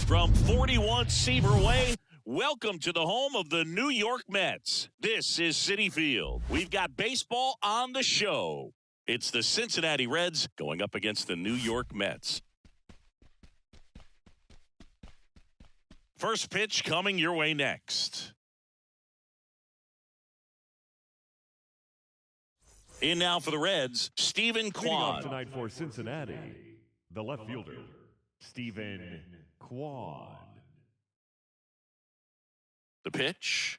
From 41 Seaver Way, welcome to the home of the New York Mets. This is Citi Field. We've got baseball on the show. It's the Cincinnati Reds going up against the New York Mets. First pitch coming your way next. In now for the Reds, Stephen Kwan. Tonight for Cincinnati, the left fielder, Stephen Kwan. The pitch.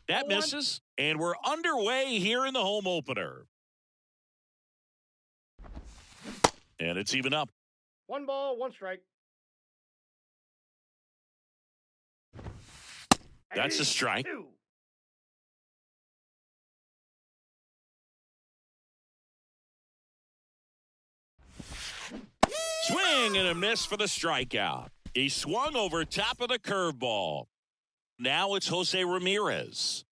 That misses, and we're underway here in the home opener. And it's even up. 1 ball, 1 strike. That's a strike. 2. Swing and a miss for the strikeout. He swung over top of the curveball. Now it's Jose Ramirez.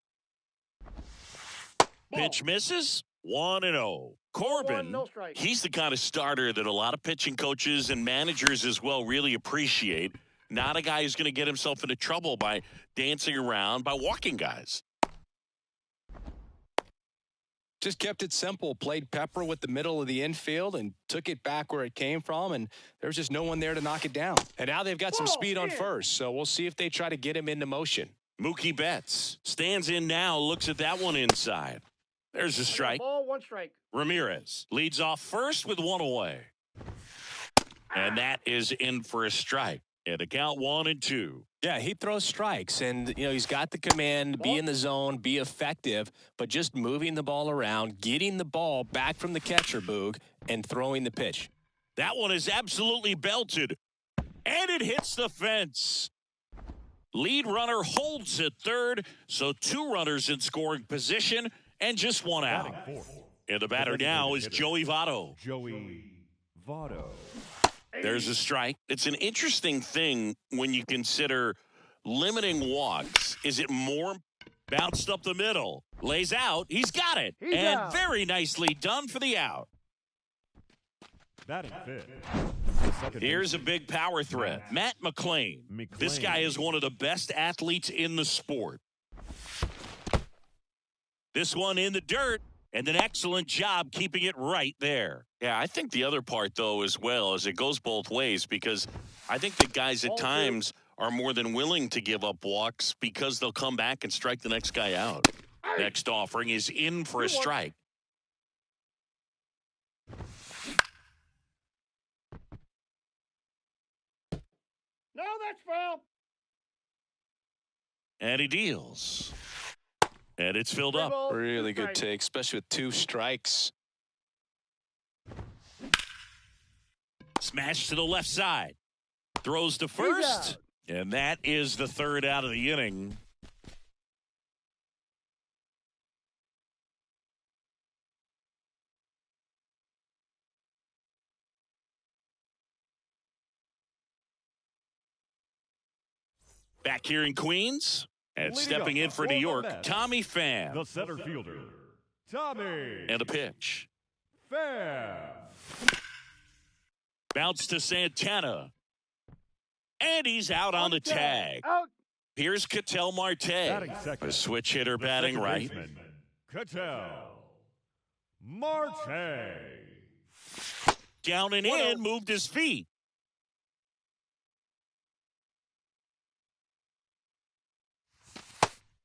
Pitch misses. 1-0. Corbin, no strike. he's the kind of starter that a lot of pitching coaches and managers as well really appreciate. Not a guy who's going to get himself into trouble by dancing around, by walking guys. Just kept it simple, played pepper with the middle of the infield and took it back where it came from, and there's just no one there to knock it down. And now they've got some speed on first, so we'll see if they try to get him into motion. Mookie Betts stands in now, looks at that one inside. There's a strike. Ball, 1 strike. Ramirez leads off first with 1 away. And that is in for a strike. And a count 1-2. Yeah, he throws strikes, and he's got the command, be in the zone, be effective, but just moving the ball around, getting the ball back from the catcher, Boog, and throwing the pitch. That one is absolutely belted, and it hits the fence. Lead runner holds at third, so 2 runners in scoring position and just 1 out. And the batter now is Joey Votto. Joey Votto. There's a strike. It's an interesting thing when you consider limiting walks. Is it more bounced up the middle? Lays out. He's got it. He's and out. Very nicely done for the out. Batting fifth. Here's a big power threat. Matt McClain. This guy is one of the best athletes in the sport. This one in the dirt. And an excellent job keeping it right there. Yeah, I think the other part, though, as well, is it goes both ways, because I think the guys at times are more than willing to give up walks because they'll come back and strike the next guy out. Next offering is in for a strike. No, that's foul. And he deals. And it's filled up. Really good take, especially with 2 strikes. Smash to the left side. Throws to first. And that is the 3rd out of the inning. Back here in Queens. And stepping in for New York, Tommy Pham. The center fielder, Tommy. And a pitch. Pham. Bounce to Santana. And he's out on the tag. Out. Here's Ketel Marte. A switch hitter batting right. Ketel Marte. Down and in, moved his feet.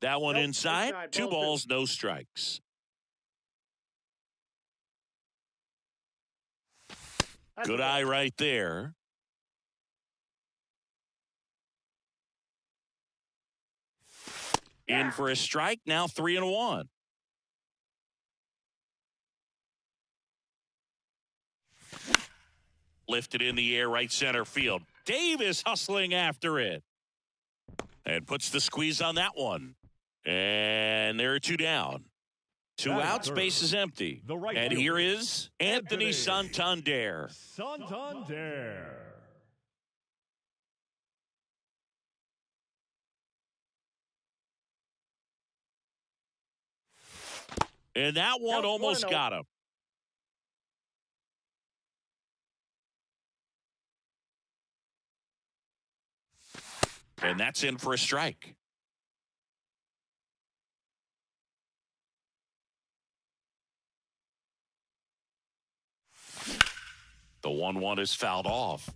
That one inside. 2 balls, no strikes. Good eye right there. In for a strike, now 3-1. Lifted in the air, right center field. Davis hustling after it. And puts the squeeze on that one. And there are 2 down. 2 outs, base is empty. And here is Anthony Santander. Santander. And that one almost got him. And that's in for a strike. The 1-1 is fouled off.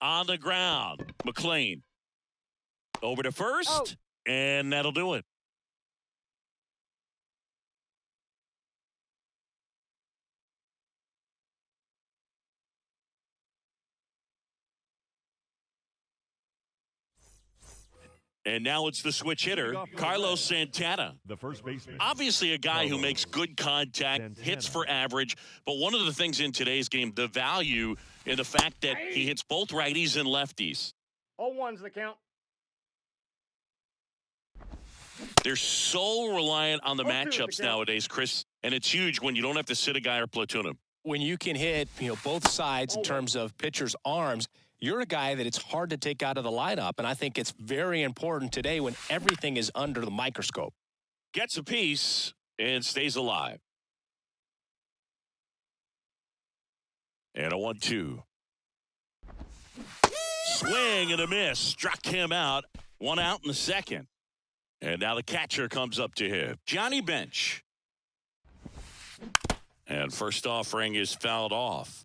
On the ground, McLean. Over to first, and that'll do it. And now it's the switch hitter, Carlos Santana. The first baseman. Obviously a guy who makes good contact, hits for average, but one of the things in today's game, the value in the fact that he hits both righties and lefties. 0-1's the count. They're so reliant on the 0-2 matchups the count. nowadays, Chris, and it's huge when you don't have to sit a guy or platoon him. When you can hit, both sides in terms of pitchers' arms, you're a guy that it's hard to take out of the lineup, and I think it's very important today when everything is under the microscope. Gets a piece and stays alive. And a 1-2. Swing and a miss. Struck him out. One out in the second. And now the catcher comes up to him. Johnny Bench. And first offering is fouled off.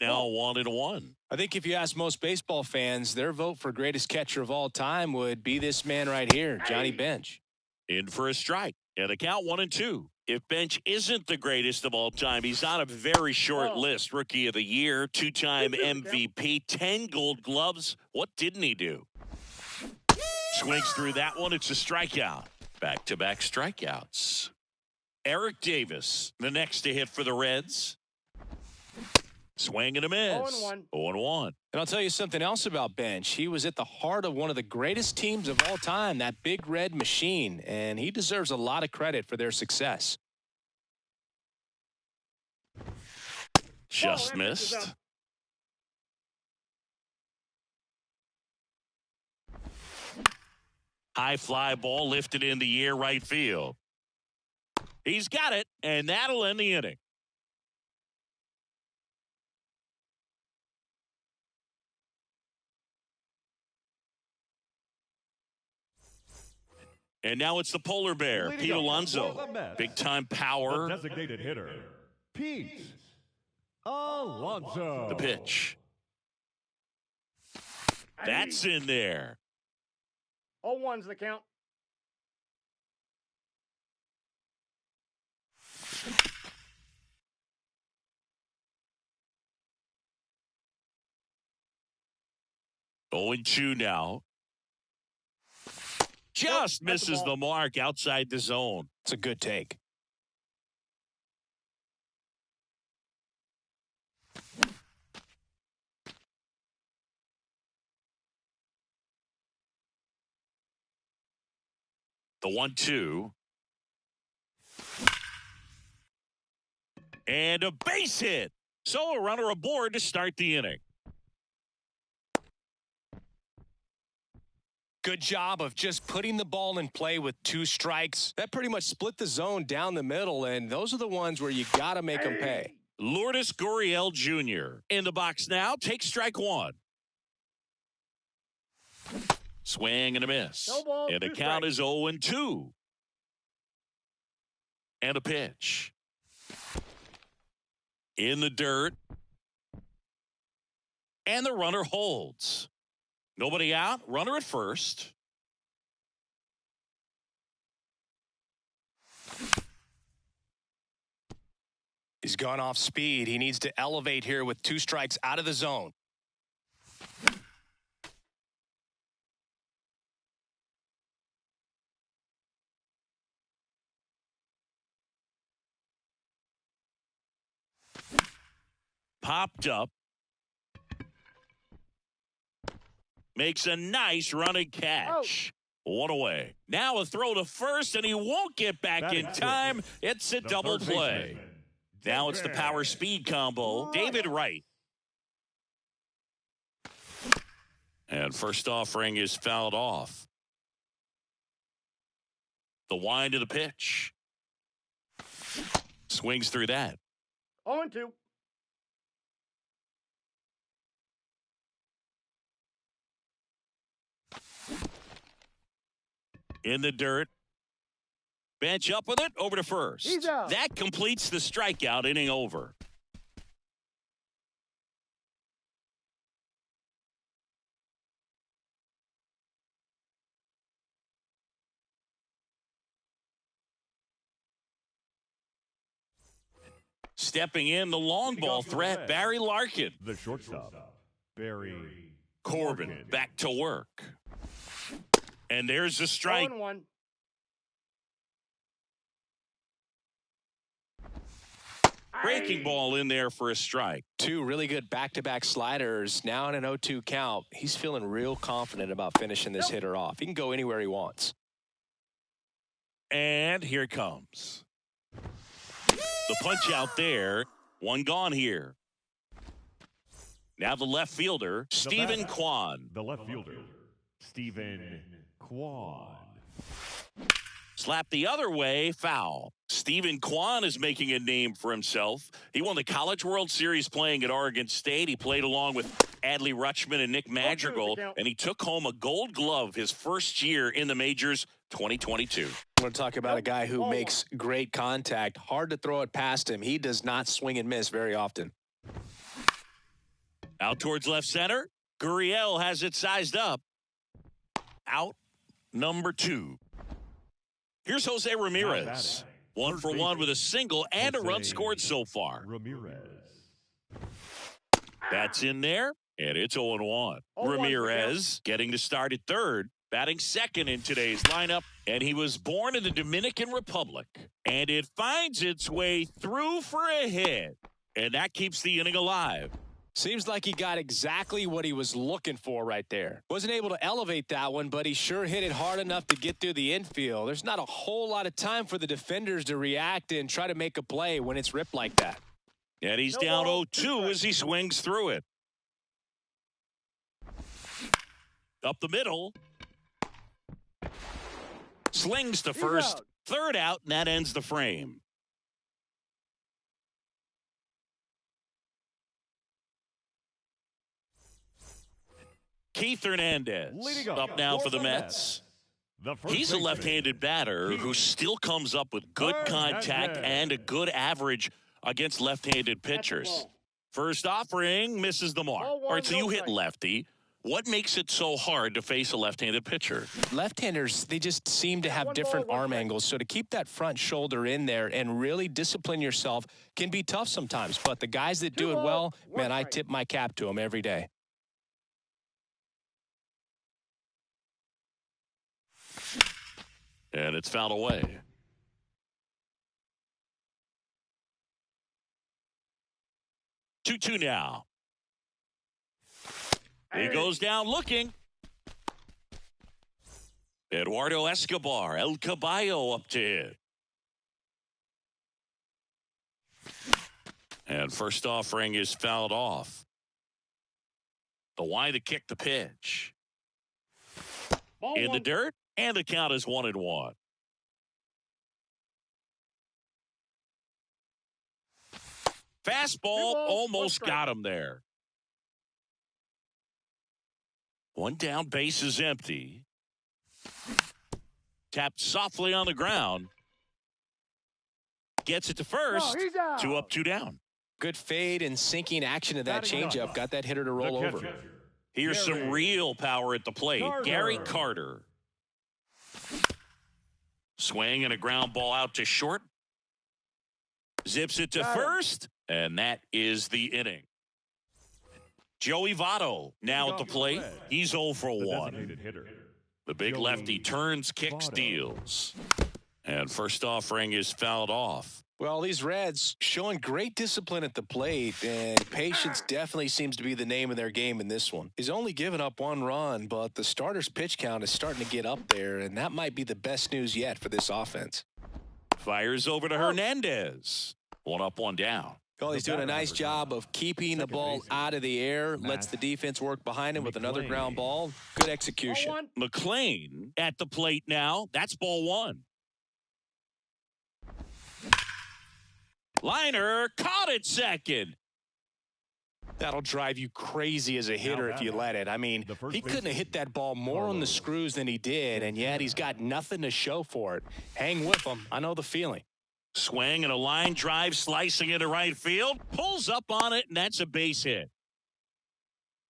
Now 1-1. I think if you ask most baseball fans, their vote for greatest catcher of all time would be this man right here, Johnny Bench. In for a strike. And a count 1-2. If Bench isn't the greatest of all time, he's on a very short list. Rookie of the Year, two-time MVP, 10 Gold Gloves. What didn't he do? Swings through that one. It's a strikeout. Back-to-back strikeouts. Eric Davis, the next to hit for the Reds. Swing and a miss. 0-1. 0-1. And I'll tell you something else about Bench. He was at the heart of one of the greatest teams of all time, that Big Red Machine, and he deserves a lot of credit for their success. Just missed. High fly ball lifted in the air right field. He's got it, and that'll end the inning. And now it's the polar bear, Pete Alonso. Big-time power. The designated hitter, Pete Alonso. The pitch. That's in there. 0-1's the count. Oh, 0-2 now. Just misses the mark outside the zone. It's a good take. The 1-2. And a base hit. So a runner aboard to start the inning. Good job of just putting the ball in play with 2 strikes. That pretty much split the zone down the middle, and those are the ones where you got to make them pay. Lourdes Gurriel Jr. in the box now. Takes strike 1. Swing and a miss. No ball, and the 2 count strikes. is 0-2. And a pitch. In the dirt. And the runner holds. Nobody out. Runner at first. He's gone off speed. He needs to elevate here with 2 strikes out of the zone. Popped up. Makes a nice running catch. One away. Now a throw to first, and he won't get back in time. It's a double play. Now it's the power speed combo. David Wright. And first offering is fouled off. The wind of the pitch. Swings through that. 0-2. In the dirt. Bench up with it. Over to first. He's out. That completes the strikeout. Inning over. Stepping in, the long ball threat, Barry Larkin. The shortstop, Barry Corbin back to work. And there's the strike. 0-1. Breaking ball in there for a strike. Two really good back-to-back sliders. Now in an 0-2 count. He's feeling real confident about finishing this hitter off. He can go anywhere he wants. And here it comes. The punch out there. One gone here. Now the left fielder, Stephen Kwan. The left fielder, Stephen Kwan. Slap the other way, foul. Stephen Kwan is making a name for himself. He won the College World Series playing at Oregon State. He played along with Adley Rutschman and Nick Madrigal, and he took home a Gold Glove his first year in the majors, 2022. I want to talk about a guy who makes great contact. Hard to throw it past him. He does not swing and miss very often. Out towards left center. Gurriel has it sized up. Out number 2. Here's Jose Ramirez. 1 for 1 with a single and a run scored so far. Ramirez. That's in there, and it's 0-1. Ramirez getting to start at third, batting second in today's lineup, and he was born in the Dominican Republic. And it finds its way through for a hit, and that keeps the inning alive. Seems like he got exactly what he was looking for right there. Wasn't able to elevate that one, but he sure hit it hard enough to get through the infield. There's not a whole lot of time for the defenders to react and try to make a play when it's ripped like that. And he's down 0-2 as he swings through it. Up the middle. Slings to first. Third out, and that ends the frame. Keith Hernandez up now for the Mets. He's a left-handed batter who still comes up with good contact and a good average against left-handed pitchers. First offering misses the mark. All right, so you hit lefty. What makes it so hard to face a left-handed pitcher? Left-handers, they just seem to have different arm angles. So to keep that front shoulder in there and really discipline yourself can be tough sometimes. But the guys that do it well, man, I tip my cap to them every day. And it's fouled away. Two now. He goes down looking. Eduardo Escobar, El Caballo up to hit. And first offering is fouled off. The wide to kick the pitch. In the dirt, and the count is 1-1. Fastball almost got him there. One down, base is empty. Tapped softly on the ground. Gets it to first. 2 up, 2 down. Good fade and sinking action to that changeup. Got that hitter to roll over. Here's some real power at the plate. Gary Carter. Swing and a ground ball out to short. Zips it to first, and that is the inning. Joey Votto now at the plate. He's 0 for 1. The big lefty turns, kicks, deals. And first offering is fouled off. Well, these Reds showing great discipline at the plate, and patience definitely seems to be the name of their game in this one. He's only given up 1 run, but the starter's pitch count is starting to get up there, and that might be the best news yet for this offense. Fires over to Hernandez. 1 up, 1 down. Well, he's doing a nice job of keeping the ball out of the air, lets the defense work behind him with another ground ball. Good execution. McLean at the plate now. That's ball 1. Liner caught it second. That'll drive you crazy as a hitter if you let it. I mean, he couldn't have hit that ball more on the screws than he did, and yet he's got nothing to show for it. Hang with him. I know the feeling. Swing and a line drive, slicing into right field. Pulls up on it, and that's a base hit.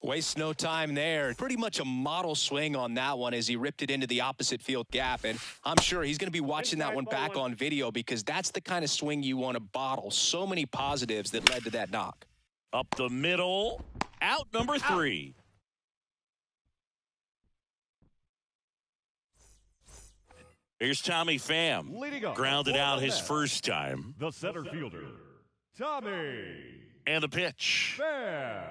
Wastes no time there. Pretty much a model swing on that one as he ripped it into the opposite field gap. And I'm sure he's going to be watching that one back on video because that's the kind of swing you want to bottle. So many positives that led to that knock. Up the middle, out number 3. Here's Tommy Pham. Grounded out his first time. The center fielder, Tommy. And the pitch. Pham.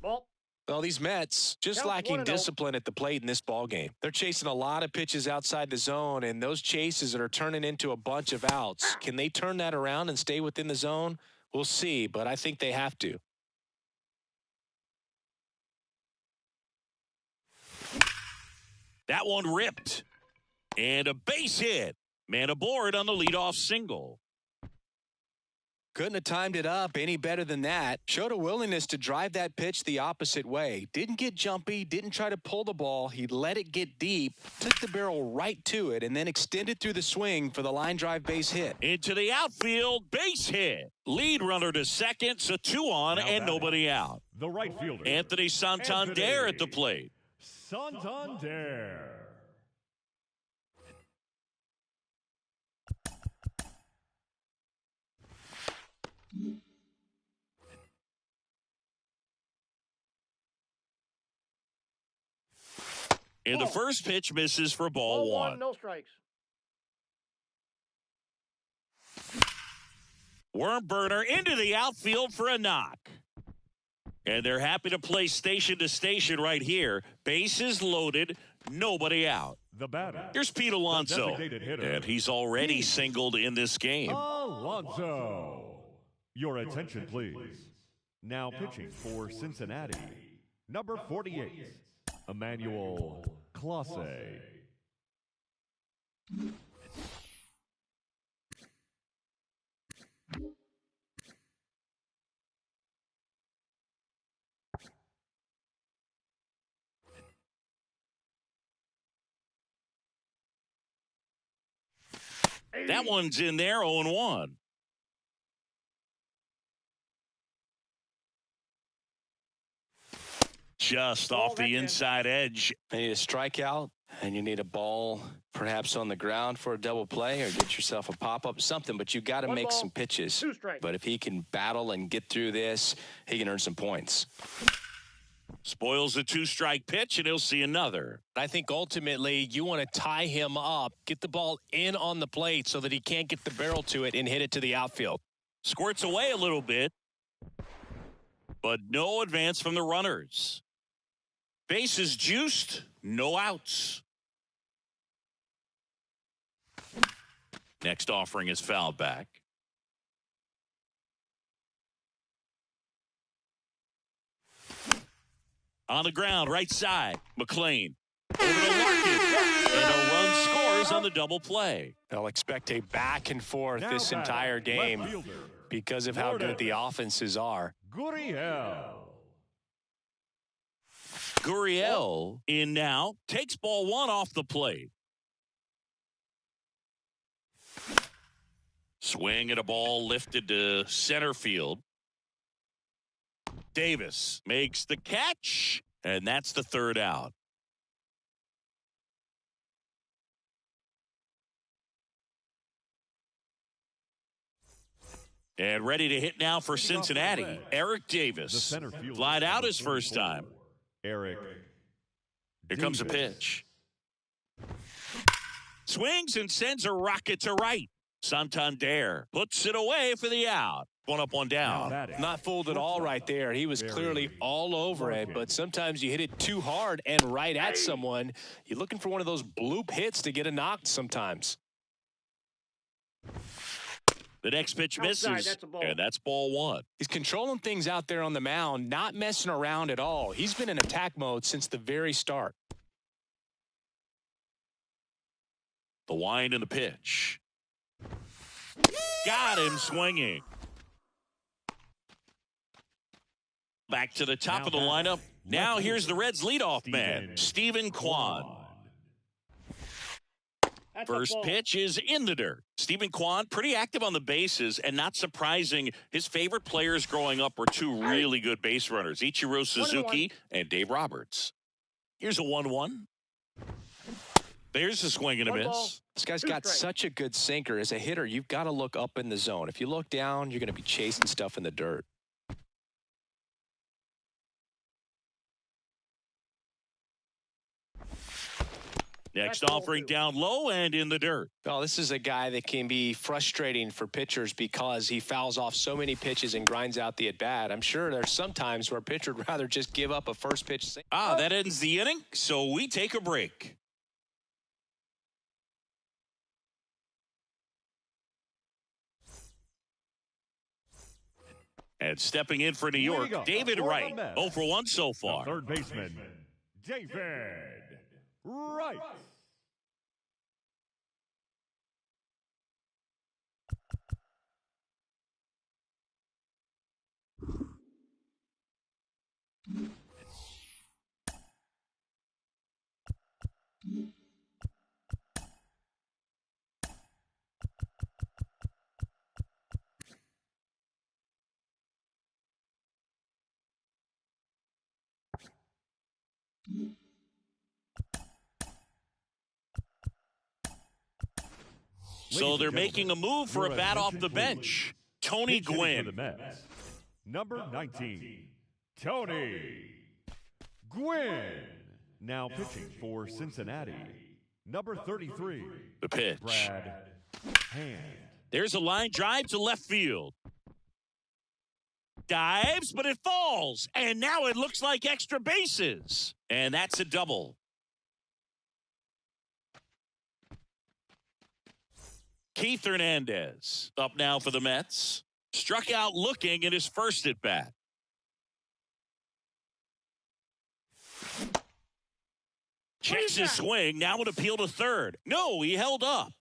Ball. Well, these Mets just lacking discipline at the plate in this ball game. They're chasing a lot of pitches outside the zone, and those chases are turning into a bunch of outs. Can they turn that around and stay within the zone? We'll see, but I think they have to. That one ripped. And a base hit. Man aboard on the leadoff single. Couldn't have timed it up any better than that. Showed a willingness to drive that pitch the opposite way. Didn't get jumpy, didn't try to pull the ball. He let it get deep, took the barrel right to it, and then extended through the swing for the line drive base hit. Into the outfield, base hit. Lead runner to second, so 2 on and nobody out. The right fielder, Anthony Santander at the plate. Santander. And the first pitch misses for ball 1. No strikes. Worm burner into the outfield for a knock. And they're happy to play station to station right here. Bases loaded, nobody out. The batter. Here's Pete Alonso. Hitter, and he's already singled in this game. Alonso. Your attention, please. Now pitching for Cincinnati, number 48, Emmanuel Clase. That one's in there, 0-1. Just off the inside edge. You need a strikeout, and you need a ball perhaps on the ground for a double play or get yourself a pop-up, something, but you got to make some pitches. But if he can battle and get through this, he can earn some points. Spoils the 2-strike pitch, and he'll see another. I think ultimately you want to tie him up, get the ball in on the plate so that he can't get the barrel to it and hit it to the outfield. Squirts away a little bit, but no advance from the runners. Bases juiced, no outs. Next offering is fouled back. On the ground, right side, McLean. Over to Larkin, and a run scores on the double play. They'll expect a back and forth this entire game because of how good the offenses are. Gurriel in now, takes ball 1 off the plate. Swing at a ball lifted to center field. Davis makes the catch, and that's the 3rd out. And ready to hit now for Cincinnati, Eric Davis. Flied out his first time. Eric. Here comes a pitch. Swings and sends a rocket to right. Santander puts it away for the out. 1 up, 1 down. Not fooled at all right there. He was clearly all over it, but sometimes you hit it too hard and right at someone. You're looking for one of those bloop hits to get a knock sometimes. The next pitch misses, and that's ball 1. He's controlling things out there on the mound, not messing around at all. He's been in attack mode since the very start. The wind and the pitch. got him swinging. Back to the top of the lineup. Now here's the Reds' leadoff man, Stephen Kwan. First pitch is in the dirt. Stephen Kwan, pretty active on the bases, and not surprising, his favorite players growing up were two really good base runners, Ichiro Suzuki and Dave Roberts. Here's a 1-1. There's a swing and a miss. This guy's got such a good sinker. As a hitter, you've got to look up in the zone. If you look down, you're going to be chasing stuff in the dirt. Next offering down low and in the dirt. Well, this is a guy that can be frustrating for pitchers because he fouls off so many pitches and grinds out the at-bat. I'm sure there's some times where a pitcher would rather just give up a first pitch. That ends the inning, so we take a break. And stepping in for New York, David Wright. 0 for 1 so far. Third baseman, David Wright. So they're making a move for a bat off the bench. Tony Gwynn. Number 19, Tony Gwynn. Now pitching for Cincinnati. Number 33, The pitch. Brad Hand. There's a line drive to left field. Dives, but it falls. And now it looks like extra bases. And that's a double. Keith Hernandez up now for the Mets. Struck out looking in his first at bat. Checks his swing. Now an appeal to third. No, he held up.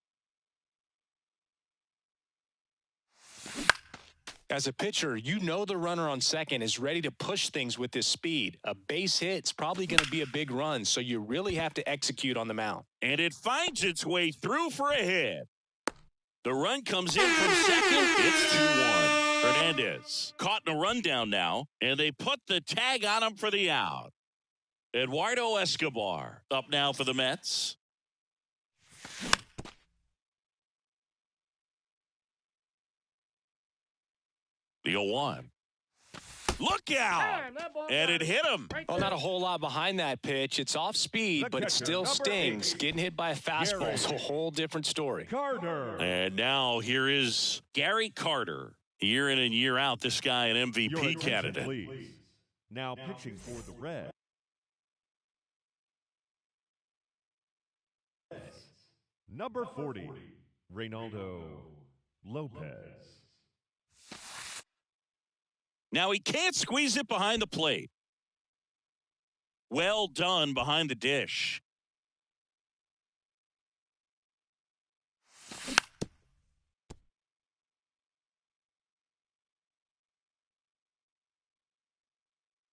As a pitcher, you know the runner on second is ready to push things with his speed. A base hit's probably going to be a big run, so you really have to execute on the mound. And it finds its way through for a hit. The run comes in from second. It's 2-1. Hernandez caught in a rundown now, and they put the tag on him for the out. Eduardo Escobar up now for the Mets. The 0-1. Look out! And it hit him. Well, not a whole lot behind that pitch. It's off speed, but it still stings. Getting hit by a fastball is a whole different story. Carter. And now here is Gary Carter. Year in and year out, this guy an MVP candidate. Please. Now pitching for the Reds. Number 40, Reynaldo Lopez. Now he can't squeeze it behind the plate. Well done behind the dish.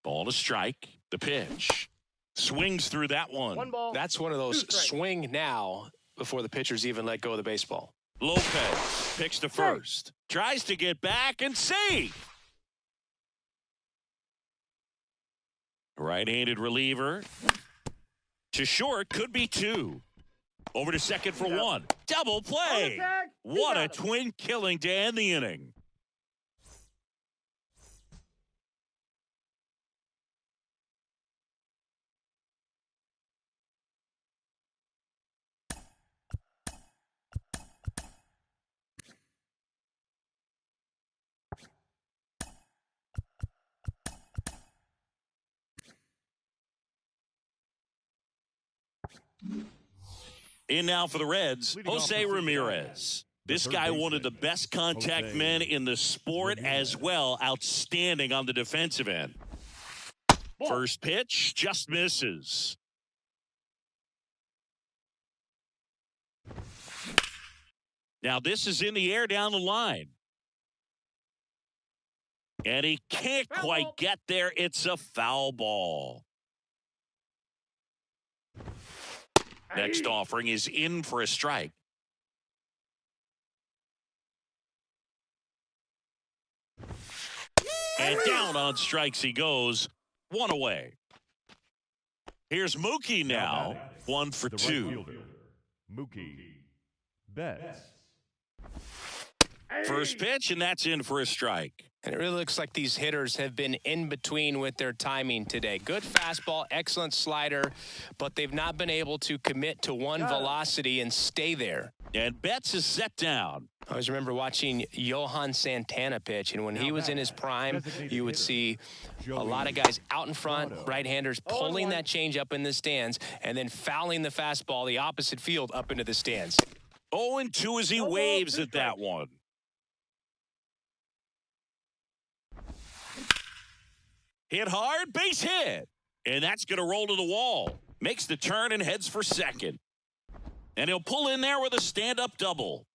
Ball to strike. The pitch. Swings through that one. One ball. That's one of those swing now before the pitchers even let go of the baseball. Lopez picks to first. Tries to get back and save. Right-handed reliever. To short, could be two. Over to second for one. Double play. What a twin killing to end the inning. In now for the Reds, Jose Ramirez. This guy, one of the best contact men in the sport as well. Outstanding on the defensive end. First pitch, just misses. Now this is in the air down the line. And he can't Foul quite ball. get there. It's a foul ball. Next offering is in for a strike. And down on strikes he goes. One away. Here's Mookie now. 1 for The 2. right fielder, Mookie Betts. First pitch, and that's in for a strike. And it really looks like these hitters have been in between with their timing today. Good fastball, excellent slider, but they've not been able to commit to one velocity and stay there. And Betts is set down. I always remember watching Johan Santana pitch, and when he was in his prime, you would see a lot of guys out in front, right-handers pulling that change up in the stands, and then fouling the fastball the opposite field up into the stands. 0-2 as he waves at that one. Hit hard, base hit. And that's going to roll to the wall. Makes the turn and heads for second. And he'll pull in there with a stand-up double.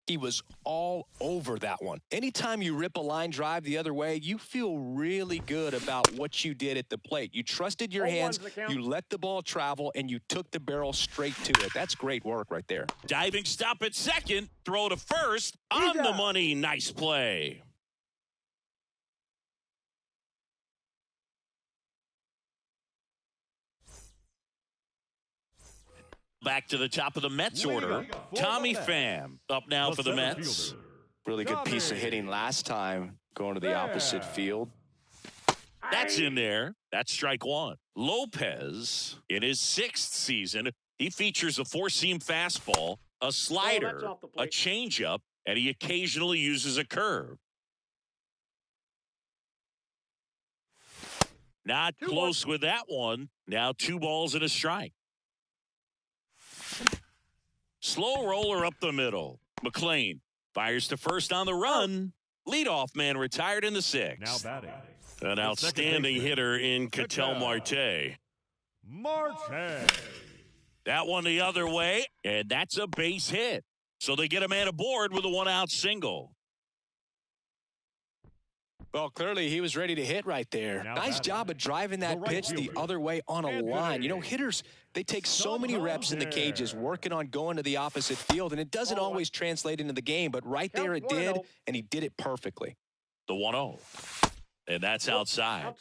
He was all over that one. Anytime you rip a line drive the other way, you feel really good about what you did at the plate. You trusted your hands, you let the ball travel, and you took the barrel straight to it. That's great work right there. Diving stop at second, throw to first, on the money. Nice play. Back to the top of the Mets order. Tommy Pham up now for the Mets. Really good piece of hitting last time, going to the opposite field. That's in there. That's strike one. Lopez, in his 6th season, he features a four-seam fastball, a slider, a changeup, and he occasionally uses a curve. Not close with that one. Now 2 balls and a strike. Slow roller up the middle. McLean fires to first on the run. Leadoff man retired in the 6th. Now batting. An outstanding hitter in Ketel Marte. That one the other way, and that's a base hit. So they get a man aboard with a 1-out single. Well, clearly he was ready to hit right there. Nice job of driving that pitch the other way on a line. You know, hitters, they take so many reps in the cages working on going to the opposite field, and it doesn't always translate into the game, but right there it did, and he did it perfectly. The 1-0. And that's outside.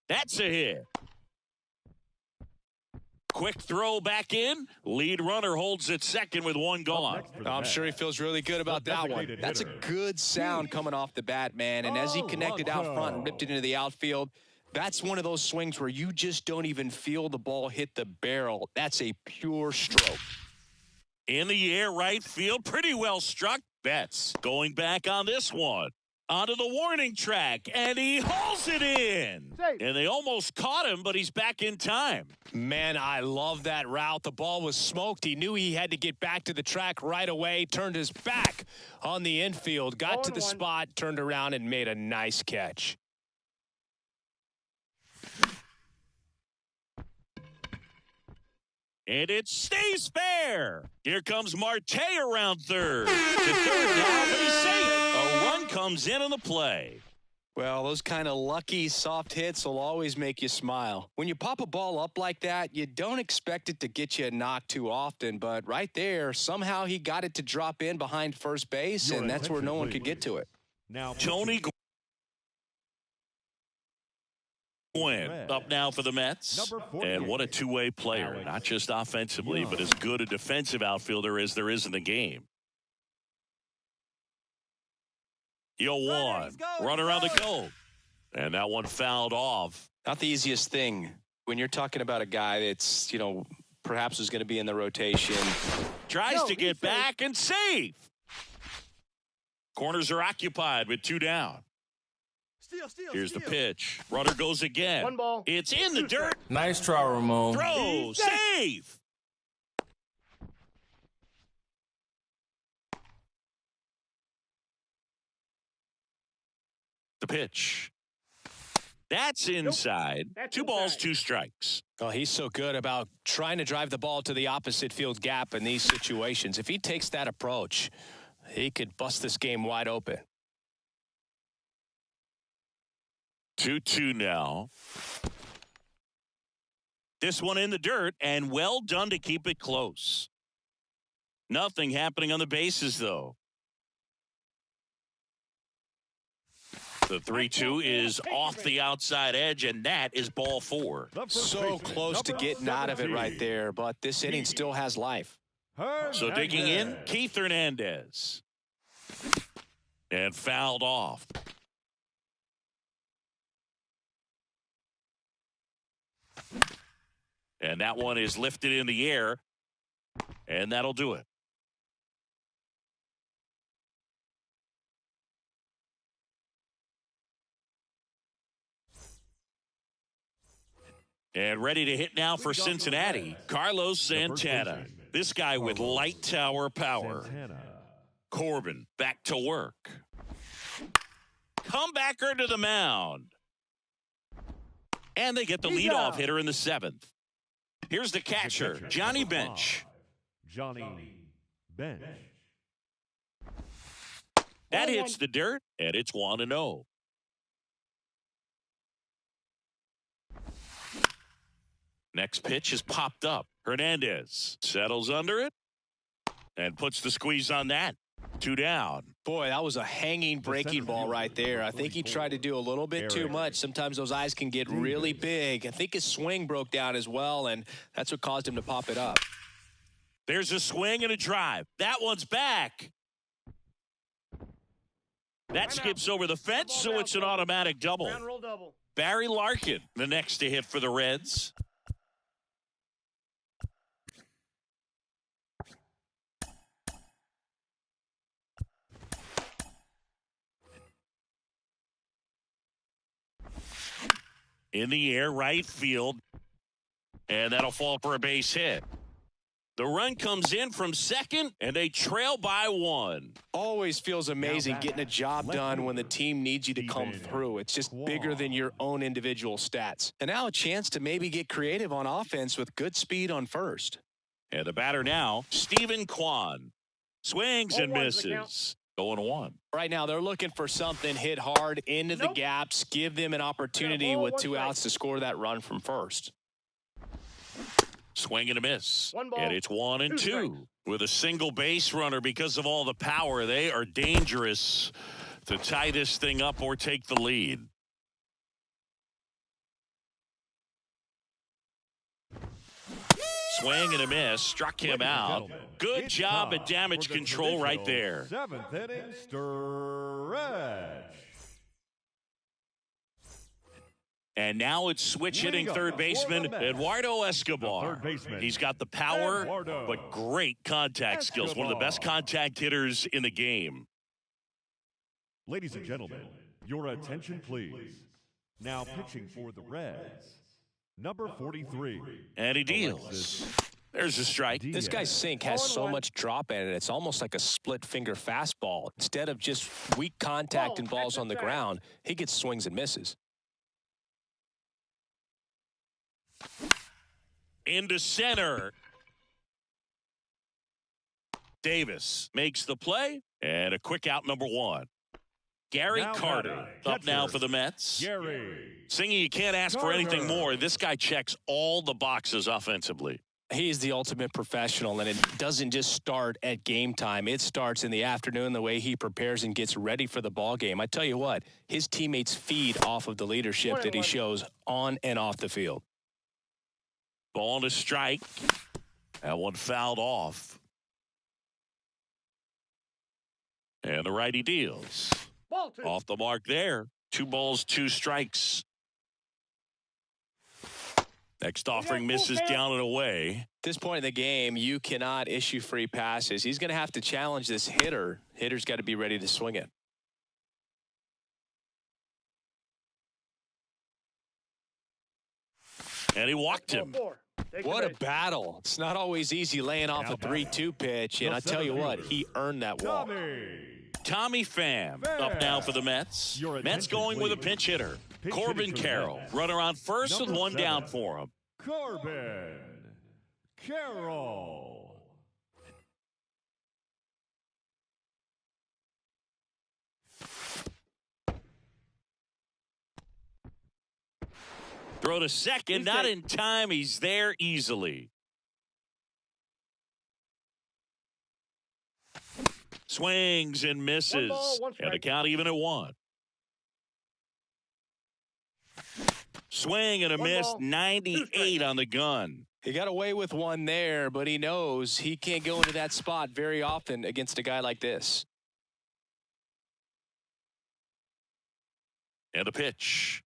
That's a hit. Quick throw back in. Lead runner holds at second with 1 gone. I'm sure he feels really good about that one. That's a good sound coming off the bat, man. And as he connected out front and ripped it into the outfield, that's one of those swings where you just don't even feel the ball hit the barrel. That's a pure stroke. In the air, right field. Pretty well struck. Betts going back on this one. Onto the warning track, and he hauls it in. And they almost caught him, but he's back in time. Man, I love that route. The ball was smoked. He knew he had to get back to the track right away, turned his back on the infield, got to the spot, turned around, and made a nice catch. And it stays fair. Here comes Marte around third. To third now, but he's safe. A run comes in on the play. Well, those kind of lucky soft hits will always make you smile. When you pop a ball up like that, you don't expect it to get you a knock too often, but right there, somehow he got it to drop in behind first base, and that's where no one could get to it. Now Tony Gwynn up now for the Mets. And what a two-way player, not just offensively, but as good a defensive outfielder as there is in the game. 0-1, runner on the go. And that one fouled off. Not the easiest thing when you're talking about a guy that's, perhaps is going to be in the rotation. Tries to get back and safe. Corners are occupied with 2 down. Here's the pitch. Runner goes again. 1 ball. It's in the dirt. Nice try, Ramon. Throw. Save. The pitch. That's inside. That's 2 balls, inside. 2 strikes. Oh, he's so good about trying to drive the ball to the opposite field gap in these situations. If he takes that approach, he could bust this game wide open. 2-2 now. This one in the dirt, and well done to keep it close. Nothing happening on the bases, though. The 3-2 is off the outside edge, and that is ball 4. So close to getting out of it right there, but this inning still has life. So digging in, Keith Hernandez. And fouled off. And that one is lifted in the air, and that'll do it. And ready to hit now for Cincinnati, Carlos Santana. This guy with light tower power. Corbin back to work. Comebacker to the mound. And they get the leadoff hitter in the 7th. Here's the catcher, Johnny Bench. Johnny Bench. That hits the dirt, and it's 1-0. Next pitch is popped up. Hernandez settles under it and puts the squeeze on that. 2 down. Boy, that was a hanging breaking ball right there. I think he tried to do a little bit too much. Sometimes those eyes can get really big. I think his swing broke down as well, and that's what caused him to pop it up. There's a swing and a drive. That one's back. That skips over the fence, so it's an automatic double. Ground roll double. Barry Larkin, the next to hit for the Reds. In the air, right field. And that'll fall for a base hit. The run comes in from second, and they trail by 1. Always feels amazing getting a job done when the team needs you to come through. It's just bigger than your own individual stats. And now a chance to maybe get creative on offense with good speed on first. And the batter now, Stephen Kwan. Swings and misses. 0-1. Right now, they're looking for something hit hard into the gaps, give them an opportunity with 2 outs to score that run from first. Swing and a miss. 1 ball, and it's 1-2. 2 With a single base runner, because of all the power, they are dangerous to tie this thing up or take the lead. Swing and a miss. Struck him out. Good job at damage control right there. 7th inning stretch. And now it's switch hitting third baseman Eduardo Escobar. He's got the power, but great contact skills. One of the best contact hitters in the game. Ladies and gentlemen, your attention please. Now pitching for the Reds, number 43. And he deals. There's a strike. This guy's sink has so much drop in it. It's almost like a split finger fastball. Instead of just weak contact and balls on the ground, he gets swings and misses. Into center. Davis makes the play, and a quick out, number 1. Gary Carter up now for the Mets. Singy, you can't ask for anything more. This guy checks all the boxes offensively. He is the ultimate professional, and it doesn't just start at game time. It starts in the afternoon, the way he prepares and gets ready for the ball game. I tell you what, his teammates feed off of the leadership that he shows on and off the field. Ball to strike. That one fouled off. And the righty deals. Ball 2. Off the mark there. 2 balls, 2 strikes. Next offering misses down and away. At this point in the game, you cannot issue free passes. He's going to have to challenge this hitter. Hitter's got to be ready to swing it. And he walked him. What a battle. It's not always easy laying off a 3-2 pitch, and I tell you what, he earned that walk. Tommy Pham up now for the Mets. Mets going with a pinch hitter. Corbin Carroll, runner on first with one down for him. Corbin Carroll. Throw to second, not in time. He's there easily. Swings and misses. 1 ball, 1 strike. And the count even at 1. Swing and a 1 miss, ball, 98 on the gun. He got away with one there, but he knows he can't go into that spot very often against a guy like this. And a pitch.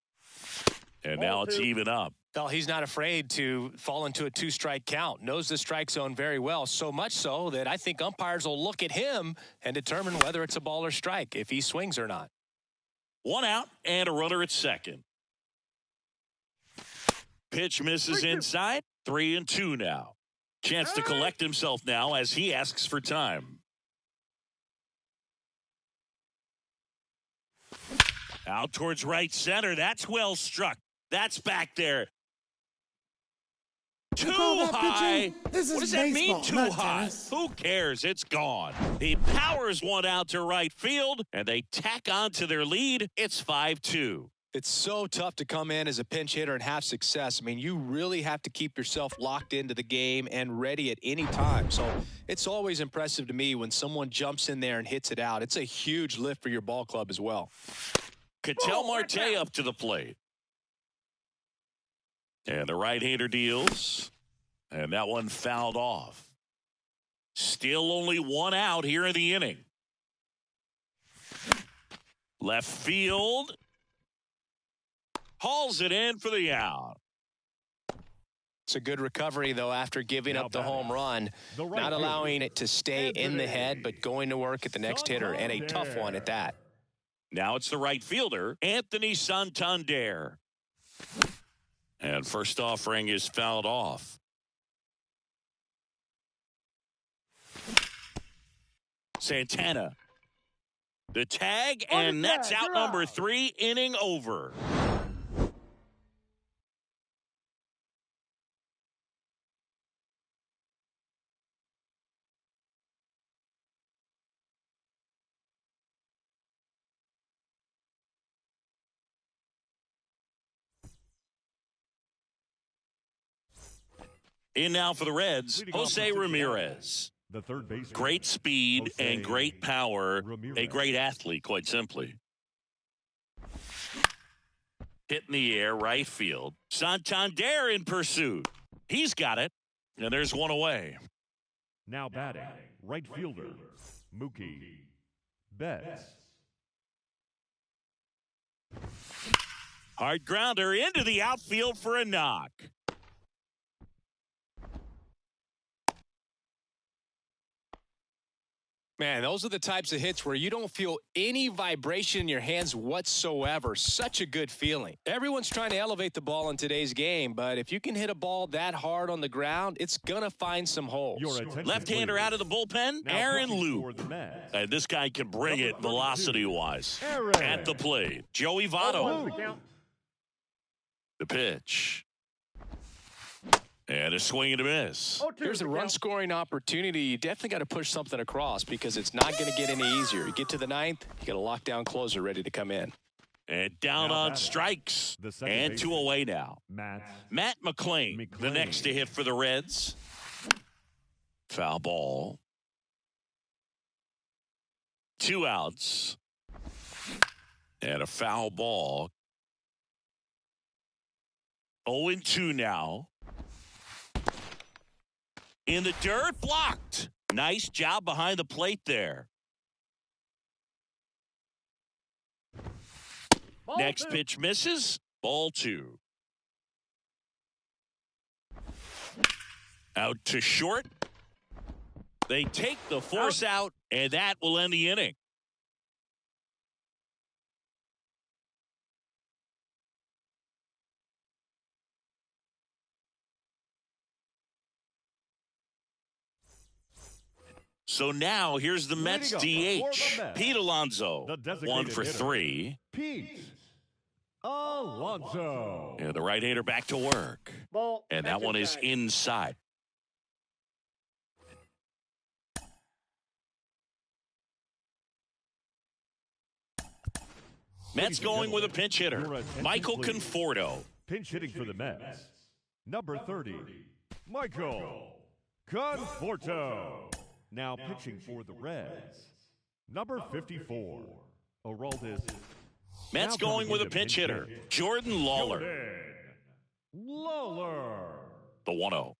And Ball now it's 2. even up. Well, he's not afraid to fall into a 2-strike count. Knows the strike zone very well, so much so that I think umpires will look at him and determine whether it's a ball or strike, if he swings or not. 1 out and a runner at second. Pitch misses inside. 3-2 now. Chance to collect himself now as he asks for time. Out towards right center. That's well struck. That's back there. Too high. What does that mean, too high? Who cares? It's gone. He powers one out to right field, and they tack on to their lead. It's 5-2. It's so tough to come in as a pinch hitter and have success. I mean, you really have to keep yourself locked into the game and ready at any time. So it's always impressive to me when someone jumps in there and hits it out. It's a huge lift for your ball club as well. Ketel Marte up to the plate. And the right-hander deals. And that one fouled off. Still only 1 out here in the inning. Left field. Hauls it in for the out. It's a good recovery, though, after giving up the home run. Not allowing it to stay in the head, but going to work at the next hitter, and a tough one at that. Now it's the right fielder, Anthony Santander. And first offering is fouled off. Santana. The tag, and that's out number 3, inning over. In now for the Reds, Jose Ramirez. The third baseman. Great speed and great power. A great athlete, quite simply. Hit in the air, right field. Santander in pursuit. He's got it. And there's one away. Now batting, right fielder, Mookie Betts. Hard grounder into the outfield for a knock. Man, those are the types of hits where you don't feel any vibration in your hands whatsoever. Such a good feeling. Everyone's trying to elevate the ball in today's game, but if you can hit a ball that hard on the ground, it's going to find some holes. Left-hander out of the bullpen, Aaron Loop. And this guy can bring it velocity-wise. At the plate, Joey Votto. The pitch. And a swing and a miss. Here's a run-scoring opportunity. You definitely got to push something across because it's not going to get any easier. You get to the 9th, you got a lockdown closer ready to come in. And down on strikes. And 2 away now. Matt McClain, the next to hit for the Reds. Foul ball. 2 outs. And a foul ball. 0-2 now. In the dirt, blocked. Nice job behind the plate there. Next pitch misses. Ball 2. Out to short. They take the force out, and that will end the inning. So now here's the Mets DH, Pete Alonso, 1 for 3. Pete Alonso. And the right-hander back to work. Ball. And that one is inside. Mets going with a pinch hitter, Michael Conforto. Pinch hitting for the Mets. Number 30, Michael Conforto. Now pitching for the Reds. Number 54, Aroldis. Mets going with a pinch hitter, Jordan Lawler. Lawler. The 1-0.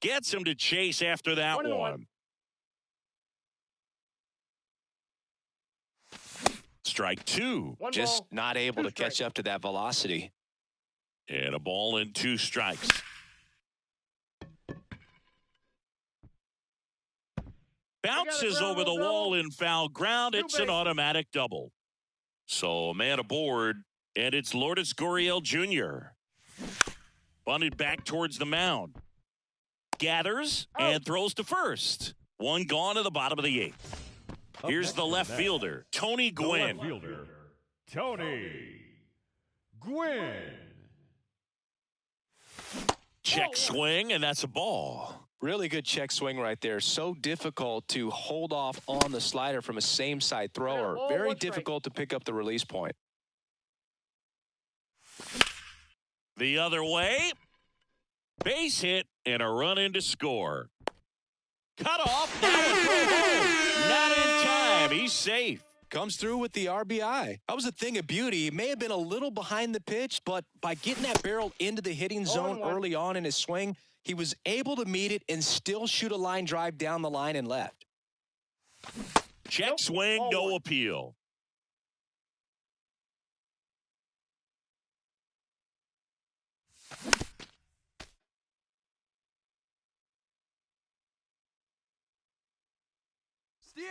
Gets him to chase after that one. Strike two. Just not able to catch up to that velocity. And a ball and 2 strikes. Bounces over the wall in foul ground. It's an automatic double. So a man aboard, and it's Lourdes Gurriel Jr. Bunted back towards the mound. Gathers and throws to first. One gone to the bottom of the 8th. Here's the left fielder, Tony Gwynn. Tony Gwynn. Check swing, and that's a ball. Really good check swing right there. So difficult to hold off on the slider from a same-side thrower. Very difficult to pick up the release point. The other way. Base hit and a run in to score. Cut off. Now a throw home. Not in time. He's safe. Comes through with the RBI. That was a thing of beauty. He may have been a little behind the pitch, but by getting that barrel into the hitting zone early on in his swing, he was able to meet it and still shoot a line drive down the line and left. Check swing, no appeal.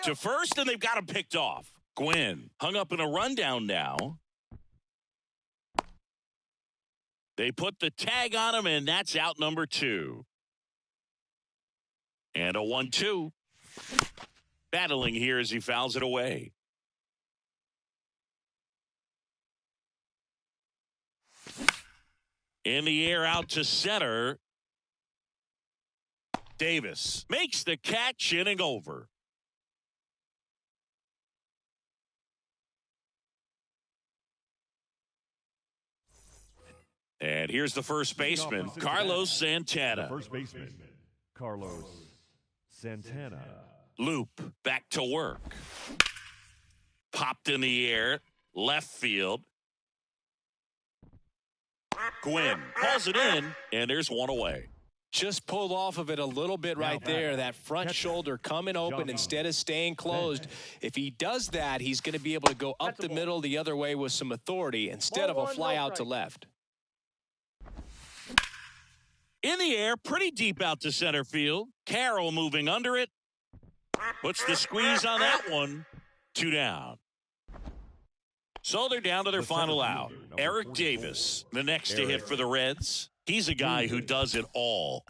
To first, and they've got him picked off. Gwynn hung up in a rundown now. They put the tag on him, and that's out number 2. And a 1-2. Battling here as he fouls it away. In the air out to center. Davis makes the catch, inning over. And here's the first baseman, Carlos Santana. First baseman, Carlos Santana. Loop back to work. Popped in the air, left field. Gwynn calls it in, and there's one away. Just pulled off of it a little bit right there. That front shoulder coming open instead of staying closed. If he does that, he's going to be able to go up the middle the other way with some authority instead of a fly out to left. In the air, pretty deep out to center field. Carroll moving under it. Puts the squeeze on that one. 2 down. So they're down to their final out. Eric Davis, the next to hit for the Reds. He's a guy who does it all.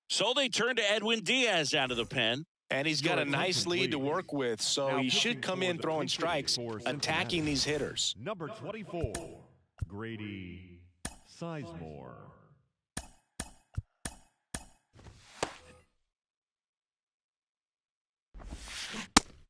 So they turn to Edwin Diaz out of the pen. And he's got a nice lead to work with, so he should come in throwing strikes, attacking these hitters. Number 24, Grady Sizemore.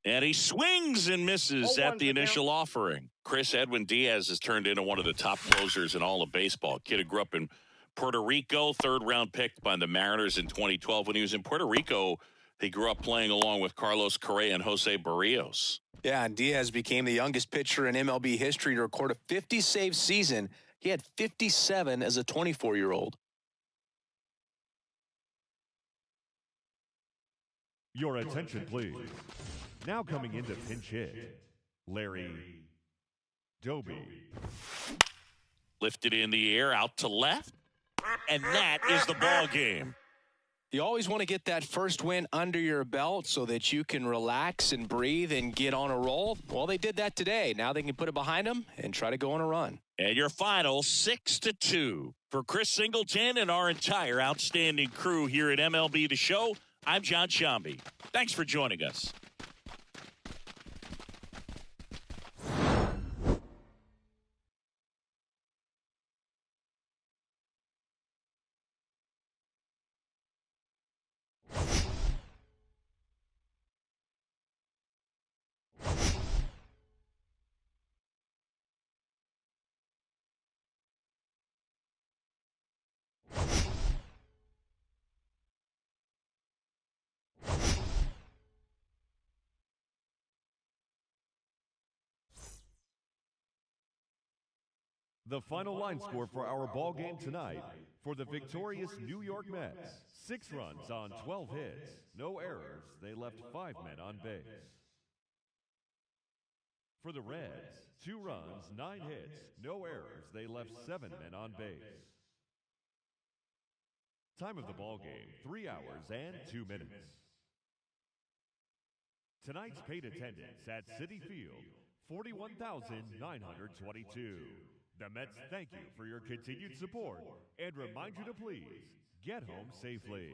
And he swings and misses at the initial offering. Edwin Diaz has turned into one of the top closers in all of baseball. Kid who grew up in Puerto Rico, 3rd-round pick by the Mariners in 2012. When he was in Puerto Rico, he grew up playing along with Carlos Correa and Jose Barrios. Yeah, and Diaz became the youngest pitcher in MLB history to record a 50-save season. He had 57 as a 24-year-old. Your attention, please. Now coming into pinch hit, Larry Doby. Lifted in the air, out to left. And that is the ball game. You always want to get that first win under your belt so that you can relax and breathe and get on a roll. Well, they did that today. Now they can put it behind them and try to go on a run. And your final 6-2. For Chris Singleton and our entire outstanding crew here at MLB The Show, I'm John Shambi. Thanks for joining us. The final line score for our ball game tonight for the victorious New York Mets: 6 runs on 12 hits, no errors. They left 5 men on base. For the Reds, 2 runs, 9 hits, no errors. They left 7 men on base. Time of the ball game, 3 hours and 2 minutes. Tonight's paid attendance at Citi Field, 41,922. The Mets thank you for your continued support and remind you to please get home safely.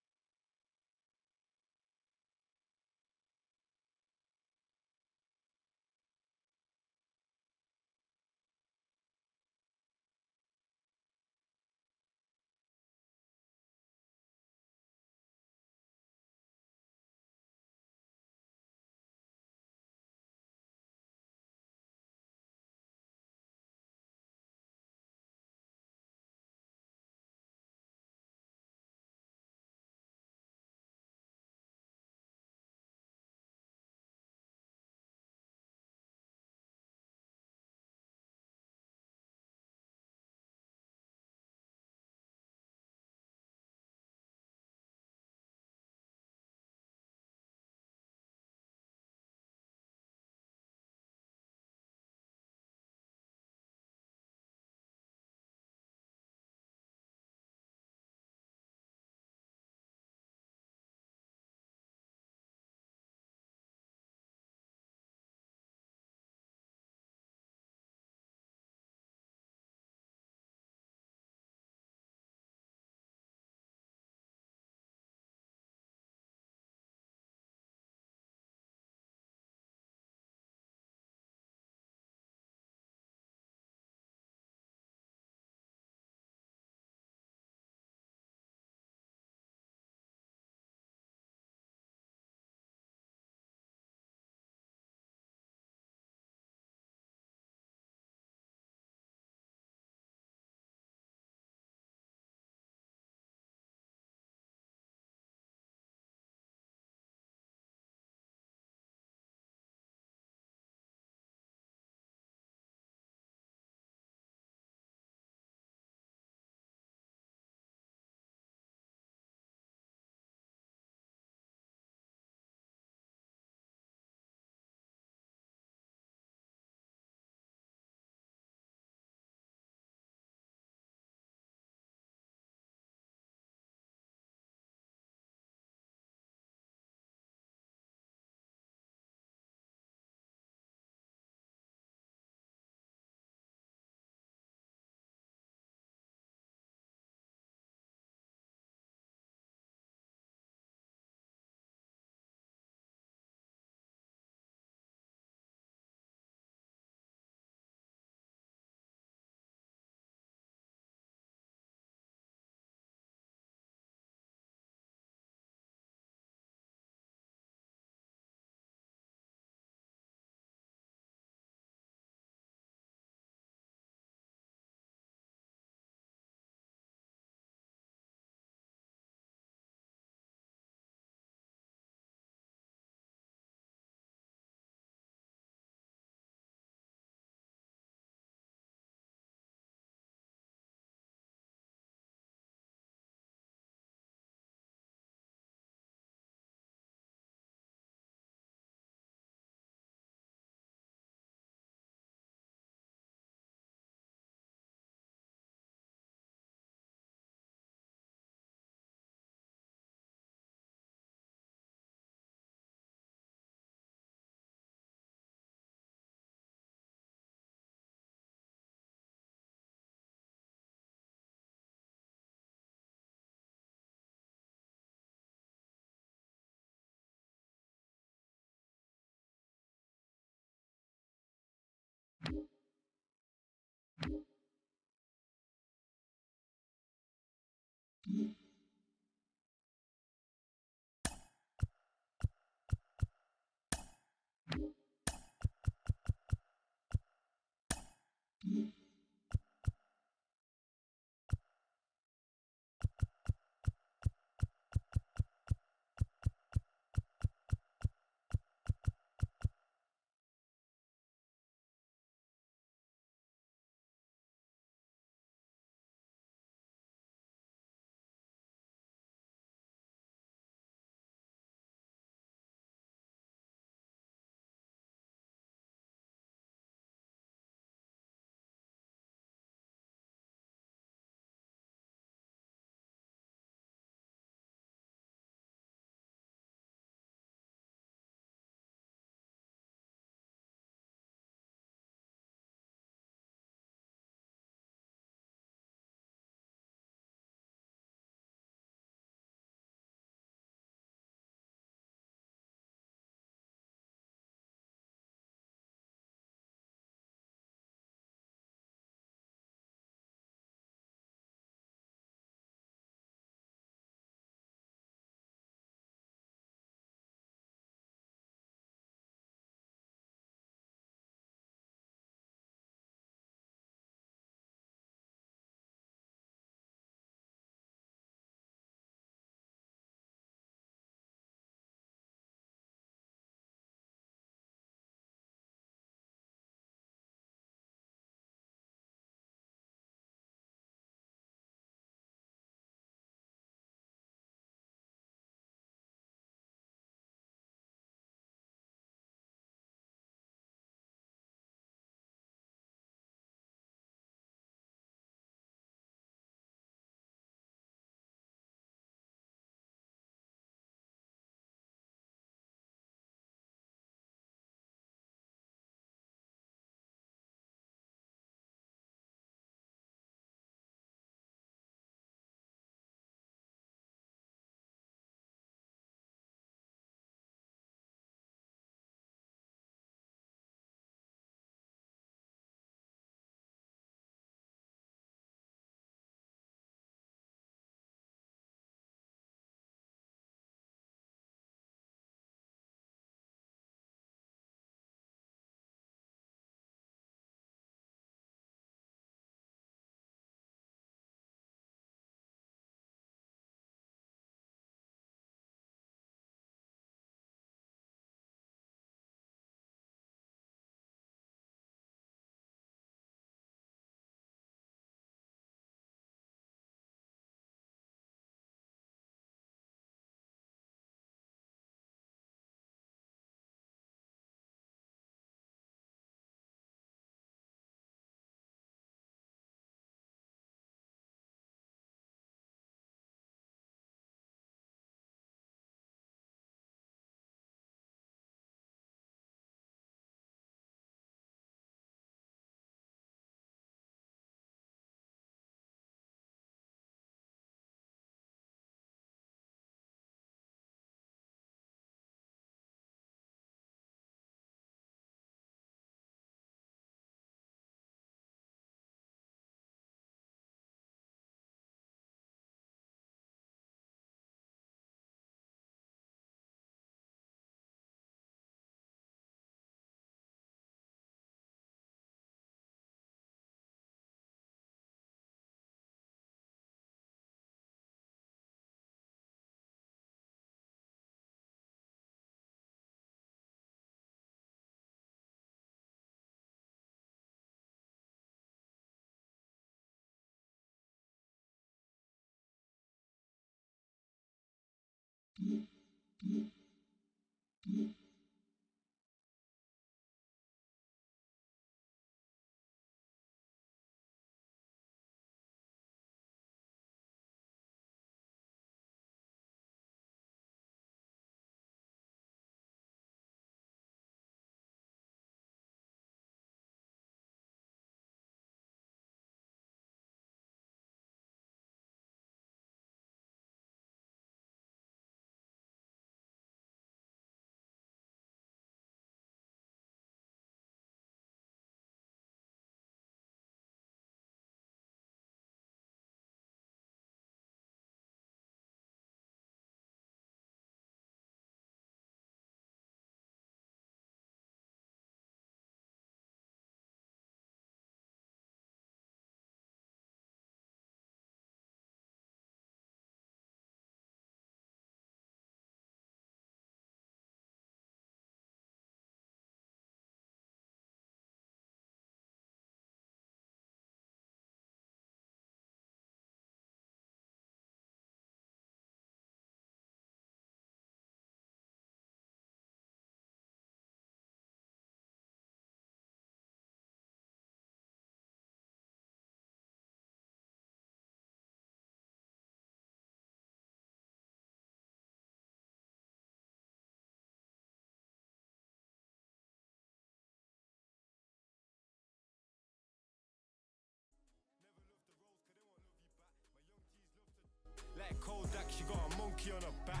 She got a monkey on her back.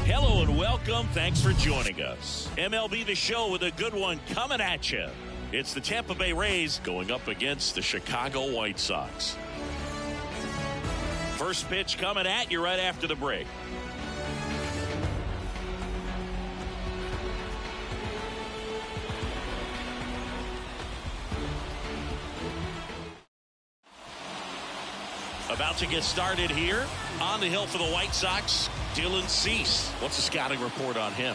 Hello and welcome. Thanks for joining us. MLB The Show with a good one coming at you. It's the Tampa Bay Rays going up against the Chicago White Sox. First pitch coming at you right after the break. About to get started here on the hill for the White Sox, Dylan Cease. What's the scouting report on him?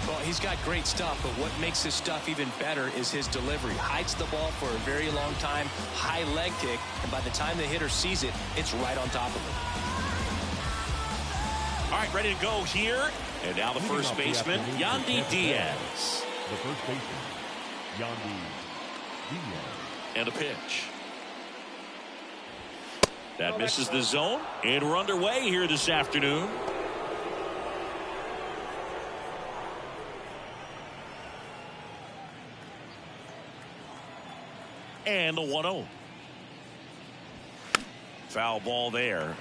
Well, he's got great stuff, but what makes his stuff even better is his delivery. Hides the ball for a very long time, high leg kick, and by the time the hitter sees it, it's right on top of him. All right, ready to go here. And now the first baseman, Yandy Diaz. The first baseman, Yandy Diaz. And a pitch. That misses the zone, and we're underway here this afternoon. And the 1-0. Foul ball there.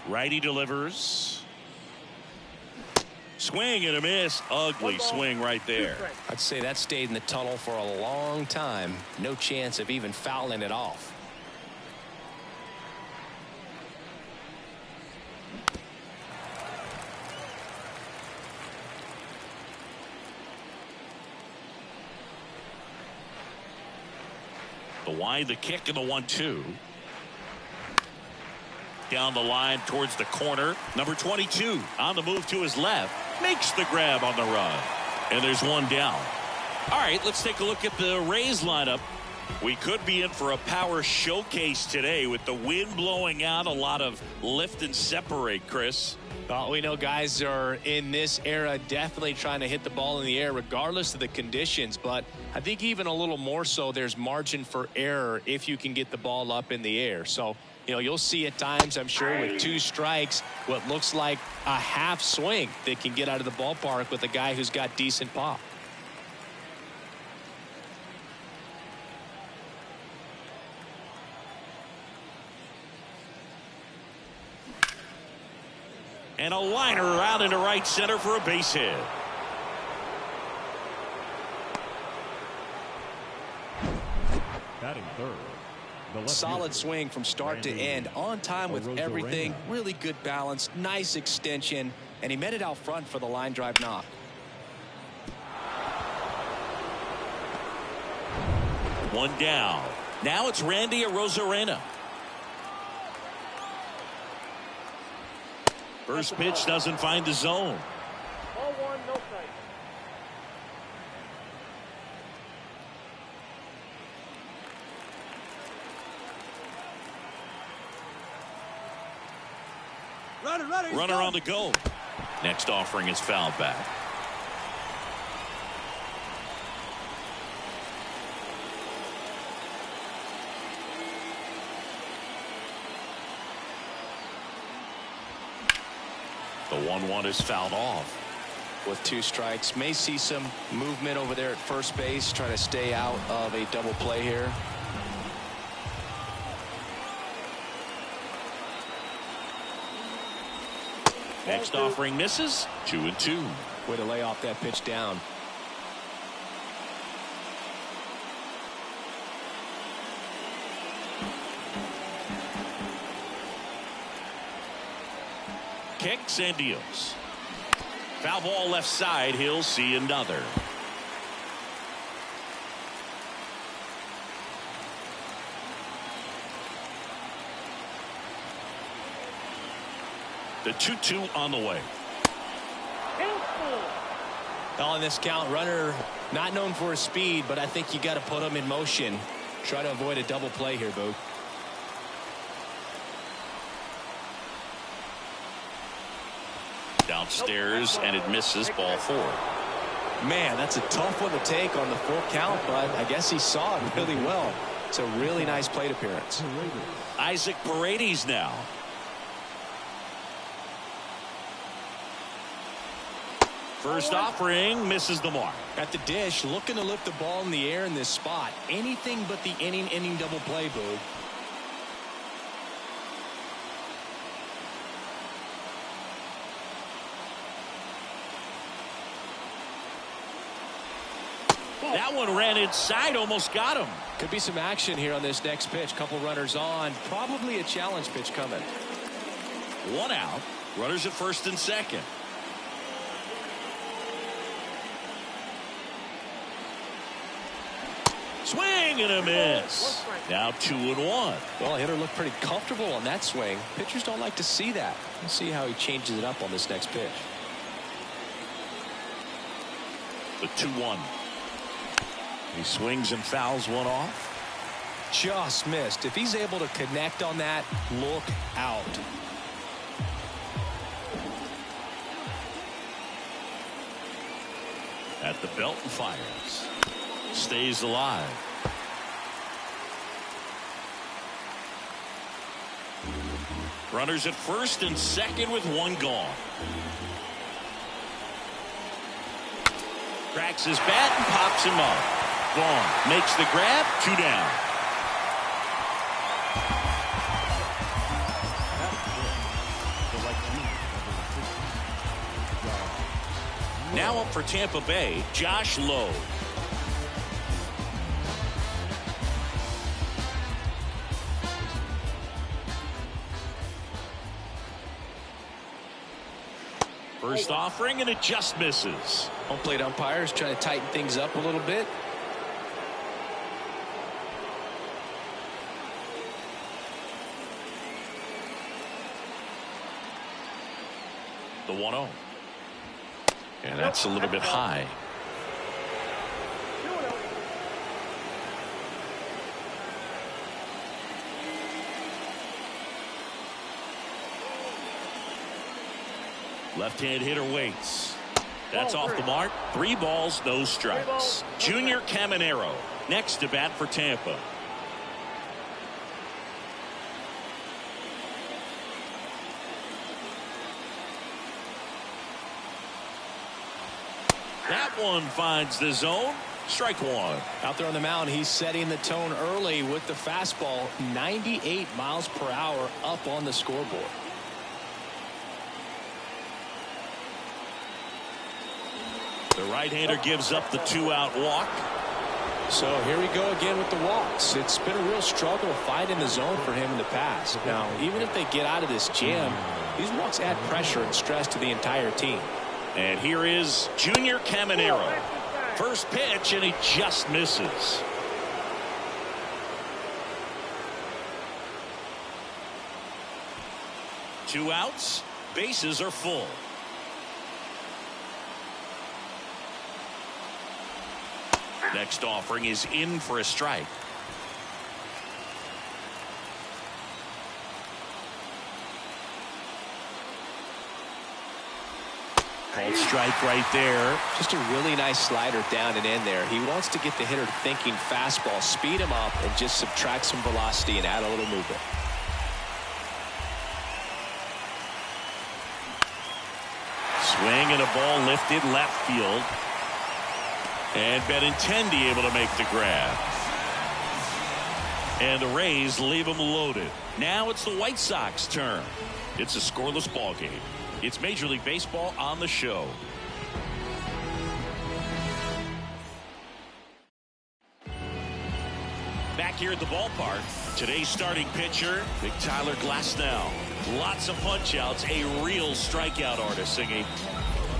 Righty delivers. Swing and a miss. Ugly swing right there. I'd say that stayed in the tunnel for a long time. No chance of even fouling it off. The wide, the kick, and the 1-2. Down the line towards the corner. Number 22 on the move to his left. Makes the grab on the run. And there's one down. All right, let's take a look at the Rays lineup. We could be in for a power showcase today with the wind blowing out. A lot of lift and separate, Chris. Well, we know guys are in this era definitely trying to hit the ball in the air regardless of the conditions, but I think even a little more so there's margin for error if you can get the ball up in the air. So, you know, you'll see at times, I'm sure, with two strikes, what looks like a half swing that can get out of the ballpark with a guy who's got decent pop. And a liner around into right center for a base hit. Batting third. Solid swing from start to end, on time with everything, really good balance, nice extension, and he met it out front for the line drive knock. One down. Now it's Randy Arozarena. First pitch doesn't find the zone. Ball one, no strike. Runner on the go. Next offering is fouled back. The 1-1 is fouled off. With two strikes, may see some movement over there at first base, trying to stay out of a double play here. Next offering misses. 2-2. Way to lay off that pitch down. Kicks and deals. Foul ball left side. He'll see another. The 2-2 on the way. On this count, runner not known for his speed, but I think you got to put him in motion. Try to avoid a double play here, Boog. Downstairs, and it misses. Ball 4. Man, that's a tough one to take on the full count, but I guess he saw it really well. It's a really nice plate appearance. Isaac Paredes now. First offering misses the mark. At the dish, looking to lift the ball in the air in this spot. Anything but the inning double play, Boog. That one ran inside, almost got him. Could be some action here on this next pitch. Couple runners on. Probably a challenge pitch coming. One out. Runners at first and second. Swing and a miss. Now 2-1. Well, hitter looked pretty comfortable on that swing. Pitchers don't like to see that. Let's see how he changes it up on this next pitch. The 2-1. He swings and fouls one off. Just missed. If he's able to connect on that, look out. At the belt and fires. Stays alive. Runners at first and second with one gone. Cracks his bat and pops him up. Vaughn makes the grab. 2 down. Now up for Tampa Bay, Josh Lowe. First offering, and it just misses. Home plate umpires trying to tighten things up a little bit. The 1-0. And that's a little bit high. Left-hand hitter waits. That's off the mark. 3 balls, no strikes. Junior Caminero next to bat for Tampa. That one finds the zone. Strike 1. Out there on the mound, he's setting the tone early with the fastball. 98 miles per hour up on the scoreboard. The right-hander gives up the 2-out walk. So here we go again with the walks. It's been a real struggle finding the zone for him in the past. Now, even if they get out of this jam, these walks add pressure and stress to the entire team. And here is Junior Caminero. First pitch, and he just misses. Two outs, bases are full. Next offering is in for a strike. Called strike right there. Just a really nice slider down and in there. He wants to get the hitter thinking fastball, speed him up, and just subtract some velocity and add a little movement. Swing and a ball lifted left field. And Benintendi able to make the grab. And the Rays leave them loaded. Now it's the White Sox turn. It's a scoreless ball game. It's Major League Baseball on the show. Back here at the ballpark, today's starting pitcher, Big Tyler Glasnow. Lots of punch outs, a real strikeout artist singing.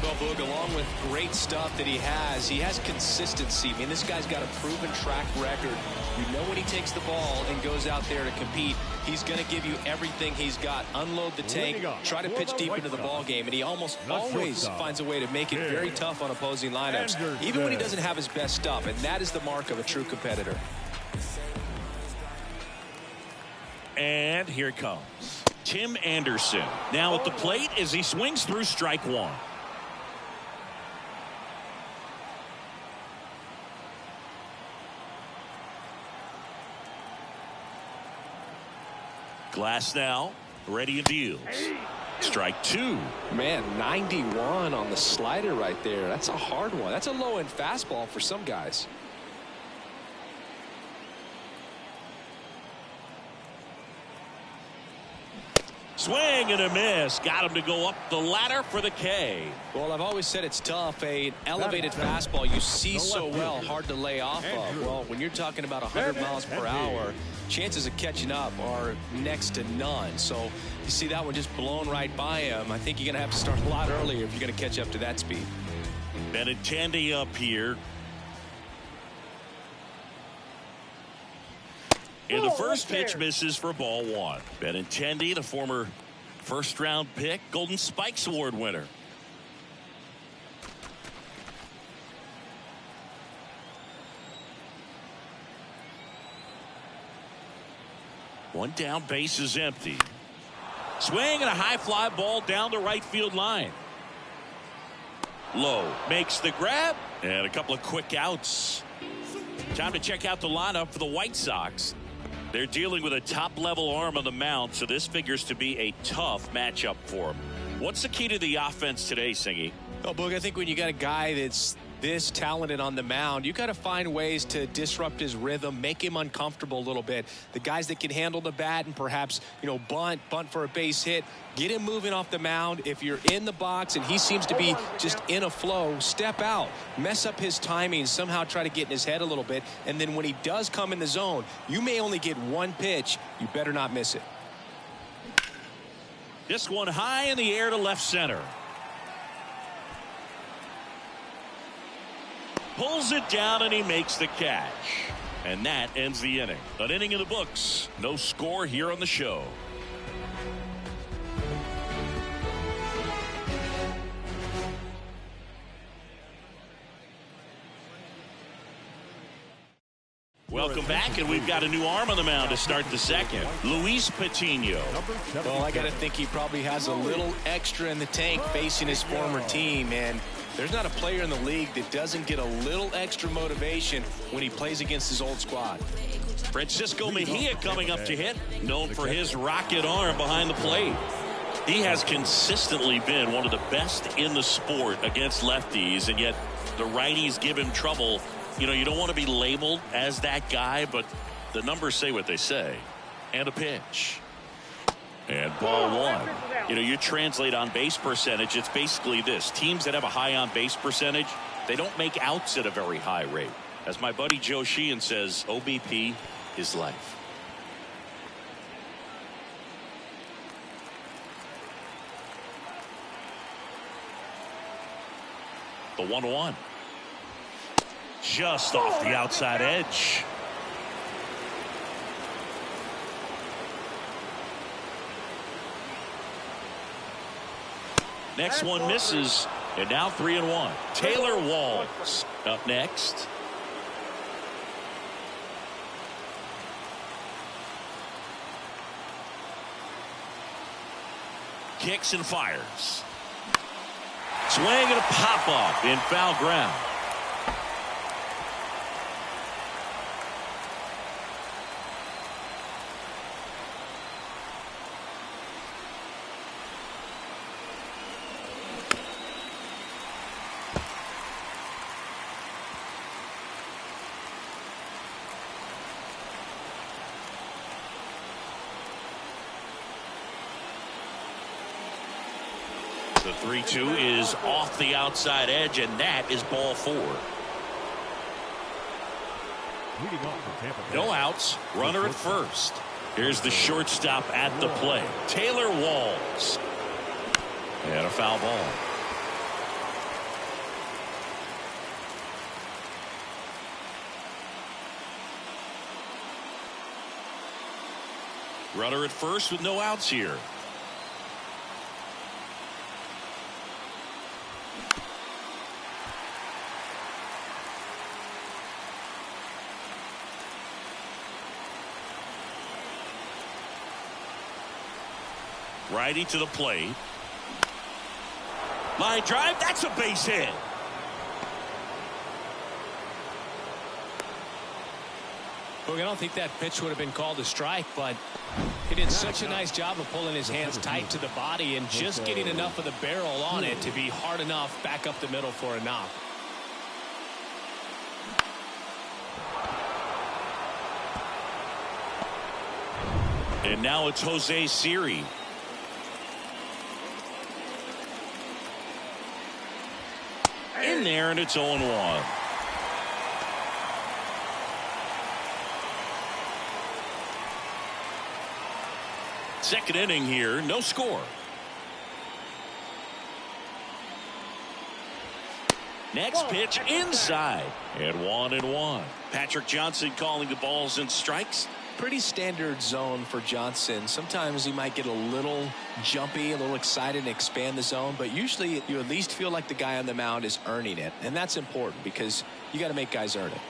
Well, Boog, along with great stuff that he has consistency. I mean, this guy's got a proven track record. You know when he takes the ball and goes out there to compete, he's going to give you everything he's got. Unload the tank, try to pitch deep into the ball game, and he almost always finds a way to make it very tough on opposing lineups, even when he doesn't have his best stuff, and that is the mark of a true competitor. And here it comes. Tim Anderson now at the plate as he swings through strike one. Glasnow ready and deals. Strike two. Man, 91 on the slider right there. That's a hard one. That's a low-end fastball for some guys. Swing and a miss. Got him to go up the ladder for the K. Well, I've always said it's tough. An elevated fastball you see so well, hard to lay off of. Well, when you're talking about 100 miles per hour, chances of catching up are next to none. So you see that one just blown right by him. I think you're going to have to start a lot earlier if you're going to catch up to that speed. Benintendi up here. And the first pitch misses for ball one. Benintendi, the former first-round pick, Golden Spikes Award winner. One down, base is empty. Swing and a high fly ball down the right field line. Low makes the grab and a couple of quick outs. Time to check out the lineup for the White Sox. They're dealing with a top-level arm on the mound, so this figures to be a tough matchup for them. What's the key to the offense today, Singy? Oh, Boog, I think when you got a guy that's this talented on the mound, you got to find ways to disrupt his rhythm, make him uncomfortable a little bit. The guys that can handle the bat and perhaps, bunt for a base hit, get him moving off the mound. If you're in the box and he seems to be just in a flow, step out, mess up his timing, somehow try to get in his head a little bit. And then when he does come in the zone, you may only get one pitch. You better not miss it. This one high in the air to left center. Pulls it down and he makes the catch. And that ends the inning. An inning in the books. No score here on the show. Welcome back, and we've got a new arm on the mound to start the second. Luis Patino. Well, I got to think he probably has a little extra in the tank facing his former team, and there's not a player in the league that doesn't get a little extra motivation when he plays against his old squad. Francisco Mejia coming up to hit, known for his rocket arm behind the plate. He has consistently been one of the best in the sport against lefties, and yet the righties give him trouble. You don't want to be labeled as that guy, but the numbers say what they say. And a pitch. And ball one. You translate on base percentage, it's basically this. Teams that have a high on base percentage, they don't make outs at a very high rate. As my buddy Joe Sheehan says, OBP is life. The 1-1. Just off the outside edge. Next one misses, and now 3-1. Taylor Walls up next. Kicks and fires. Swing and a pop up in foul ground. The 3-2 is off the outside edge, and that is ball four. No outs, runner at first. Here's the shortstop at the plate, Taylor Walls. And a foul ball. Runner at first with no outs here. Righty to the plate. Line drive, that's a base hit. Look, I don't think that pitch would have been called a strike, but he did such a nice job of pulling his hands tight to the body and just getting enough of the barrel on it to be hard enough back up the middle for a knock. And now it's Jose Siri. In there, and it's 0-1. Second inning here, no score. Next pitch inside, and 1-1. Patrick Johnson calling the balls and strikes. Pretty standard zone for Johnson. Sometimes he might get a little jumpy, a little excited and expand the zone, but usually you at least feel like the guy on the mound is earning it, and that's important because you got to make guys earn it.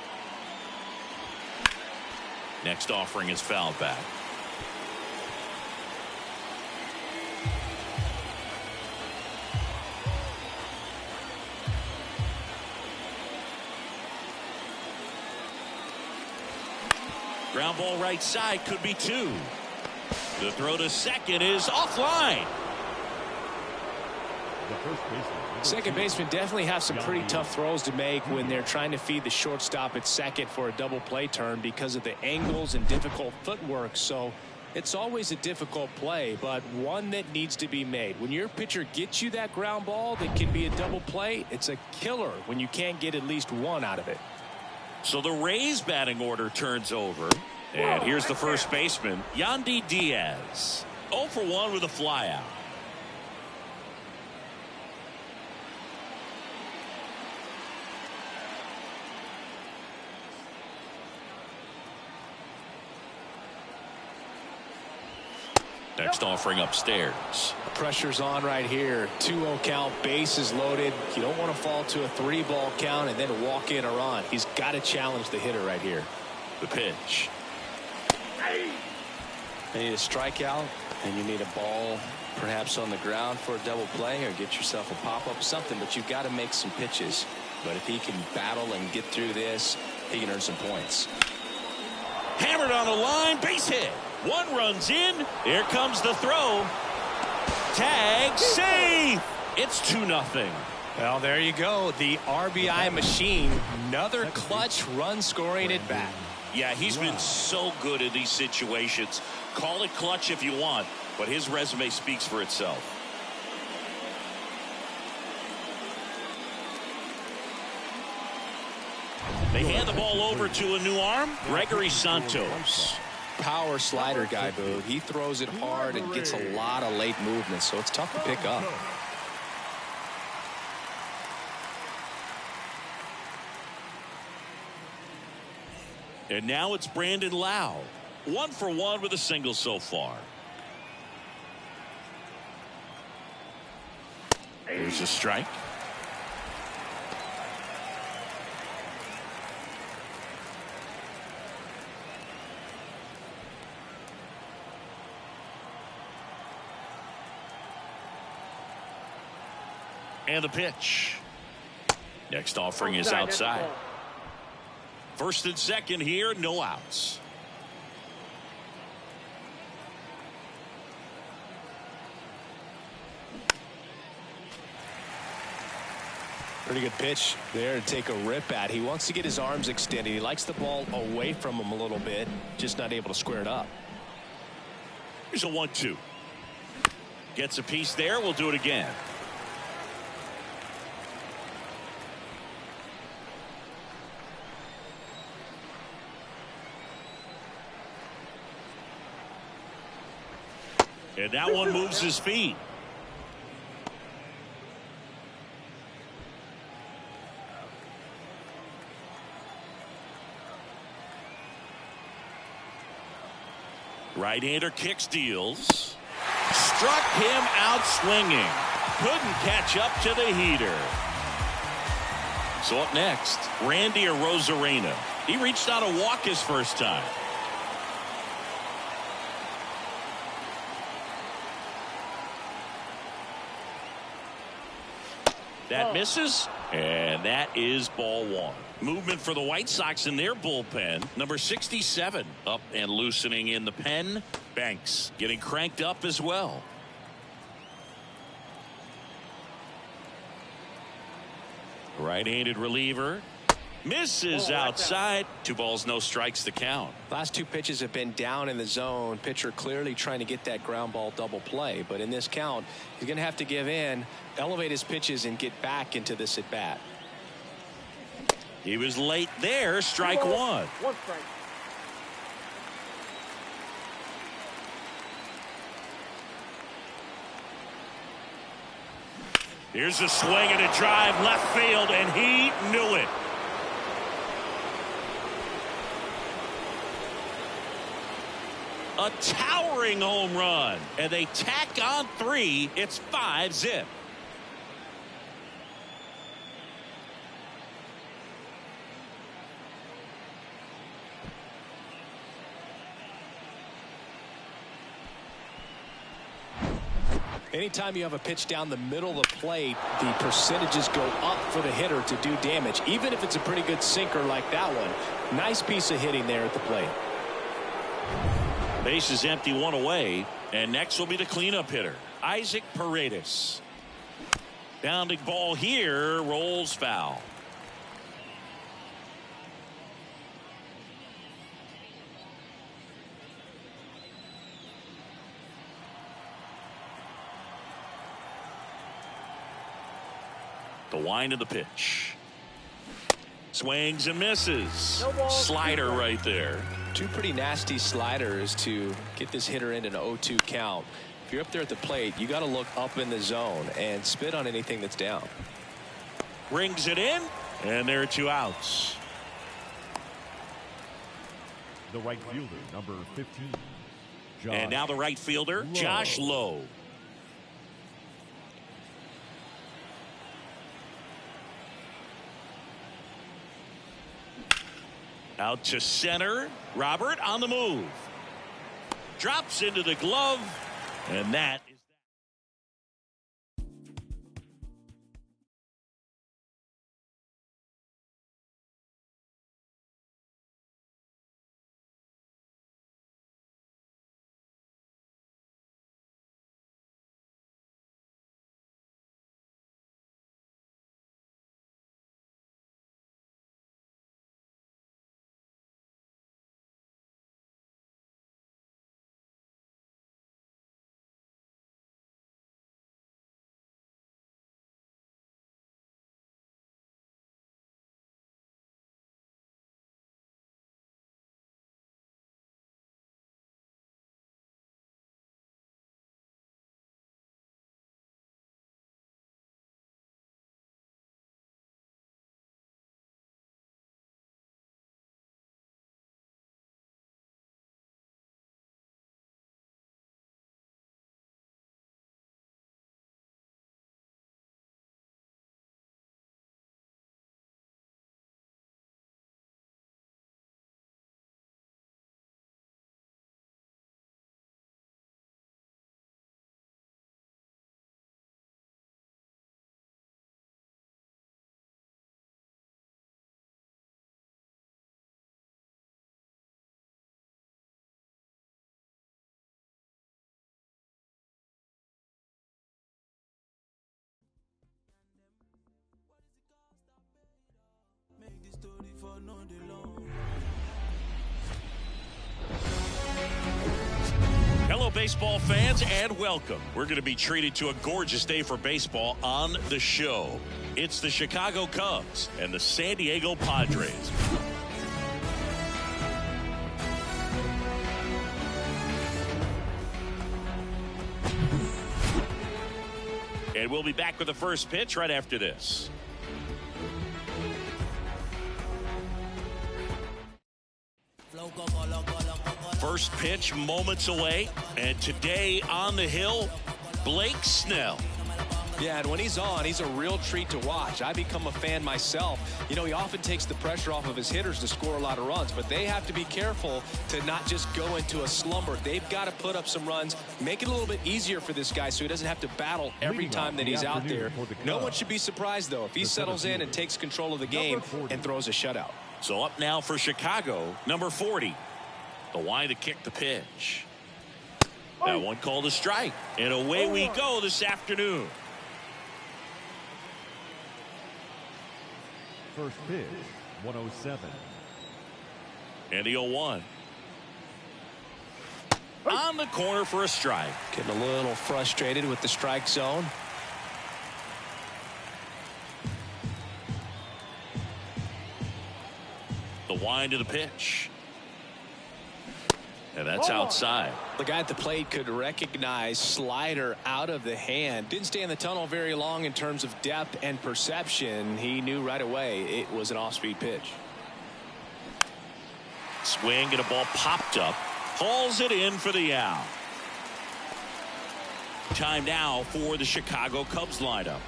Next offering is fouled back. Ground ball right side, could be 2. The throw to second is offline. Second baseman definitely have some pretty tough throws to make when they're trying to feed the shortstop at second for a double play turn because of the angles and difficult footwork. So it's always a difficult play, but one that needs to be made. When your pitcher gets you that ground ball that can be a double play, it's a killer when you can't get at least one out of it. So the Rays batting order turns over. And here's the first baseman, Yandy Diaz. 0 for 1 with a flyout. Next offering upstairs. Pressure's on right here. 2-0 count, bases loaded. You don't want to fall to a 3-ball count and then walk in or on. He's got to challenge the hitter right here. The pitch. You need a strikeout, and you need a ball perhaps on the ground for a double play or get yourself a pop-up, something, but you've got to make some pitches. But if he can battle and get through this, he can earn some points. Hammered on the line, base hit. 1 runs in. Here comes the throw. Tag, save. It's 2-0. Well, there you go. The RBI machine. Another clutch run scoring at bat. Yeah, he's been so good in these situations. Call it clutch if you want, but his resume speaks for itself. They hand the ball over to a new arm, Gregory Santos. Power slider guy, Boo. He throws it hard and gets a lot of late movement, so it's tough to pick up. And now it's Brandon Lau. 1 for 1 with a single so far. There's a strike. And the pitch. Next offering is outside. First and second here, no outs. Pretty good pitch there to take a rip at. He wants to get his arms extended. He likes the ball away from him a little bit, just not able to square it up. Here's a 1-2. Gets a piece there. We'll do it again. And that one moves his feet. Right-hander kicks, deals. Struck him out swinging. Couldn't catch up to the heater. So up next, Randy Arozarena. He reached out to walk his first time. That misses, And that is ball one. Movement for the White Sox in their bullpen. Number 67 up and loosening in the pen. Banks getting cranked up as well. Right-handed reliever. Misses outside. 2 balls, no strikes to count. Last 2 pitches have been down in the zone. Pitcher clearly trying to get that ground ball double play. But in this count, he's going to have to give in, elevate his pitches, and get back into this at bat. He was late there. Strike 1. 1 strike. Here's a swing and a drive left field, and he knew it. A towering home run, and they tack on 3. It's 5-zip. Anytime you have a pitch down the middle of the plate, the percentages go up for the hitter to do damage, even if it's a pretty good sinker like that one. Nice piece of hitting there at the plate. Base is empty, 1 away, and next will be the cleanup hitter, Isaac Paredes. Bounding ball here, rolls foul. The wind of the pitch. Swings and misses. No ball. Slider right there. 2 pretty nasty sliders to get this hitter in an 0-2 count. If you're up there at the plate, you got to look up in the zone and spit on anything that's down. Rings it in, and there are 2 outs. The right fielder, number 15. And now the right fielder, Josh Lowe. Out to center. Robert on the move. Drops into the glove. And that is Hello, baseball fans, and welcome. We're going to be treated to a gorgeous day for baseball on the show. It's the Chicago Cubs and the San Diego Padres. And we'll be back with the first pitch right after this. First pitch moments away, and today on the hill, Blake Snell. Yeah, and when he's on, he's a real treat to watch. I become a fan myself. You know, he often takes the pressure off of his hitters to score a lot of runs, but they have to be careful to not just go into a slumber. They've got to put up some runs, make it a little bit easier for this guy so he doesn't have to battle every time that he's out there. No one should be surprised, though, if he settles in and takes control of the game and throws a shutout. So up now for Chicago, number 40. The line to kick the pitch. That one called a strike. And away we go this afternoon. First pitch, 107. And the 0-1. On the corner for a strike. Getting a little frustrated with the strike zone. The wind of the pitch. And that's outside. The guy at the plate could recognize slider out of the hand. Didn't stay in the tunnel very long in terms of depth and perception. He knew right away it was an off-speed pitch. Swing and a ball popped up. Hauls it in for the out. Time now for the Chicago Cubs lineup.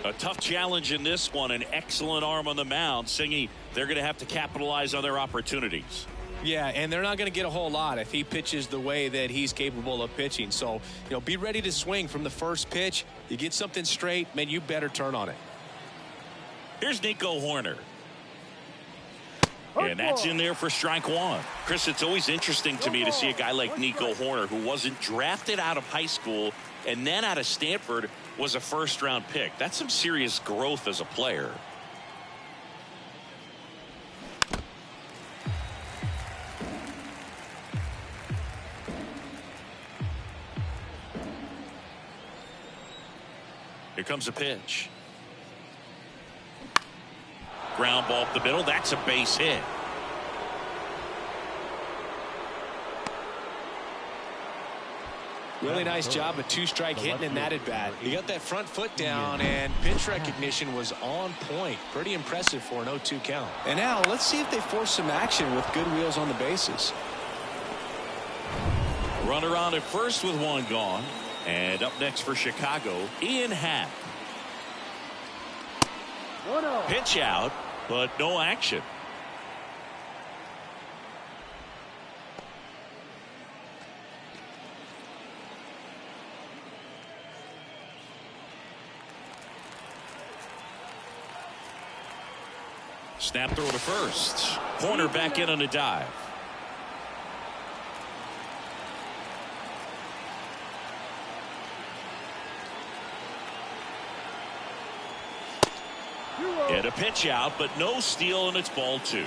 A tough challenge in this one. An excellent arm on the mound. Singy, they're going to have to capitalize on their opportunities. Yeah, and they're not going to get a whole lot if he pitches the way that he's capable of pitching. So, you know, be ready to swing from the first pitch. You get something straight, man, you better turn on it. Here's Nico Hoerner. And that's in there for strike one. Chris, it's always interesting to me to see a guy like Nico Hoerner, who wasn't drafted out of high school and then out of Stanford was a first-round pick. That's some serious growth as a player. Here comes a pitch. Ground ball up the middle. That's a base hit. Really nice job of two-strike hitting in that at-bat. He got that front foot down, and pitch recognition was on point. Pretty impressive for an 0-2 count. And now let's see if they force some action with good wheels on the bases. Runner on at first with one gone. And up next for Chicago, Ian Happ. Pitch out, but no action. Snap throw to first. Corner back in on a dive. And a pitch out, but no steal, and it's ball two.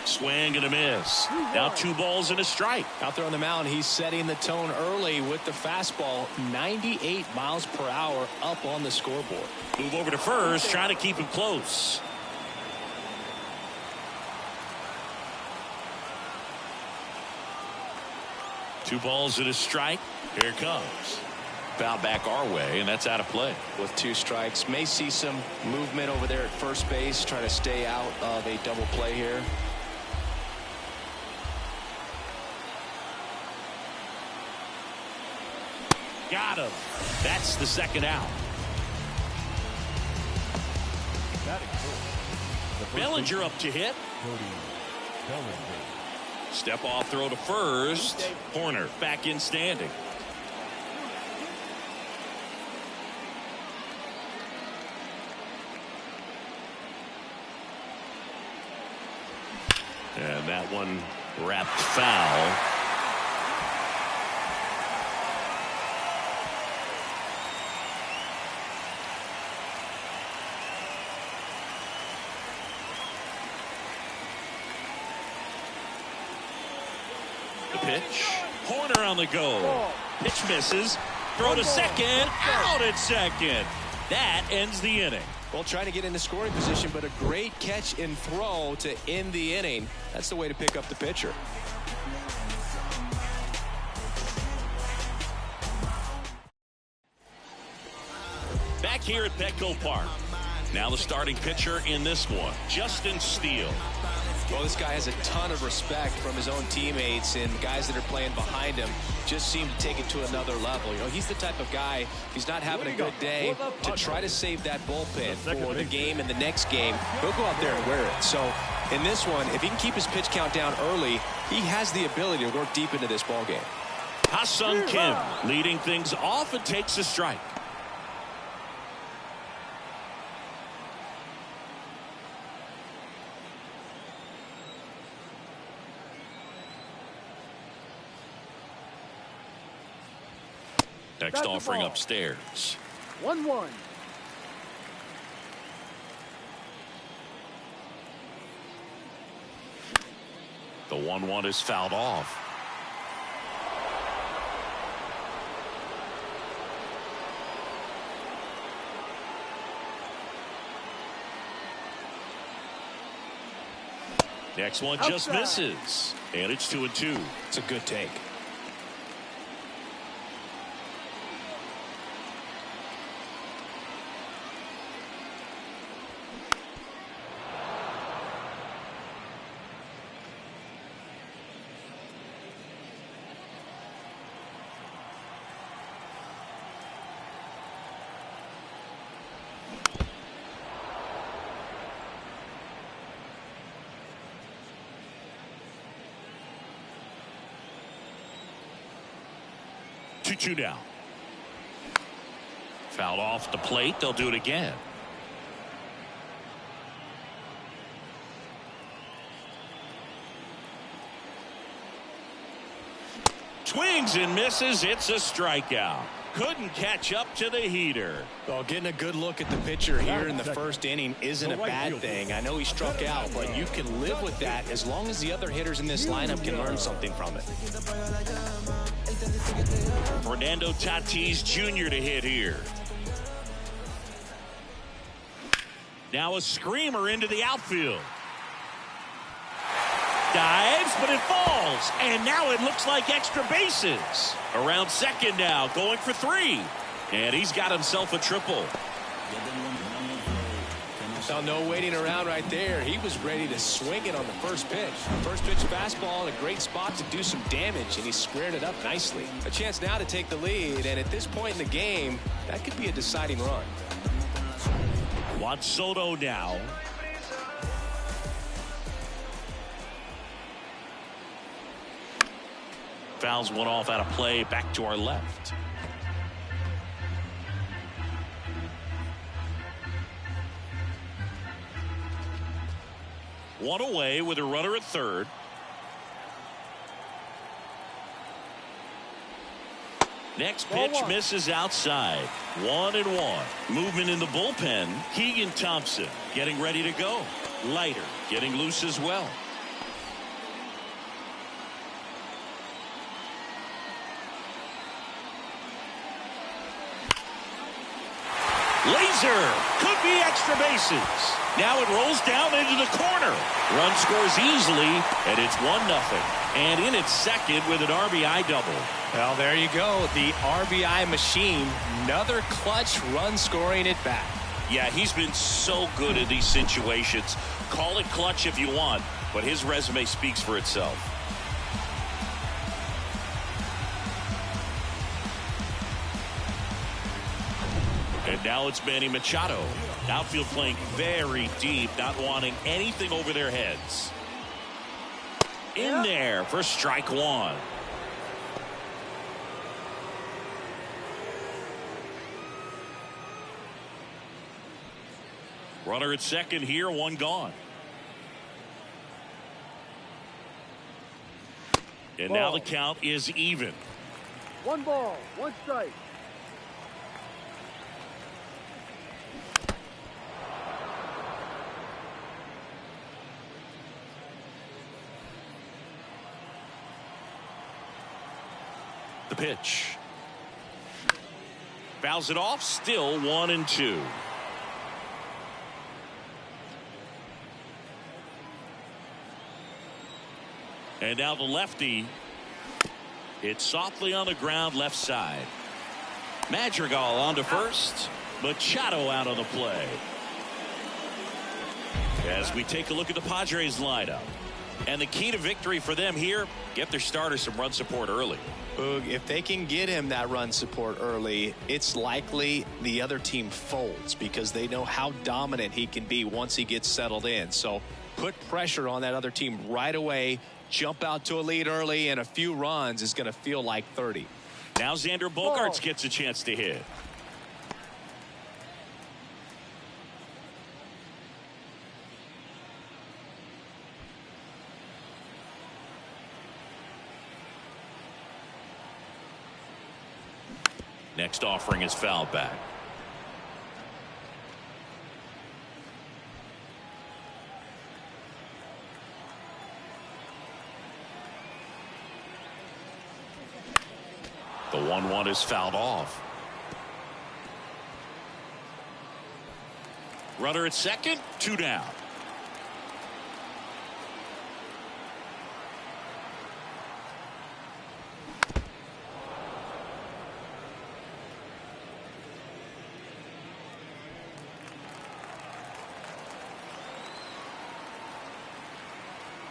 Swing and a miss. Now 2 balls and a strike. Out there on the mound, he's setting the tone early with the fastball. 98 miles per hour up on the scoreboard. Move over to first, trying to keep him close. Two balls and a strike. Here it comes. Foul back our way, and that's out of play. With 2 strikes, may see some movement over there at first base, try to stay out of a double play here. Got him. That's the second out. Bellinger up to hit. Step off throw to first. Hoerner back in standing. And that one wrapped foul. Pitch. Hoerner on the go. Pitch misses. Throw to second. Out at second. That ends the inning. Well, trying to get into scoring position, but a great catch and throw to end the inning. That's the way to pick up the pitcher. Back here at Petco Park. Now the starting pitcher in this one, Justin Steele. Well, this guy has a ton of respect from his own teammates, and guys that are playing behind him just seem to take it to another level. You know, he's the type of guy, if he's not having a good day, to try to save that bullpen for the game and the next game. He'll go out there and wear it. So in this one, if he can keep his pitch count down early, he has the ability to work deep into this ball game. Ha-Seong Kim leading things off and takes a strike. Next offering upstairs. 1-1. The 1-1 is fouled off. Next one just misses. And it's 2-2. It's a good take. Two now. Fouled off the plate. They'll do it again. Swings and misses. It's a strikeout. Couldn't catch up to the heater. Well, getting a good look at the pitcher here in the first inning isn't a bad thing. I know he struck out, but you can live with that as long as the other hitters in this lineup can learn something from it. Fernando Tatis Jr. to hit here. Now a screamer into the outfield. Dives, but it falls. And now it looks like extra bases. Around second now, going for 3. And he's got himself a triple. Now, no waiting around right there. He was ready to swing it on the first pitch. First pitch fastball in a great spot to do some damage, and he squared it up nicely. A chance now to take the lead, and at this point in the game, that could be a deciding run. Juan Soto now. Fouls one off out of play, back to our left. One away with a runner at third. Next pitch misses outside. 1-1. Movement in the bullpen. Keegan Thompson getting ready to go. Leiter getting loose as well. Laser could be extra bases. Now it rolls down into the corner. Run scores easily, and it's 1-0. And in its second with an RBI double. Well, there you go. The RBI machine. Another clutch run scoring at bat. Yeah, he's been so good in these situations. Call it clutch if you want, but his resume speaks for itself. And now it's Manny Machado. Outfield playing very deep, not wanting anything over their heads. In there for strike one. Runner at second here, one gone. And now the count is even. 1 ball, 1 strike. The pitch. Fouls it off, still 1-2. And now the lefty. It's softly on the ground left side. Madrigal on to first. Machado out on the play. As we take a look at the Padres lineup. And the key to victory for them here, get their starter some run support early. Boog, if they can get him that run support early, it's likely the other team folds because they know how dominant he can be once he gets settled in. So put pressure on that other team right away. Jump out to a lead early, and a few runs is going to feel like 30. Now Xander Bogaerts gets a chance to hit. Next offering is foul back. The 1-1 is fouled off. Runner at second, 2 down.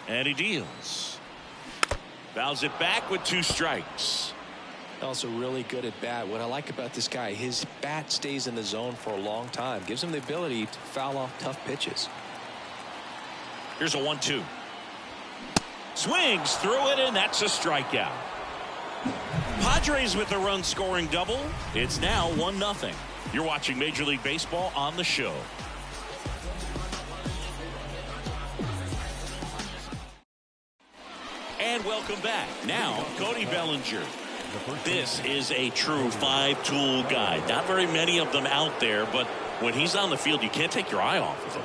And he deals. Fouls it back with 2 strikes. Also really good at bat. What I like about this guy, his bat stays in the zone for a long time. Gives him the ability to foul off tough pitches. Here's a 1-2. Swings through it, and that's a strikeout. Padres with a run scoring double. It's now 1-0. You're watching Major League Baseball on the show. And welcome back. Now, Cody Bellinger. This is a true 5-tool guy. Not very many of them out there, but when he's on the field, you can't take your eye off of him.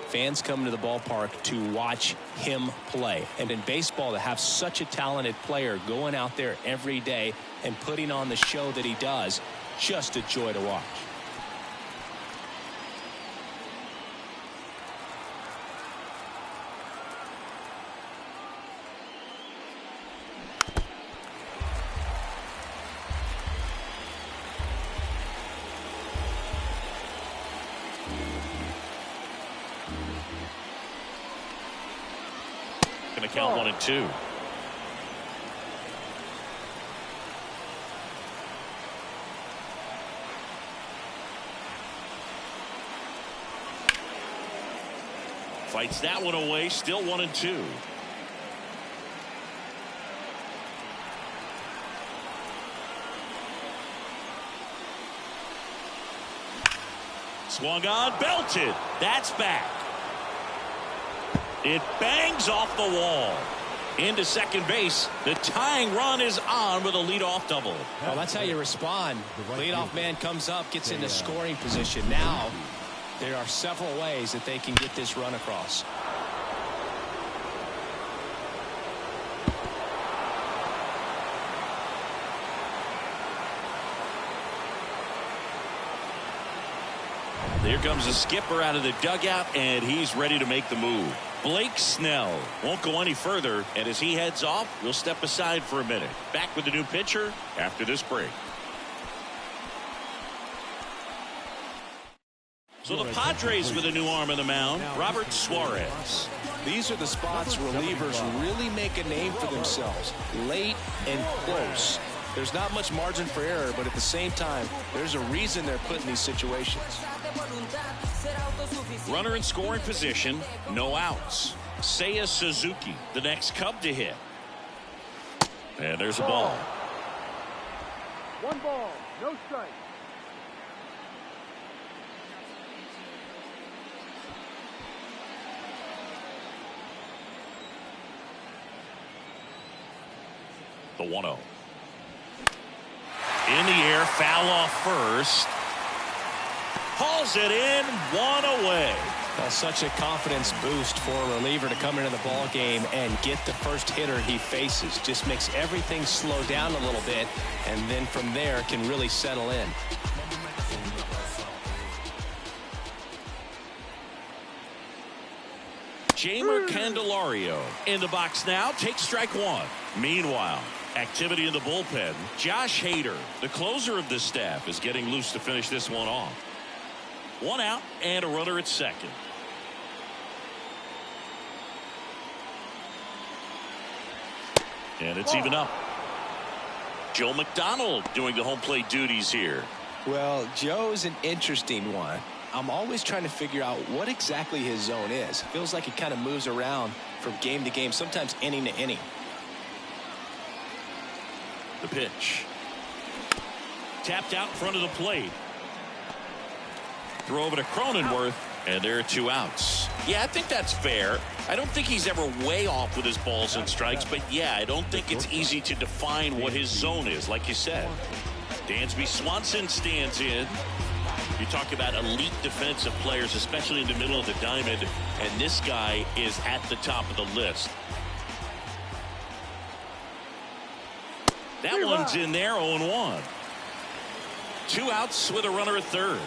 Fans come to the ballpark to watch him play. And in baseball, to have such a talented player going out there every day and putting on the show that he does, just a joy to watch. Going to count 1-2. Fights that one away. Still 1-2. Swung on, belted. That's back. It bangs off the wall. Into second base. The tying run is on with a leadoff double. Well, that's how you respond. Leadoff man comes up, gets into scoring position. Now, there are several ways that they can get this run across. Here comes the skipper out of the dugout, and he's ready to make the move. Blake Snell won't go any further, and as he heads off, we'll step aside for a minute. Back with the new pitcher after this break. So the Padres with a new arm on the mound, Robert Suarez. These are the spots relievers really make a name for themselves. Late and close. There's not much margin for error, but at the same time, there's a reason they're put in these situations. Runner in scoring position, no outs. Seiya Suzuki, the next Cub to hit. And there's a ball. 1 ball, no strike. The 1-0. In the air, foul off first. Hauls it in, 1 away. Well, such a confidence boost for a reliever to come into the ball game and get the first hitter he faces. Just makes everything slow down a little bit, and then from there can really settle in. Jamer Candelario in the box now, takes strike 1. Meanwhile, Activity in the bullpen. Josh Hader, the closer of this staff, is getting loose to finish this one off. 1 out and a runner at second. And it's even up. Joe McDonald doing the home plate duties here. Well, Joe's an interesting one. I'm always trying to figure out what exactly his zone is. Feels like it kind of moves around from game to game, sometimes inning to inning. The pitch. Tapped out in front of the plate. Throw over to Cronenworth, and there are 2 outs. Yeah, I think that's fair. I don't think he's ever way off with his balls and strikes, but yeah, I don't think it's easy to define what his zone is, like you said. Dansby Swanson stands in. You talk about elite defensive players, especially in the middle of the diamond, and this guy is at the top of the list. That one's in there, 0-1. 2 outs with a runner at third.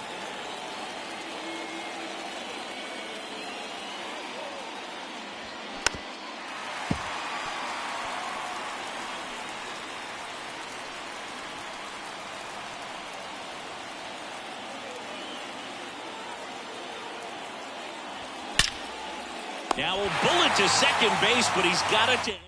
Now a bullet to second base, but he's got it to end.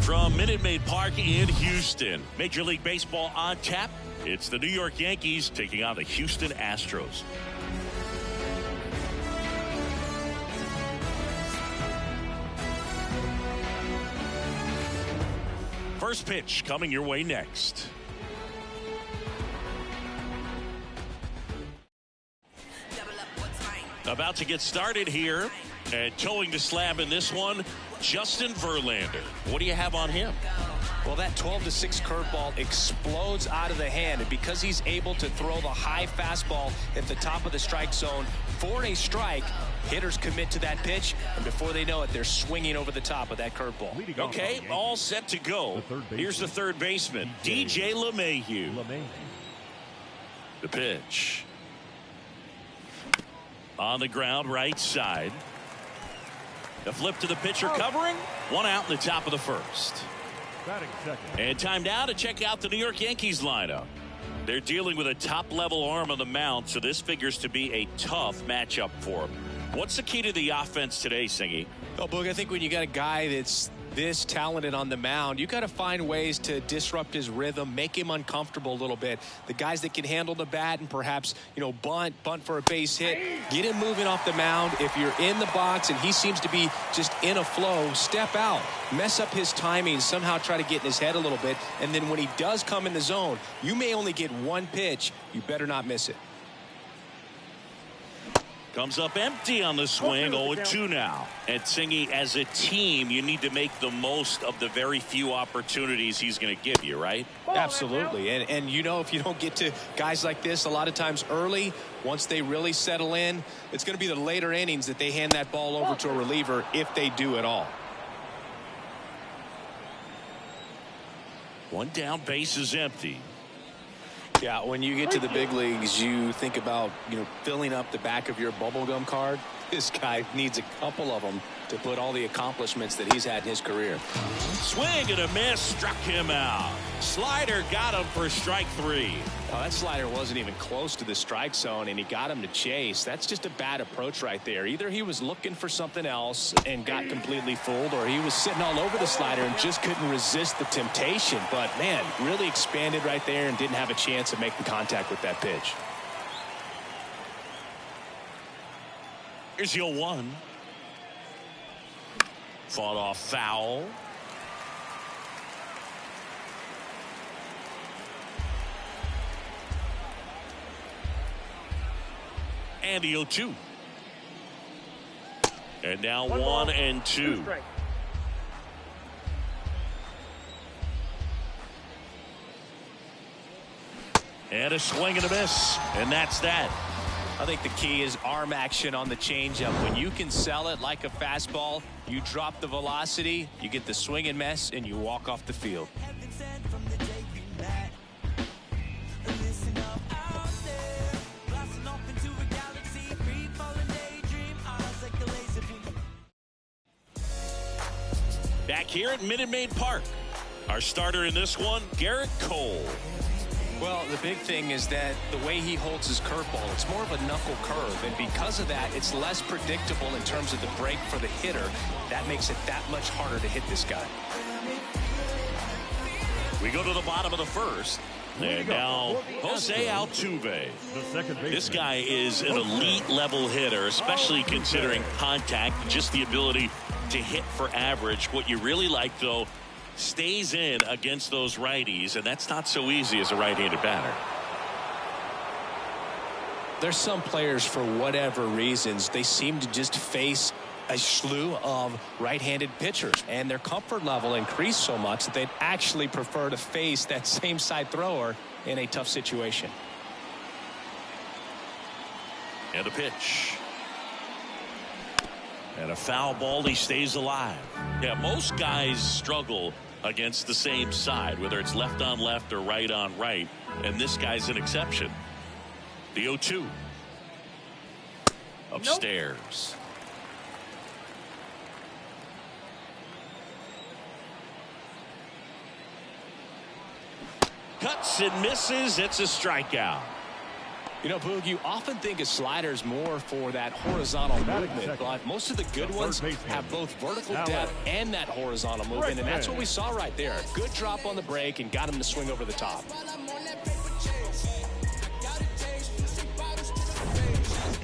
From Minute Maid Park in Houston, Major League Baseball on tap. It's the New York Yankees taking on the Houston Astros. First pitch coming your way next. About to get started here, and towing the slab in this one, Justin Verlander. What do you have on him? Well, that 12-6 curveball explodes out of the hand, and because he's able to throw the high fastball at the top of the strike zone for a strike, hitters commit to that pitch, and before they know it, they're swinging over the top of that curveball. Okay, all set to go. Here's the third baseman, DJ LeMahieu. The pitch. On the ground, right side. The flip to the pitcher covering. 1 out in the top of the first. And time now to check out the New York Yankees lineup. They're dealing with a top-level arm on the mound, so this figures to be a tough matchup for them. What's the key to the offense today, Singy? Well, Boog, I think when you got a guy that's this talented on the mound, you got to find ways to disrupt his rhythm, make him uncomfortable a little bit. The guys that can handle the bat and perhaps, bunt for a base hit, get him moving off the mound. If you're in the box and he seems to be just in a flow, step out, mess up his timing, somehow try to get in his head a little bit. And then when he does come in the zone, you may only get one pitch. You better not miss it. Comes up empty on the swing. 0-2 now. And Singy, as a team, you need to make the most of the very few opportunities he's going to give you, right? Absolutely. And you know, if you don't get to guys like this a lot of times early, once they really settle in, it's going to be the later innings that they hand that ball over to a reliever, if they do at all. One down, base is empty. Yeah, when you get to the big leagues, you think about, filling up the back of your bubblegum card. This guy needs a couple of them to put all the accomplishments that he's had in his career. Swing and a miss, struck him out. Slider got him for strike 3. Well, that slider wasn't even close to the strike zone, and he got him to chase. That's just a bad approach right there. Either he was looking for something else and got completely fooled, or he was sitting all over the slider and just couldn't resist the temptation. But, man, really expanded right there and didn't have a chance of making contact with that pitch. Here's your 1. Fought off foul. And the 0-2. And now 1-2. And a swing and a miss. And that's that. I think the key is arm action on the changeup. When you can sell it like a fastball, you drop the velocity, you get the swing and miss, and you walk off the field. Back here at Minute Maid Park, our starter in this one, Garrett Cole. Well, the big thing is that the way he holds his curveball, it's more of a knuckle curve, and because of that, it's less predictable in terms of the break for the hitter. That makes it that much harder to hit this guy. We go to the bottom of the first, and now Jose Altuve. This guy is an elite level hitter, especially considering contact, just the ability to hit for average. What you really like, though, stays in against those righties, and that's not so easy as a right-handed batter. There's some players, for whatever reasons, they seem to just face a slew of right-handed pitchers, and their comfort level increased so much that they'd actually prefer to face that same side thrower in a tough situation. And the pitch. And a foul ball, he stays alive. Yeah, most guys struggle against the same side, whether it's left on left or right on right, and this guy's an exception. The 0-2. Upstairs. Cuts and misses. It's a strikeout. You know, Boog, you often think a slider's more for that horizontal movement, but most of the good ones have both vertical depth and that horizontal movement, and that's what we saw right there. Good drop on the break and got him to swing over the top.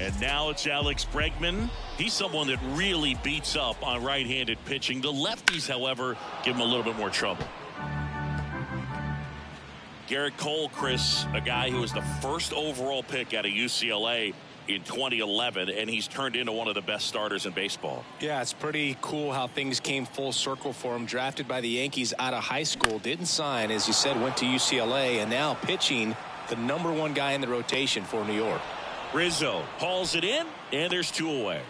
And now it's Alex Bregman. He's someone that really beats up on right-handed pitching. The lefties, however, give him a little bit more trouble. Garrett Cole, Chris, a guy who was the first overall pick out of UCLA in 2011, and he's turned into one of the best starters in baseball. Yeah, it's pretty cool how things came full circle for him. Drafted by the Yankees out of high school, didn't sign, as you said, went to UCLA, and now pitching the #1 guy in the rotation for New York. Rizzo hauls it in, and there's 2 away.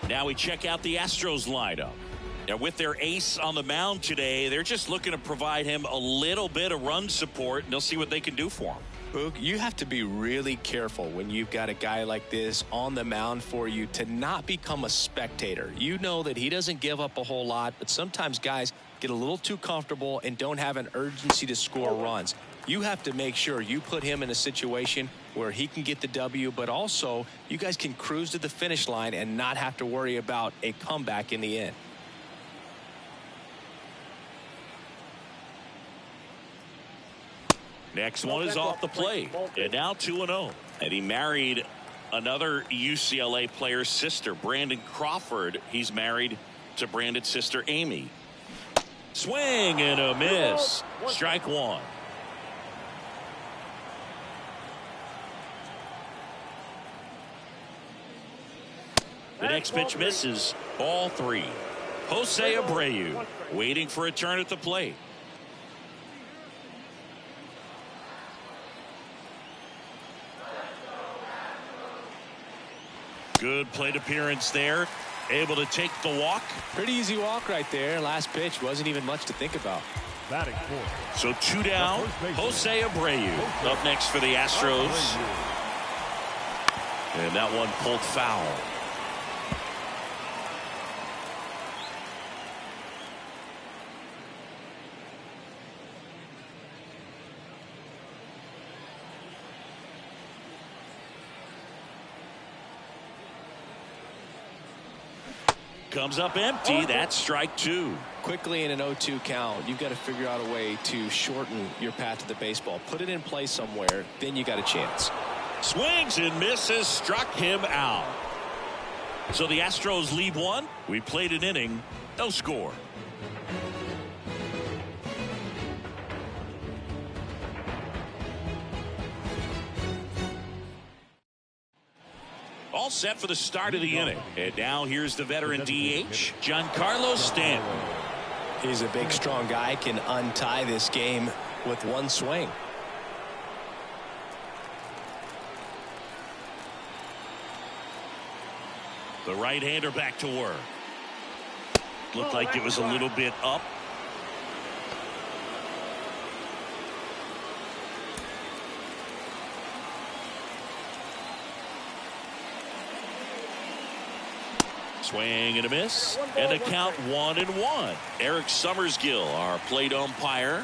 Now we check out the Astros lineup. And with their ace on the mound today, they're just looking to provide him a little bit of run support, and they'll see what they can do for him. Boog, you have to be really careful when you've got a guy like this on the mound for you to not become a spectator. You know that he doesn't give up a whole lot, but sometimes guys get a little too comfortable and don't have an urgency to score runs. You have to make sure you put him in a situation where he can get the W, but also you guys can cruise to the finish line and not have to worry about a comeback in the end. Next one is off the plate, and now 2-0. And he married another UCLA player's sister, Brandon Crawford. He's married to Brandon's sister, Amy. Swing and a miss. Strike 1. The next pitch misses. Ball 3. Jose Abreu waiting for a turn at the plate. Good plate appearance there. Able to take the walk. Pretty easy walk right there. Last pitch wasn't even much to think about. Batting fourth. So 2 down. Jose Abreu up next for the Astros. And that one pulled foul. Comes up empty. That's strike 2. Quickly in an 0-2 count, you've got to figure out a way to shorten your path to the baseball. Put it in play somewhere, then you got a chance. Swings and misses, struck him out. So the Astros lead 1. We played an inning, no score. All set for the start of the inning. And now here's the veteran DH, Giancarlo Stanton. He's a big, strong guy, can untie this game with one swing. The right-hander back to work. Looked like it was a little bit up. Swing and a miss, and the count 1-1. Eric Summersgill, our plate umpire.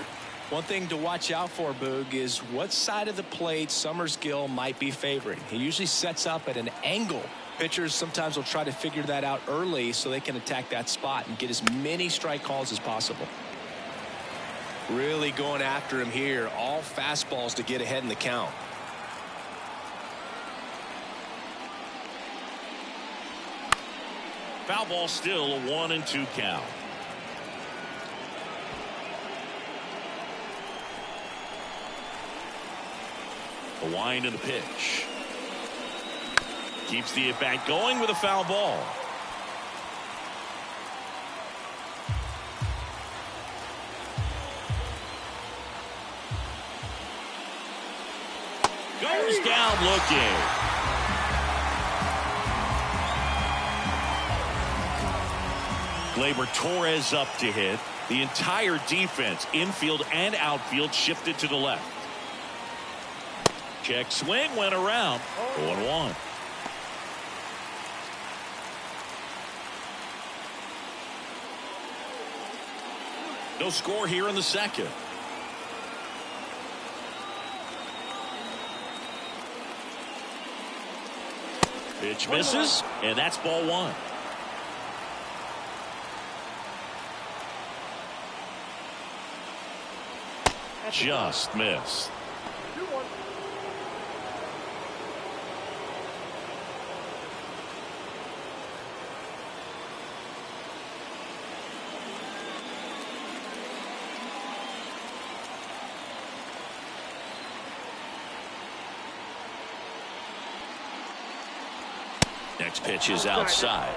One thing to watch out for, Boog, is what side of the plate Summersgill might be favoring. He usually sets up at an angle. Pitchers sometimes will try to figure that out early so they can attack that spot and get as many strike calls as possible. Really going after him here. All fastballs to get ahead in the count. Foul ball, still a 1-2 count. The wind and the pitch. Keeps the at-bat going with a foul ball. Goes down looking. Gleyber Torres up to hit. The entire defense, infield and outfield, shifted to the left. Check swing, went around. 0-1. No score here in the second. Pitch misses, and that's ball 1. Just missed. Next pitch is outside.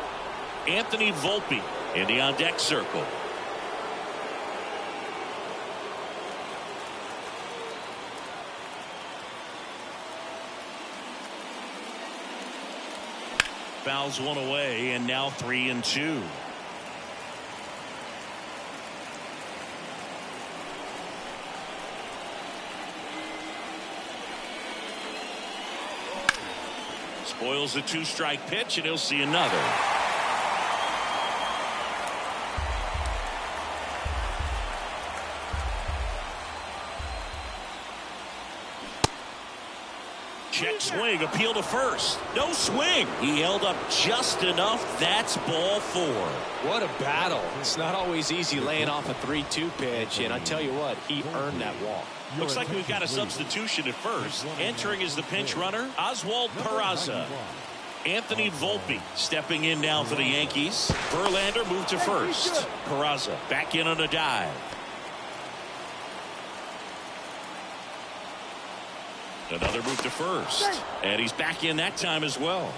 Anthony Volpe in the on-deck circle. Fouls one away, and now 3-2. Spoils the 2-strike pitch, and he'll see another. Check swing, appeal to first. No swing. He held up just enough. That's ball 4. What a battle. It's not always easy laying off a 3-2 pitch, and I tell you what, he earned that walk. Looks like we've got a substitution at first. Entering as the pinch runner, Oswald Peraza. Anthony Volpe stepping in now for the Yankees. Verlander moved to first. Peraza back in on a dive. Another move to first. And he's back in that time as well.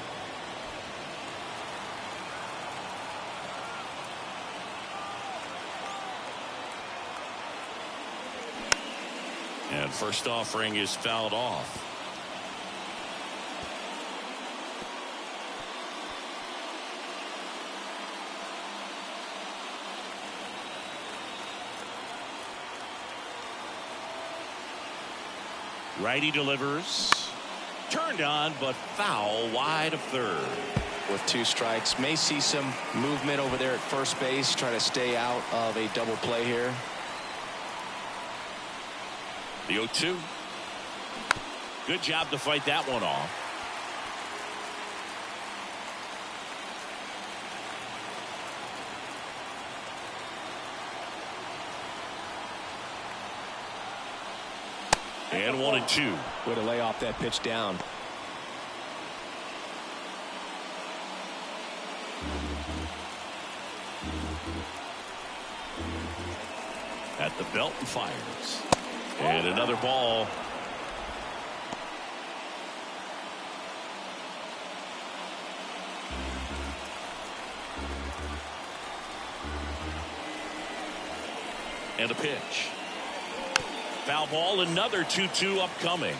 And first offering is fouled off. Righty delivers. Turned on, but foul wide of third. With 2 strikes, may see some movement over there at first base, try to stay out of a double play here. The 0-2. Good job to fight that one off. And 1-2. Way to lay off that pitch down. At the belt and fires. And another ball. And a pitch. Foul ball, another 2-2 upcoming.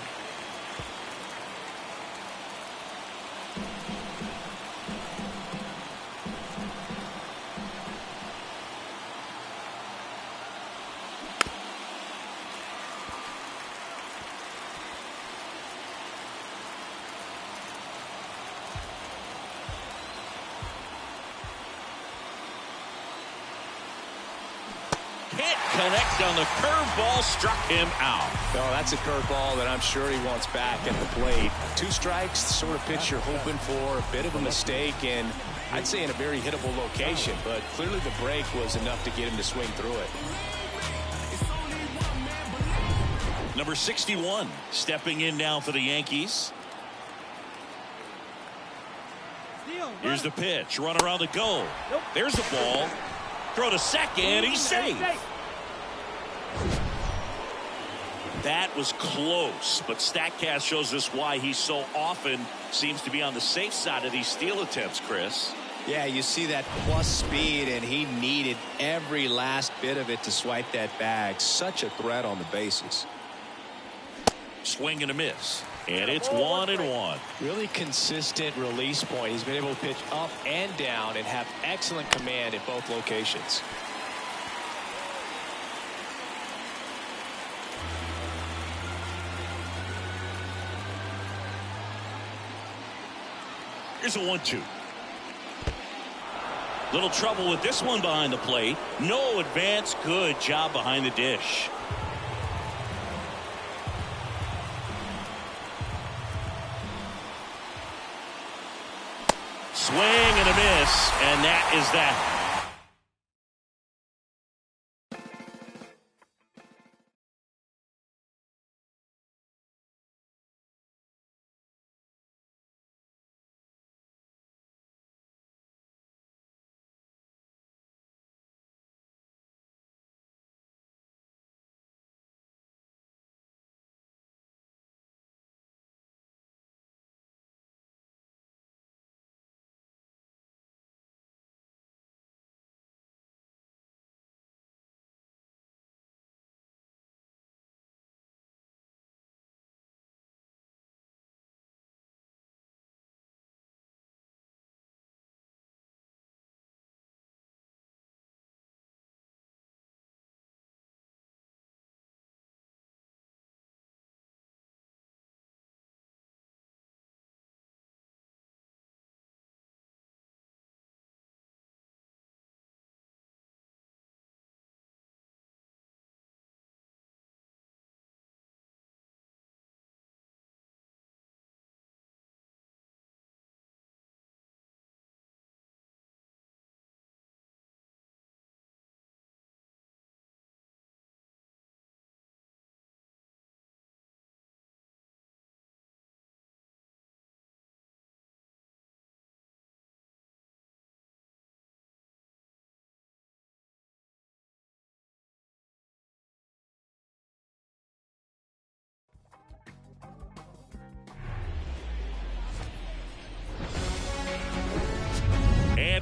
Can't connect on the curveball, struck him out. No, that's a curveball that I'm sure he wants back at the plate. 2 strikes, the sort of pitch you're hoping for. A bit of a mistake, and I'd say in a very hittable location, but clearly the break was enough to get him to swing through it. Number 61 stepping in now for the Yankees. Here's the pitch. Run around the goal. There's the ball. Throw to second. He's safe. That was close, but StatCast shows us why he so often seems to be on the safe side of these steal attempts, Chris. Yeah, you see that plus speed, and he needed every last bit of it to swipe that bag. Such a threat on the bases. Swing and a miss. And it's 1-1. Really consistent release point. He's been able to pitch up and down and have excellent command at both locations. Here's a 1-2. Little trouble with this one behind the plate. No advance. Good job behind the dish. Swing and a miss, and that is that.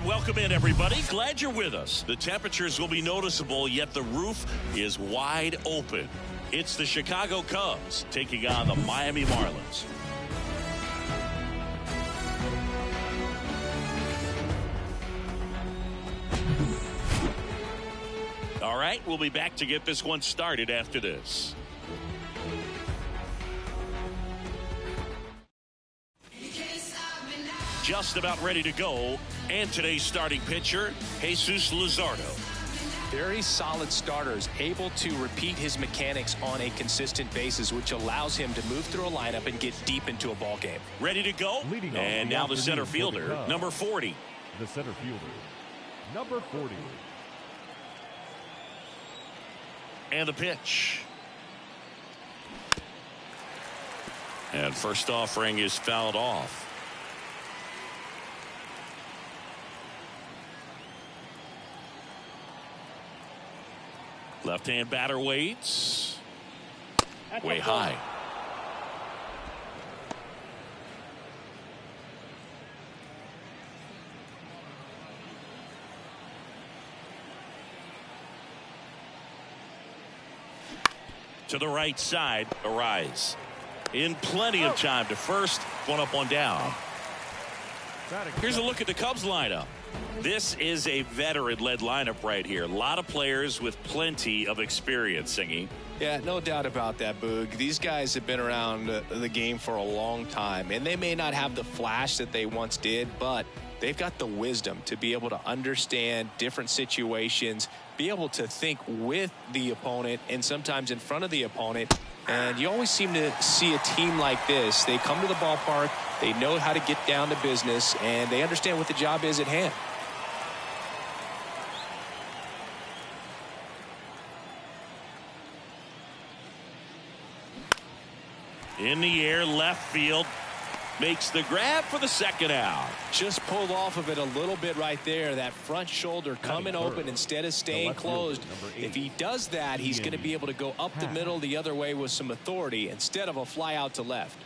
Welcome in, everybody. Glad you're with us. The temperatures will be noticeable, yet the roof is wide open. It's the Chicago Cubs taking on the Miami Marlins. All right, we'll be back to get this one started after this. Just about ready to go. And today's starting pitcher, Jesus Luzardo. Very solid starters, able to repeat his mechanics on a consistent basis, which allows him to move through a lineup and get deep into a ball game. Ready to go. And now the center fielder, number 40. The center fielder, number 40. And the pitch. And first offering is fouled off. Left-hand batter waits. Way high. To the right side, Arise. In plenty of time to first. One up, one down. Here's a look at the Cubs lineup. This is a veteran-led lineup right here. A lot of players with plenty of experience, Singy. Yeah, no doubt about that, Boog. These guys have been around the game for a long time, and they may not have the flash that they once did, but they've got the wisdom to be able to understand different situations, be able to think with the opponent and sometimes in front of the opponent. And you always seem to see a team like this. They come to the ballpark, they know how to get down to business, and they understand what the job is at hand. In the air, left field. Makes the grab for the second out. Just pulled off of it a little bit right there. That front shoulder coming open instead of staying closed. If he does that, he's going to be able to go up the middle the other way with some authority instead of a fly out to left.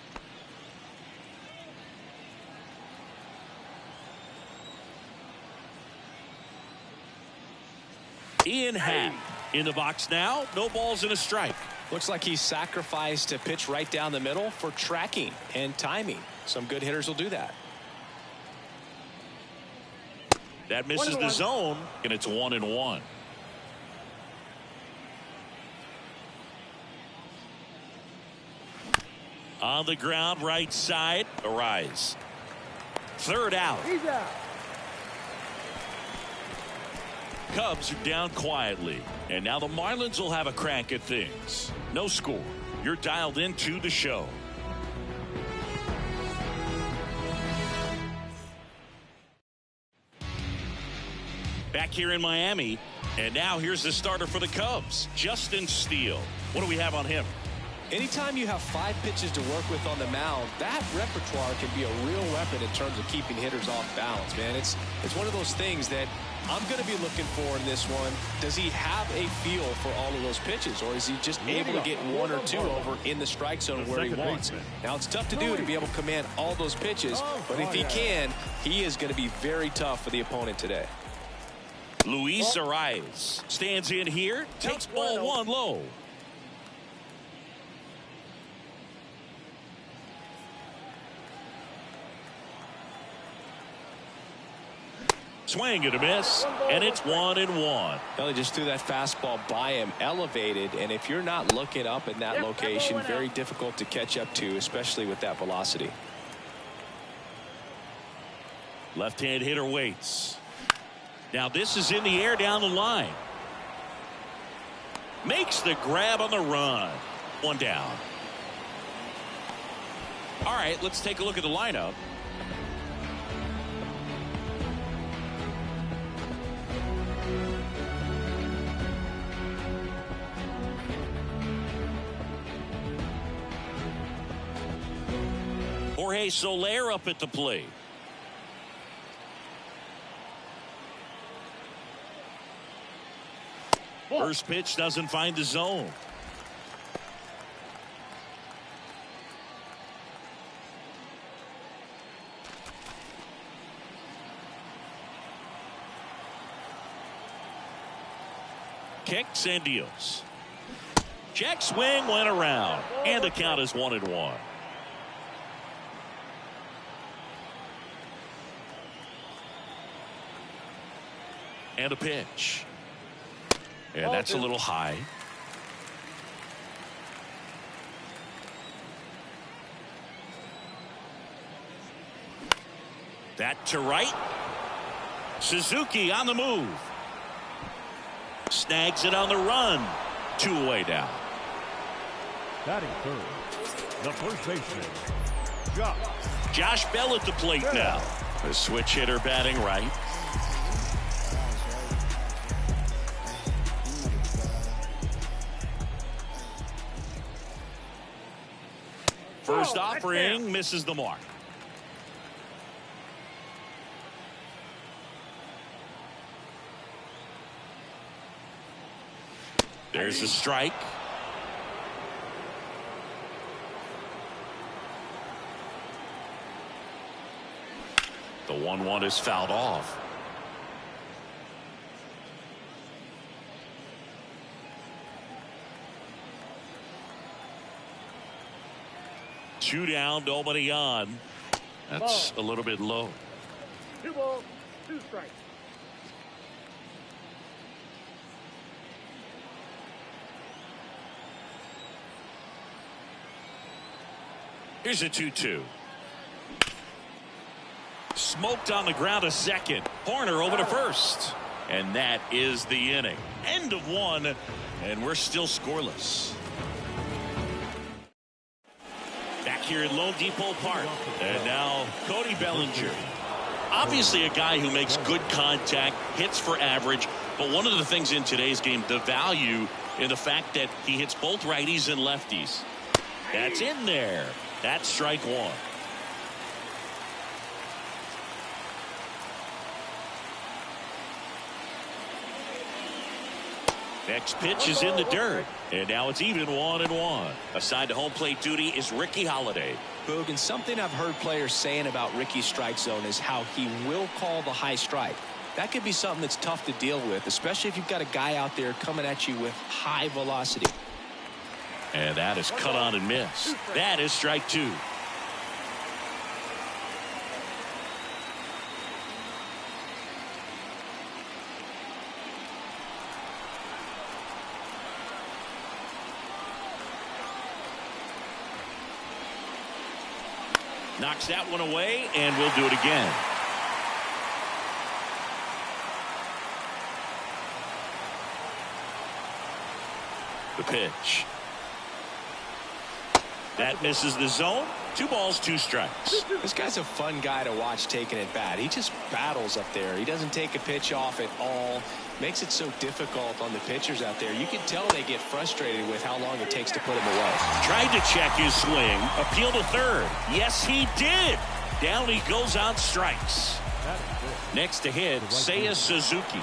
Ian Happ in the box now. No balls and a strike. Looks like he sacrificed a pitch right down the middle for tracking and timing. Some good hitters will do that. That misses the zone, and it's 1-1. On the ground, right side, Arise. Third out. He's out. Cubs are down quietly, and now the Marlins will have a crack at things. No score. You're dialed into the show. Back here in Miami, and now here's the starter for the Cubs, Justin Steele. What do we have on him? Anytime you have 5 pitches to work with on the mound, that repertoire can be a real weapon in terms of keeping hitters off balance, man. It's one of those things that I'm going to be looking for in this one. Does he have a feel for all of those pitches, or is he just able to get 1 or 2 over in the strike zone where he wants? Now, it's tough to do to be able to command all those pitches, but if he can, he is going to be very tough for the opponent today. Luis Arias stands in here, takes ball 1 low. Swing and a miss, and it's 1-1. Well, they just threw that fastball by him, elevated, and if you're not looking up in that location, very difficult to catch up to, especially with that velocity. Left-hand hitter waits. Now this is in the air down the line. Makes the grab on the run. 1 down. All right, let's take a look at the lineup. Jorge Soler up at the plate. First pitch doesn't find the zone. Kicks and deals. Check swing went around, and the count is 1-1. And a pitch. And that's a little high. That to right. Suzuki on the move. Snags it on the run. 2 away now. Batting third, the first baseman, Josh Bell at the plate now. The switch hitter batting right. First offering misses the mark. There's a strike. The 1-1 is fouled off. Two down, nobody on. That's a little bit low. 2 balls, 2 strikes. Here's a 2-2. Smoked on the ground to second. Horner over to first. And that is the inning. End of 1, and we're still scoreless. Back here at Lone Depot Park. And now Cody Bellinger. Obviously a guy who makes good contact, hits for average. But one of the things in today's game, the value in the fact that he hits both righties and lefties. That's in there. That's strike 1. Next pitch is in the dirt. And now it's even 1-1. Assigned to home plate duty is Ricky Holiday. Boog, and something I've heard players saying about Ricky's strike zone is how he will call the high strike. That could be something that's tough to deal with, especially if you've got a guy out there coming at you with high velocity. And that is cut on and missed. That is strike 2. Knocks that one away, and we'll do it again. The pitch. That misses the zone. 2 balls, 2 strikes. This guy's a fun guy to watch taking at bat. He just battles up there. He doesn't take a pitch off at all. Makes it so difficult on the pitchers out there. You can tell they get frustrated with how long it takes to put him away. Tried to check his swing. Appeal to third. Yes, he did. Down he goes on strikes. Next to hit, Seiya Suzuki.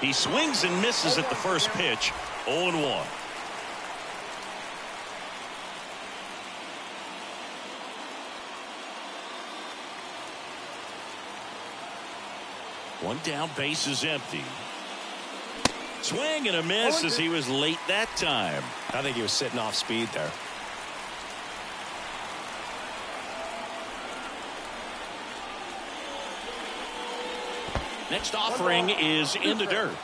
He swings and misses at the first pitch. 0-1. One down, base is empty. Swing and a miss as he was late that time. I think he was sitting off speed there. Next offering is in the dirt.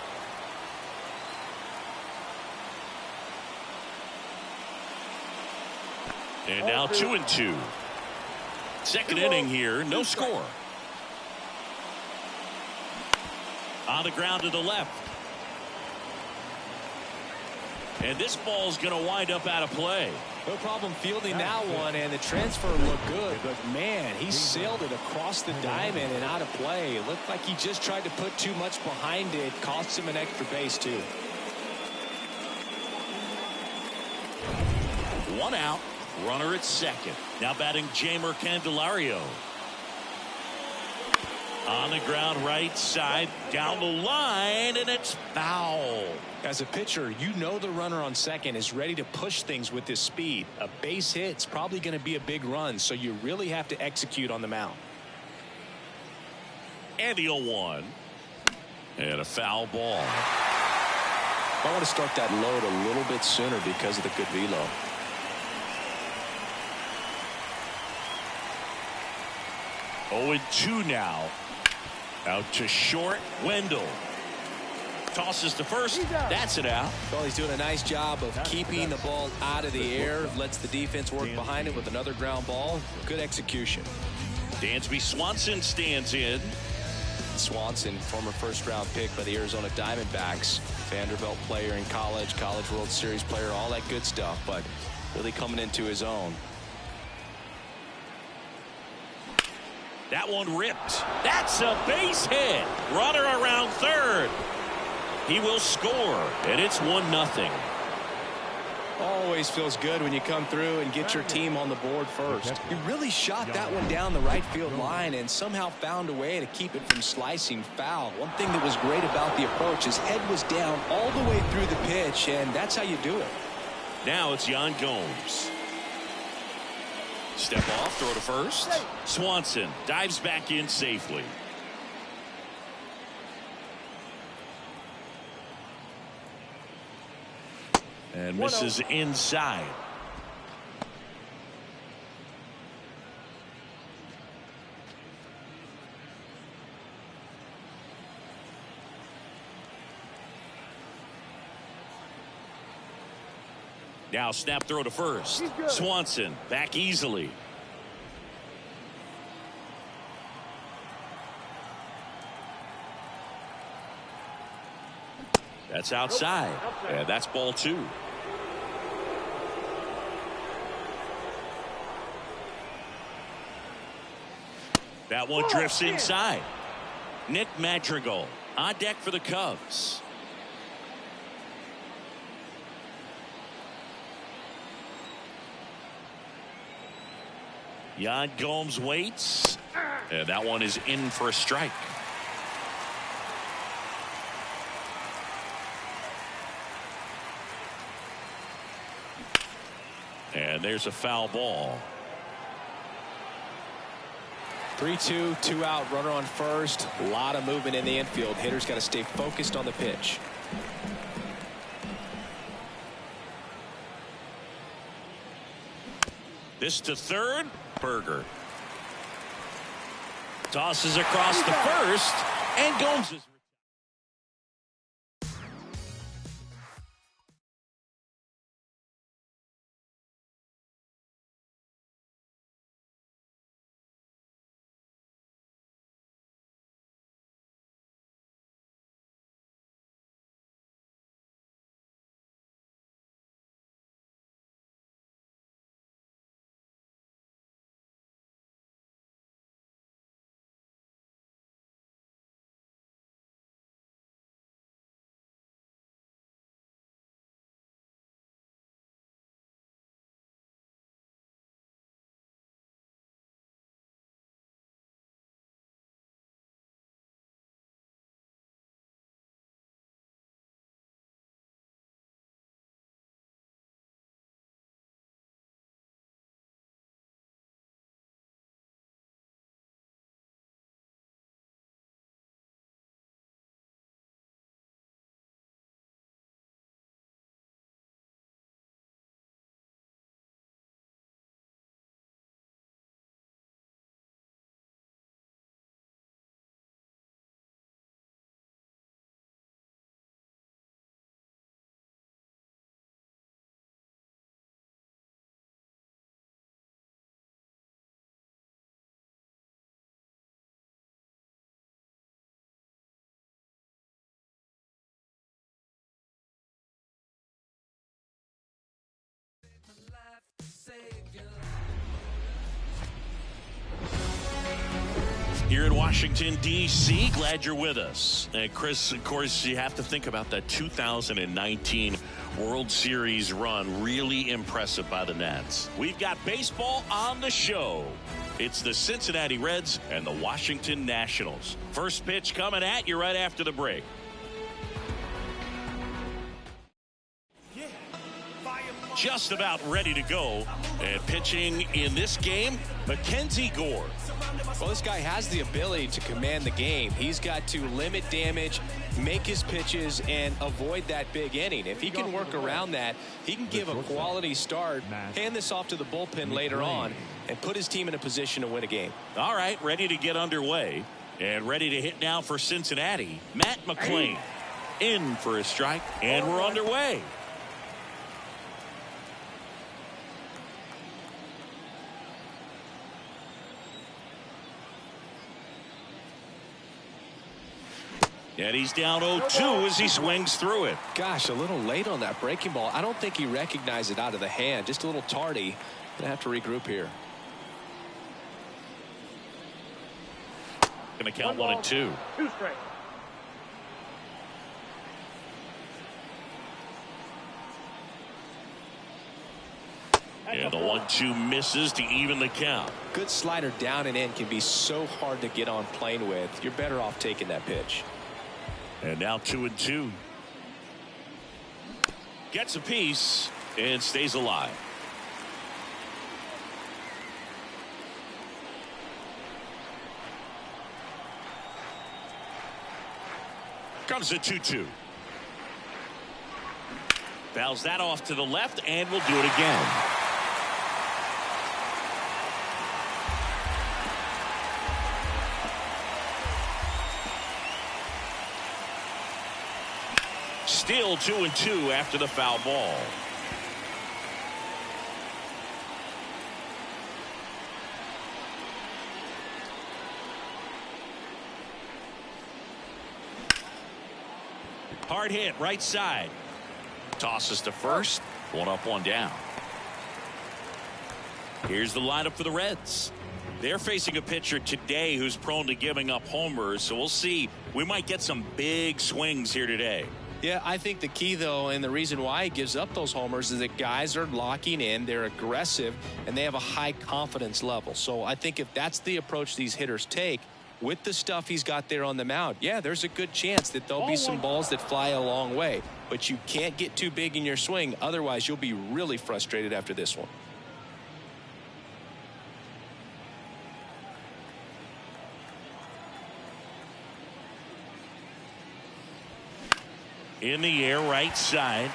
And now 2-2. Second inning here, no score. On the ground to the left. And this ball's going to wind up out of play. No problem fielding that one, and the transfer looked good, but man, he sailed it across the diamond and out of play. It looked like he just tried to put too much behind it. Cost him an extra base too. 1 out, runner at second. Now batting Jamer Candelario. On the ground right side, down the line, and it's foul. As a pitcher, you know the runner on second is ready to push things with his speed. A base hit's probably going to be a big run, so you really have to execute on the mound. And the 0-1. And a foul ball. I want to start that load a little bit sooner because of the good velo. Oh, and 2 now. Out to short. Wendell tosses to first. That's it out. Well, he's doing a nice job of keeping the ball out of the air. Lets the defense work behind it with another ground ball. Good execution. Dansby Swanson stands in. Swanson, former first-round pick by the Arizona Diamondbacks. Vanderbilt player in college, College World Series player, all that good stuff, but really coming into his own. That one ripped. That's a base hit. Runner around third. He will score, and it's 1-0. Always feels good when you come through and get your team on the board first. He really shot that one down the right field line and somehow found a way to keep it from slicing foul. One thing that was great about the approach, his head was down all the way through the pitch, and that's how you do it. Now it's Yan Gomes. Step off, throw to first. Swanson dives back in safely. And misses inside. Now snap throw to first. Swanson back easily. That's outside. And that's ball 2. That one drifts inside. Nick Madrigal on deck for the Cubs. Yan Gomes waits. And that one is in for a strike. And there's a foul ball. 3-2, 2 out, runner on first. A lot of movement in the infield. Hitter's got to stay focused on the pitch. This to third. Berger tosses across the first, and Gomes is. Here in Washington, D.C., glad you're with us. And Chris, of course, you have to think about that 2019 World Series run. Really impressive by the Nats. We've got baseball on the show. It's the Cincinnati Reds and the Washington Nationals. First pitch coming at you right after the break. Just about ready to go. And pitching in this game, Mackenzie Gore. Well, this guy has the ability to command the game. He's got to limit damage, make his pitches, and avoid that big inning. If he can work around that, he can give a quality start, hand this off to the bullpen later on, and put his team in a position to win a game. All right, ready to get underway. And ready to hit now for Cincinnati, Matt McClain. In for a strike, and we're underway. And he's down 0-2 as he swings through it. Gosh, a little late on that breaking ball. I don't think he recognized it out of the hand. Just a little tardy. Gonna have to regroup here. Gonna count 1-2. 2 strikes. And the 1-2 misses to even the count. Good slider down and in can be so hard to get on plane with. You're better off taking that pitch. And now 2-2. Gets a piece and stays alive. Comes the 2-2. Fouls that off to the left, and we'll do it again. Still 2-2 after the foul ball. Hard hit right side. Tosses to first. 1 up, 1 down. Here's the lineup for the Reds. They're facing a pitcher today who's prone to giving up homers, so we'll see. We might get some big swings here today. Yeah, I think the key, though, and the reason why he gives up those homers is that guys are locking in, they're aggressive, and they have a high confidence level. So I think if that's the approach these hitters take, with the stuff he's got there on the mound, yeah, there's a good chance that there'll be some balls that fly a long way. But you can't get too big in your swing, otherwise you'll be really frustrated after this one. In the air, right side.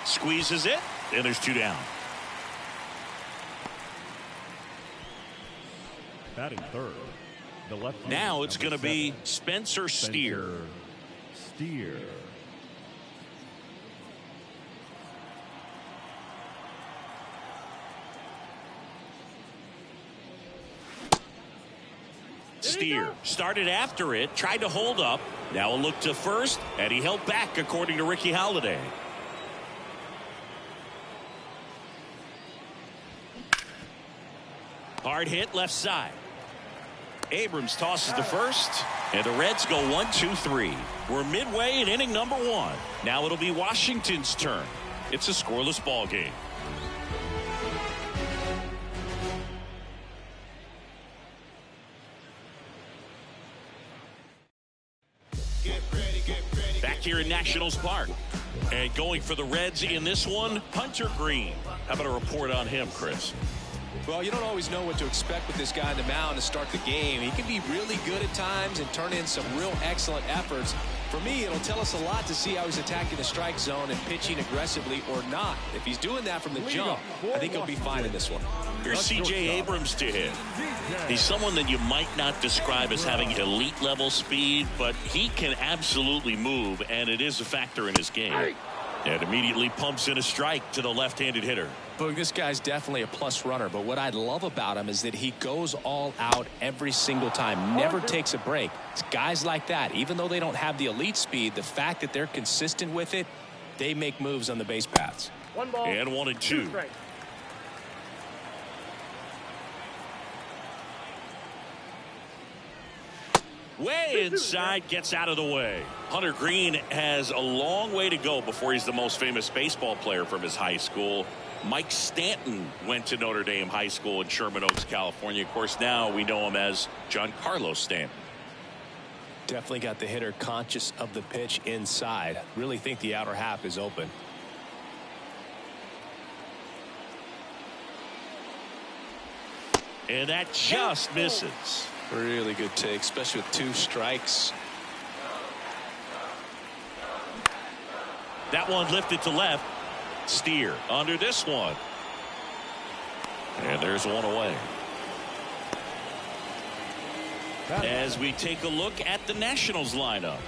Squeezes it, and there's 2 down. Batting third, the left. Now it's going to be Spencer Steer. Steer started after it, tried to hold up. Now a look to first, and he held back according to Ricky Holiday. Hard hit left side. Abrams tosses to first, and the Reds go 1-2-3. We're midway in inning number 1. Now it'll be Washington's turn. It's a scoreless ball game. Back here in Nationals Park. And going for the Reds in this one, Hunter Green. How about a report on him, Chris? Well, you don't always know what to expect with this guy on the mound to start the game. He can be really good at times and turn in some real excellent efforts. For me, it'll tell us a lot to see how he's attacking the strike zone and pitching aggressively or not. If he's doing that from the jump, I think he'll be fine in this one. Here's C.J. Abrams to hit. He's someone that you might not describe as having elite level speed, but he can absolutely move, and it is a factor in his game. And immediately pumps in a strike to the left-handed hitter. Boog, this guy's definitely a plus runner, but what I love about him is that he goes all out every single time, never takes a break. It's guys like that, even though they don't have the elite speed, the fact that they're consistent with it, they make moves on the base paths. 1 ball. And 1-2. Strikes. Way inside, gets out of the way. Hunter Green has a long way to go before he's the most famous baseball player from his high school. Mike Stanton went to Notre Dame High School in Sherman Oaks, California. Of course, now we know him as Giancarlo Stanton. Definitely got the hitter conscious of the pitch inside. Really think the outer half is open. And that just misses. Really good take, especially with 2 strikes. That one lifted to left. Steer under this one. And there's one away. As we take a look at the Nationals lineup.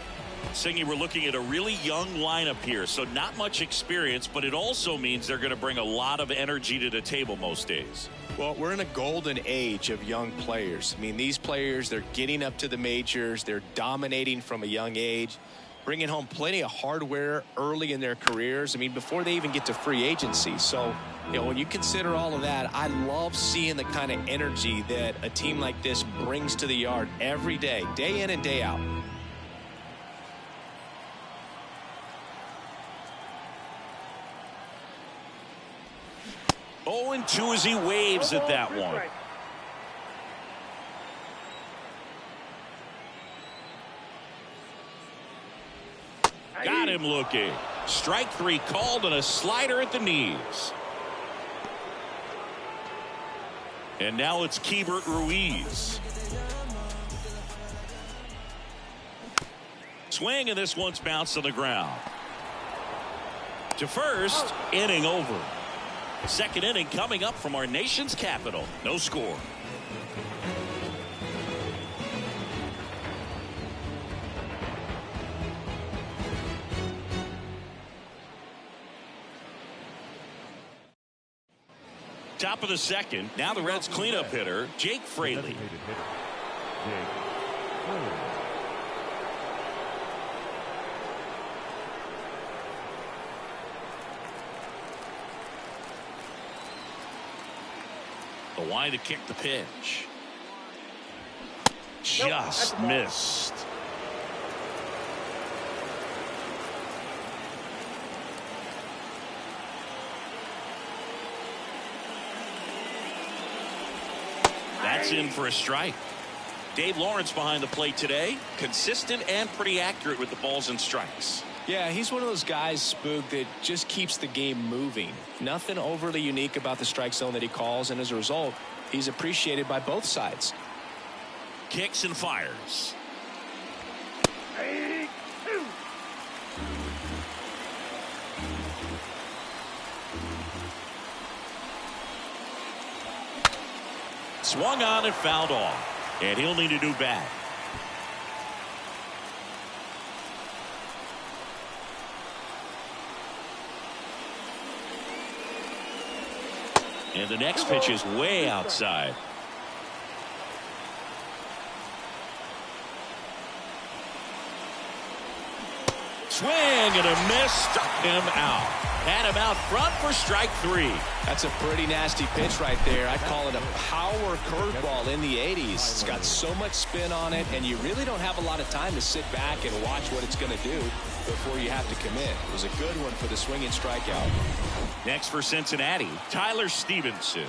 Singy, we're looking at a really young lineup here, so not much experience, but it also means they're going to bring a lot of energy to the table most days. Well, we're in a golden age of young players. I mean, these players, they're getting up to the majors. They're dominating from a young age, bringing home plenty of hardware early in their careers. I mean, before they even get to free agency. So, you know, when you consider all of that, I love seeing the kind of energy that a team like this brings to the yard every day in and day out. Oh, and 2 as he waves at that one. Got him looking. Strike 3 called and a slider at the knees. And now it's Keibert Ruiz. Swing, and this one's bounced to the ground. To first, inning over. Second inning coming up from our nation's capital. No score. Top of the second. Now the Reds cleanup hitter, Jake Fraley. The line to kick the pitch. Just missed. That's in for a strike. Dave Lawrence behind the plate today. Consistent and pretty accurate with the balls and strikes. Yeah, he's one of those guys, Spook, that just keeps the game moving. Nothing overly unique about the strike zone that he calls, and as a result, he's appreciated by both sides. Kicks and fires. Swung on and fouled off. And he'll need a new bat. And the next pitch is way outside. Swing and a miss. Struck him out. Had him out front for strike 3. That's a pretty nasty pitch right there. I'd call it a power curveball in the 80s. It's got so much spin on it, and you really don't have a lot of time to sit back and watch what it's going to do before you have to commit. It was a good one for the swinging strikeout. Next for Cincinnati, Tyler Stevenson.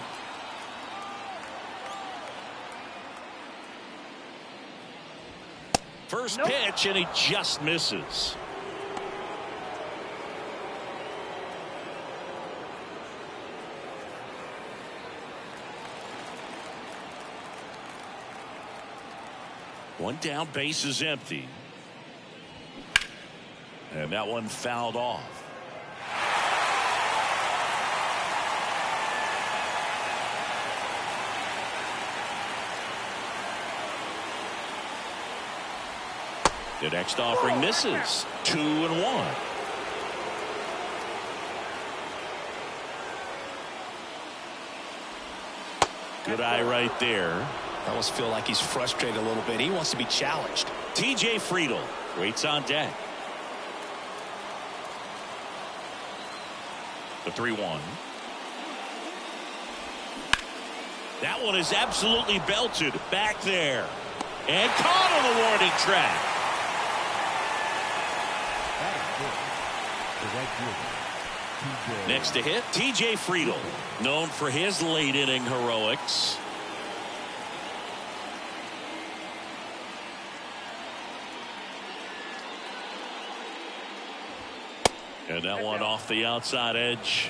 First pitch, and he just misses. One down, base is empty. And that one fouled off. The next offering misses. 2-1. Good eye right there. I almost feel like he's frustrated a little bit. He wants to be challenged. TJ Friedl waits on deck. The 3-1. That one is absolutely belted back there. And caught on the warning track. Next to hit, TJ Friedl, known for his late inning heroics. And that one off the outside edge.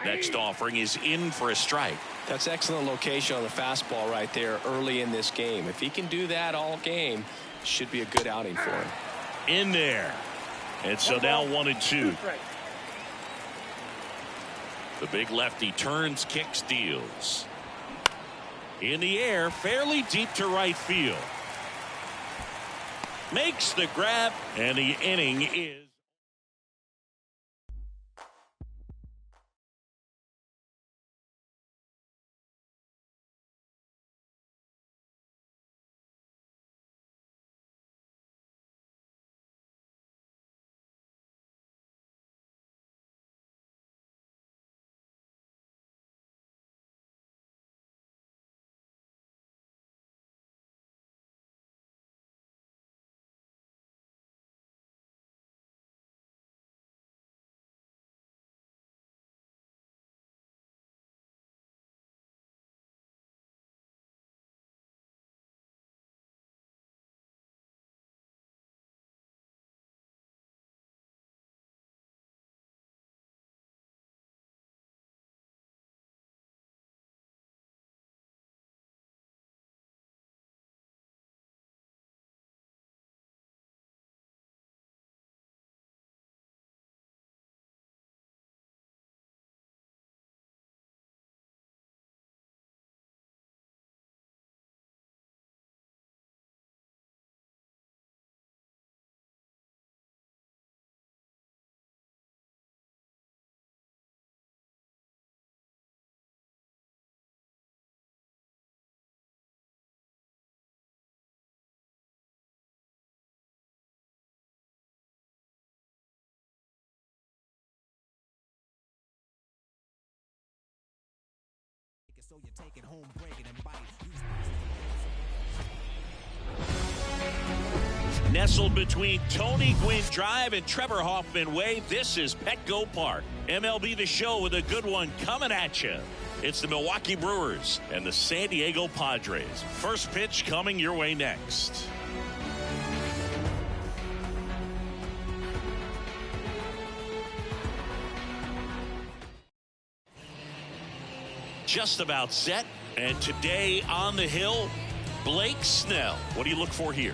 Next offering is in for a strike. That's excellent location on the fastball right there early in this game. If he can do that all game, should be a good outing for him. In there. And so now 1-2. The big lefty turns, kicks, deals. In the air, fairly deep to right field. Makes the grab, and the inning is. So you take it home, break it and bite. Nestled between Tony Gwynn Drive and Trevor Hoffman Way, this is Petco Park. MLB The Show with a good one coming at you. It's the Milwaukee Brewers and the San Diego Padres. First pitch coming your way next. Just about set, and today on the hill, Blake Snell. What do you look for here?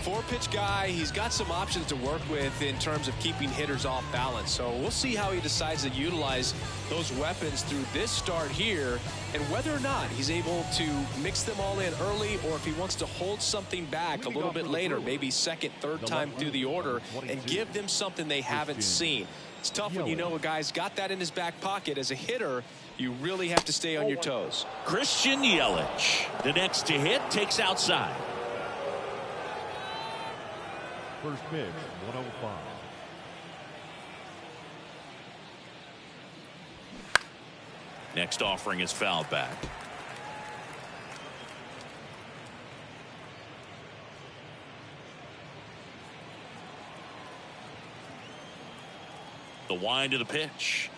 4-pitch guy. He's got some options to work with in terms of keeping hitters off balance. So we'll see how he decides to utilize those weapons through this start here, and whether or not he's able to mix them all in early, or if he wants to hold something back a little bit later, maybe second, third time through the order, and give them something they haven't seen. It's tough when you know a guy's got that in his back pocket. As a hitter, you really have to stay on your toes. Christian Yelich, the next to hit, takes outside. First pitch, 105. Next offering is fouled back. The wind of the pitch.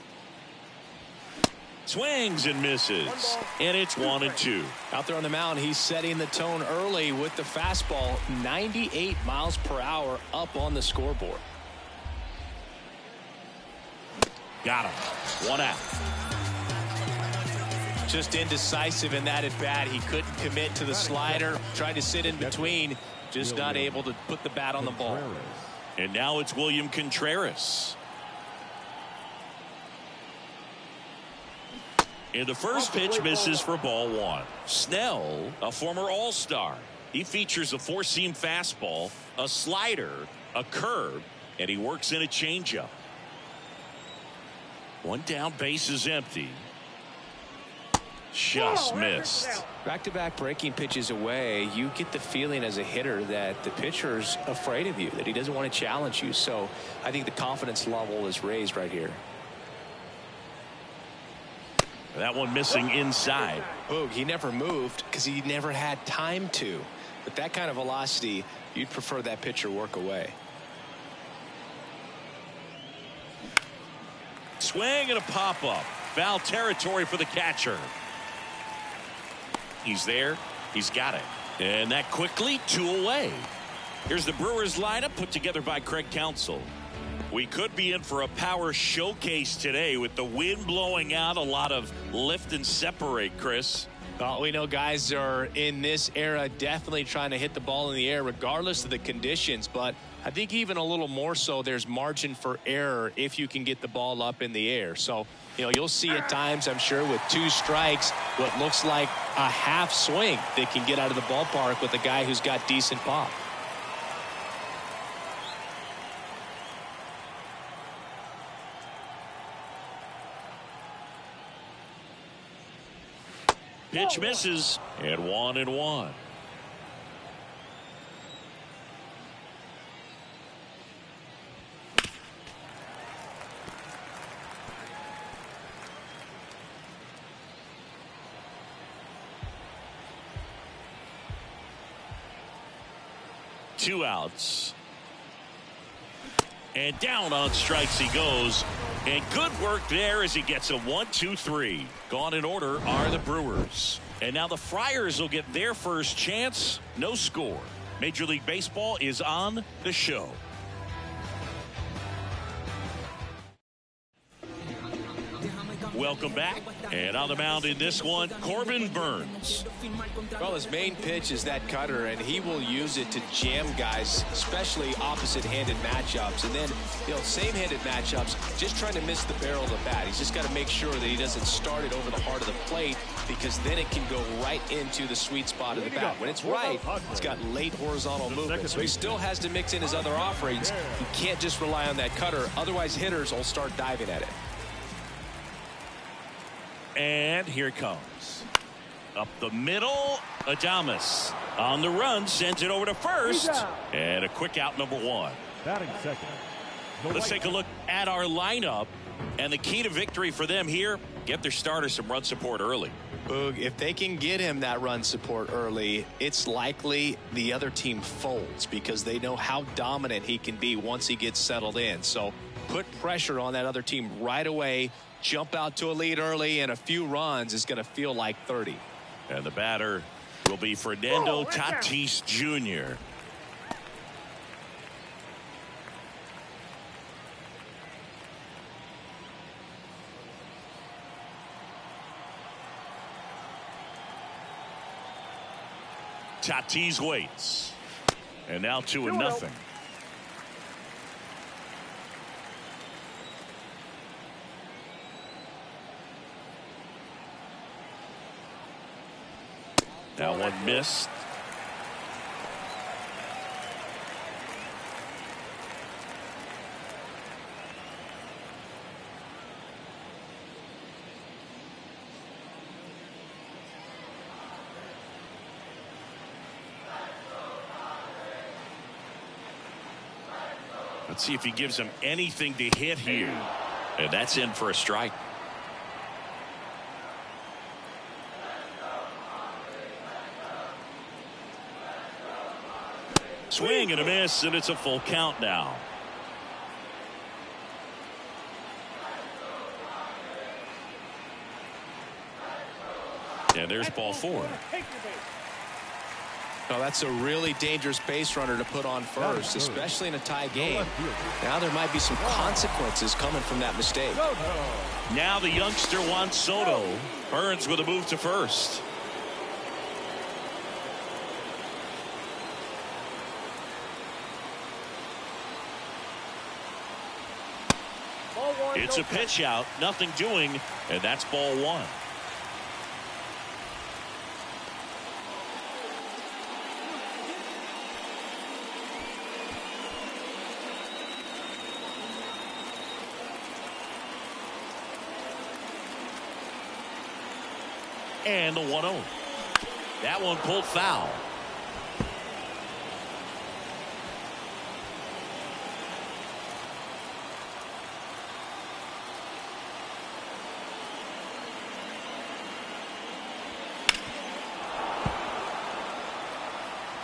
Swings and misses. And it's 1-2. Out there on the mound, he's setting the tone early with the fastball. 98 miles per hour up on the scoreboard. Got him. 1 out. Just indecisive in that at bat. He couldn't commit to the slider. Tried to sit in between. Just not able to put the bat on the ball. And now it's William Contreras. And the first pitch misses for ball 1. Snell, a former All-Star. He features a 4-seam fastball, a slider, a curve, and he works in a changeup. 1 down, base is empty. Just missed. Back-to-back breaking pitches away, you get the feeling as a hitter that the pitcher's afraid of you, that he doesn't want to challenge you. So I think the confidence level is raised right here. That one missing inside. Boog, he never moved because he never had time to. With that kind of velocity, you'd prefer that pitcher work away. Swing and a pop-up. Foul territory for the catcher. He's there. He's got it. And that quickly 2 away. Here's the Brewers lineup put together by Craig Counsell. We could be in for a power showcase today with the wind blowing out, a lot of lift and separate, Chris. Well, we know guys are in this era definitely trying to hit the ball in the air regardless of the conditions, but I think even a little more so there's margin for error if you can get the ball up in the air. So, you'll see at times, I'm sure, with 2 strikes, what looks like a half swing that can get out of the ballpark with a guy who's got decent pop. Pitch misses, and 1-1. Two outs. And down on strikes he goes. And good work there as he gets a 1-2-3. Gone in order are the Brewers. And now the Friars will get their first chance. No score. Major League Baseball is on the show. Welcome back. And on the mound in this one, Corbin Burns. Well, his main pitch is that cutter, and he will use it to jam guys, especially opposite-handed matchups. And then, same-handed matchups, just trying to miss the barrel of the bat. He's just got to make sure that he doesn't start it over the heart of the plate, because then it can go right into the sweet spot of the bat. When it's right, it's got late horizontal movement. So he still has to mix in his other offerings. He can't just rely on that cutter. Otherwise, hitters will start diving at it. And here it comes. Up the middle, Adames on the run, sends it over to first. And a quick out, number 1. Batting second. Let's take a look at our lineup. And the key to victory for them here, get their starter some run support early. Boog, if they can get him that run support early, it's likely the other team folds because they know how dominant he can be once he gets settled in. So put pressure on that other team right away. Jump out to a lead early, and a few runs is going to feel like 30. And the batter will be Fernando Tatis Jr. Tatis waits. And now 2-0. That one missed. Let's see if he gives him anything to hit here. And that's in for a strike. Swing and a miss, and it's a full count now. And there's ball 4. Well, that's a really dangerous base runner to put on first, especially in a tie game. Now there might be some consequences coming from that mistake. Now the youngster Juan Soto. Burns with a move to first. It's a pitch out, nothing doing, and that's ball 1. And the 1-0. That one pulled foul.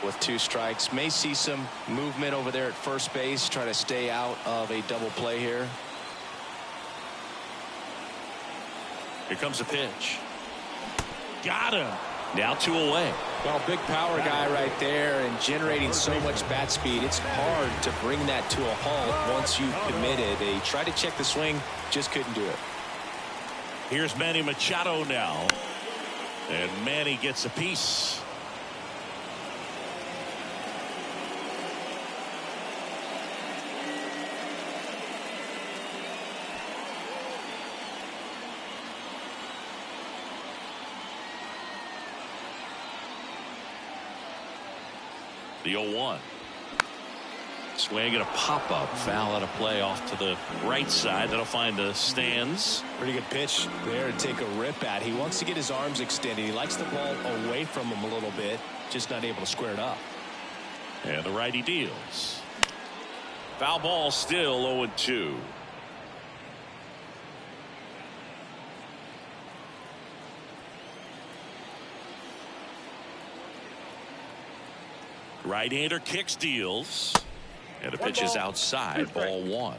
With 2 strikes, may see some movement over there at first base, try to stay out of a double play here. Here comes a pitch. Got him. Now 2 away. Well, big power guy right there and generating so much bat speed. It's hard to bring that to a halt once you've committed. He tried to check the swing, just couldn't do it. Here's Manny Machado now. And Manny gets a piece. The 0-1. Swing and a pop-up. Foul out of play off to the right side. That'll find the stands. Pretty good pitch there to take a rip at. He wants to get his arms extended. He likes the ball away from him a little bit. Just not able to square it up. And the righty deals. Foul ball, still 0-2. Right-hander kicks, deals. And the pitch is outside. Ball 1.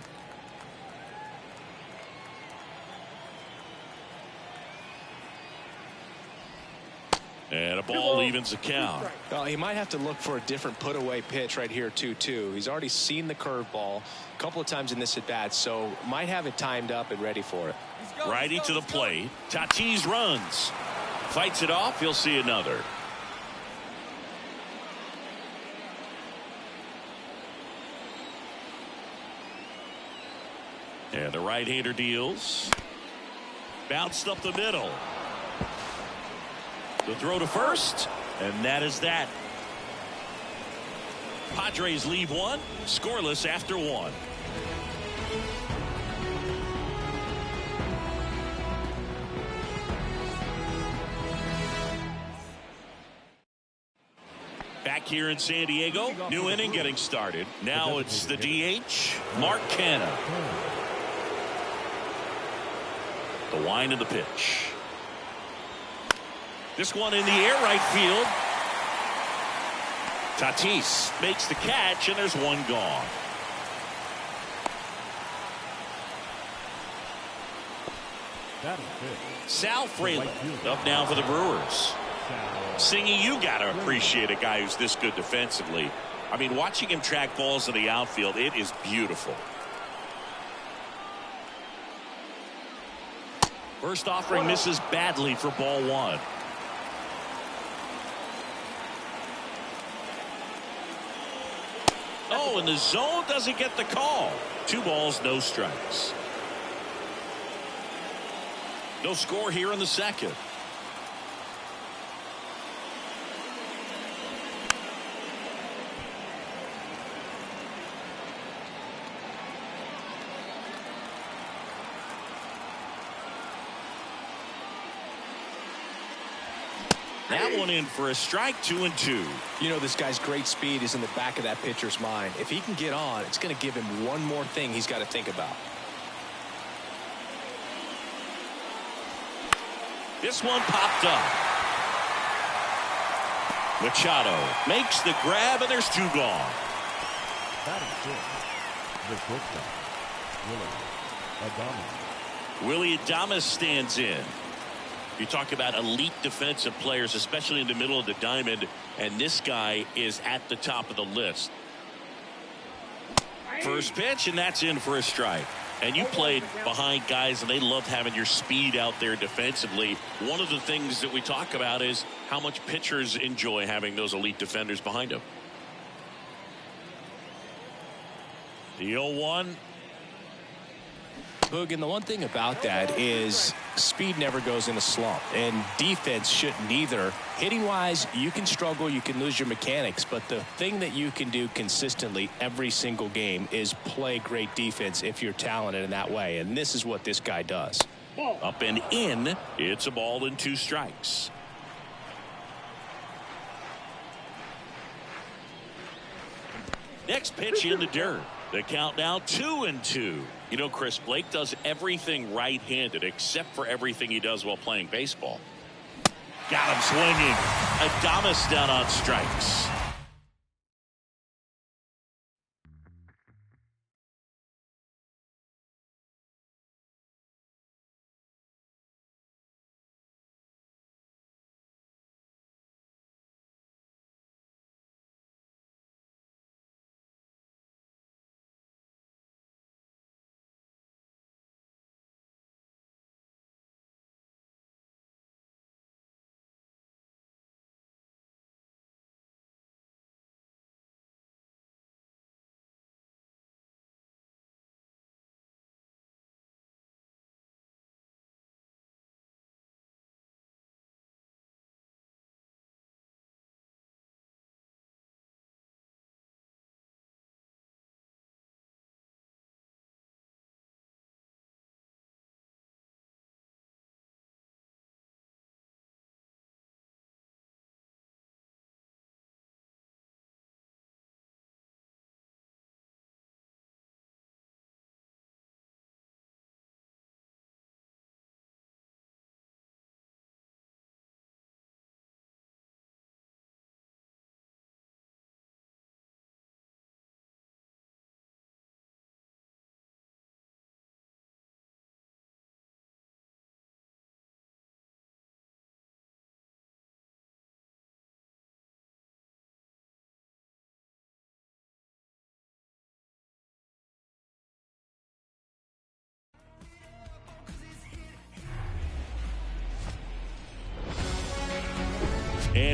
And a ball evens the count. Well, he might have to look for a different put-away pitch right here, 2-2. He's already seen the curveball a couple of times in this at-bat, so might have it timed up and ready for it. Righty to the plate. Tatis runs. Fights it off. He'll see another. And the right-hander deals. Bounced up the middle. The throw to first, and that is that. Padres leave one, scoreless after 1. Back here in San Diego, new inning getting started. Now it's the DH, Mark Canha. The wind of the pitch. This one in the air, right field. Tatis makes the catch, and there's one gone. Sal Fraley up now for the Brewers. Singy, you got to appreciate a guy who's this good defensively. I mean, watching him track balls in the outfield, it is beautiful. First offering misses badly for ball 1. Oh, and the zone doesn't get the call. 2 balls, no strikes. No score here in the second. That one in for a strike, 2-2. You know, this guy's great speed is in the back of that pitcher's mind. If he can get on, it's going to give him one more thing he's got to think about. This one popped up. Machado makes the grab, and there's 2 gone. That is good. The shortstop, Willie Adames stands in. You talk about elite defensive players, especially in the middle of the diamond, and this guy is at the top of the list. First pitch, and that's in for a strike. And you played behind guys, and they love having your speed out there defensively. One of the things that we talk about is how much pitchers enjoy having those elite defenders behind them. The 0-1. Boog, and the one thing about that is speed never goes in a slump, and defense shouldn't either. Hitting wise, you can struggle, you can lose your mechanics, but the thing that you can do consistently every single game is play great defense if you're talented in that way, and this is what this guy does. Up and in. It's a ball and 2 strikes. Next pitch in the dirt. The count now 2-2. You know, Chris, Blake does everything right-handed except for everything he does while playing baseball. Got him swinging. Adames down on strikes.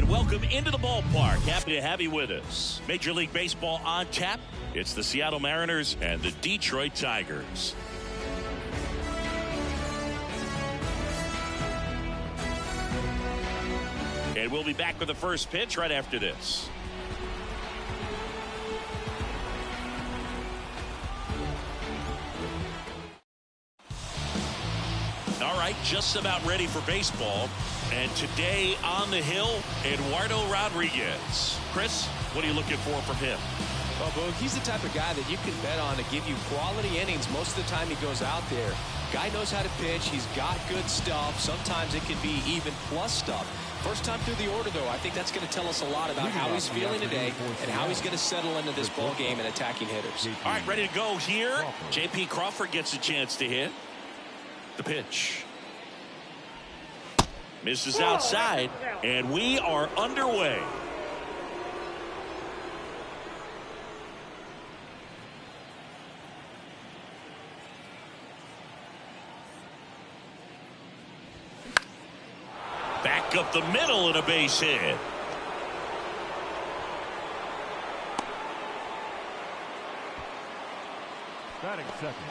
And welcome into the ballpark. Happy to have you with us. Major League Baseball on tap. It's the Seattle Mariners and the Detroit Tigers. And we'll be back with the first pitch right after this. All right, just about ready for baseball. And today on the hill, Eduardo Rodriguez. Chris, what are you looking for from him? Well, Boog, he's the type of guy that you can bet on to give you quality innings most of the time he goes out there. Guy knows how to pitch. He's got good stuff. Sometimes it can be even plus stuff. First time through the order, though, I think that's going to tell us a lot about how he's feeling today and how he's going to settle into this ball game and attacking hitters. All right, ready to go here. J.P. Crawford gets a chance to hit. The pitch. Misses outside, and we are underway. Back up the middle and a base hit.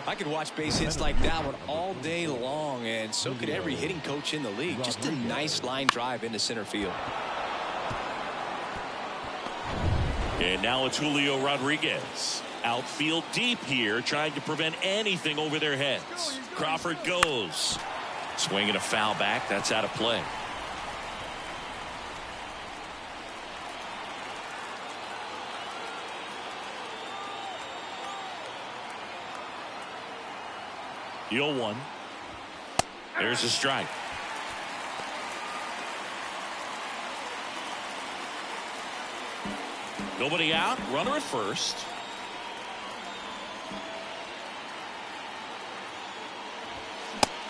I could watch base hits like that one all day long, and so could every hitting coach in the league. Just a nice line drive into center field. And now it's Julio Rodriguez. Outfield deep here, trying to prevent anything over their heads. Crawford goes. Swinging a foul back. That's out of play. The 0-1. There's a strike. Nobody out. Runner at first.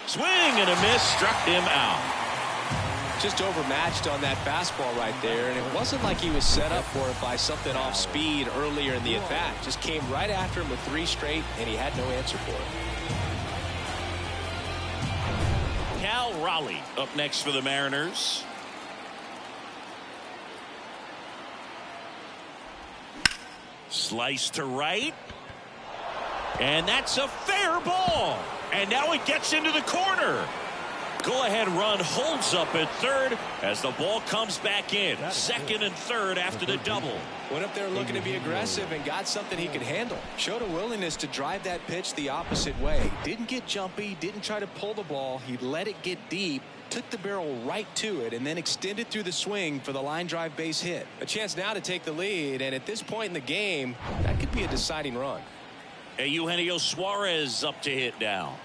Swing and a miss. Struck him out. Just overmatched on that fastball right there, and it wasn't like he was set up for it by something off speed earlier in the at-bat. Just came right after him with 3 straight, and he had no answer for it. Cal Raleigh up next for the Mariners. Slice to right. And that's a fair ball. And now it gets into the corner. Go-ahead run holds up at third as the ball comes back in. Second and third after the double. Went up there looking to be aggressive and got something he could handle. Showed a willingness to drive that pitch the opposite way. Didn't get jumpy, didn't try to pull the ball. He let it get deep, took the barrel right to it, and then extended through the swing for the line drive base hit. A chance now to take the lead, and at this point in the game, that could be a deciding run. Hey, Eugenio Suarez up to hit now.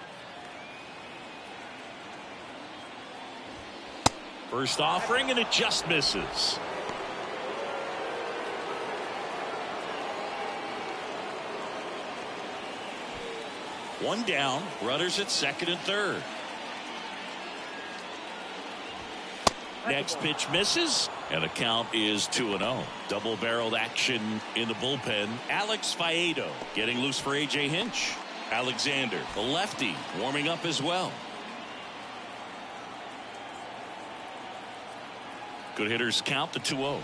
First offering, and it just misses. One down, runners at second and third. Next pitch misses, and the count is 2-0. Double-barreled action in the bullpen. Alex Faedo getting loose for A.J. Hinch. Alexander, the lefty, warming up as well. Good hitters count the 2-0.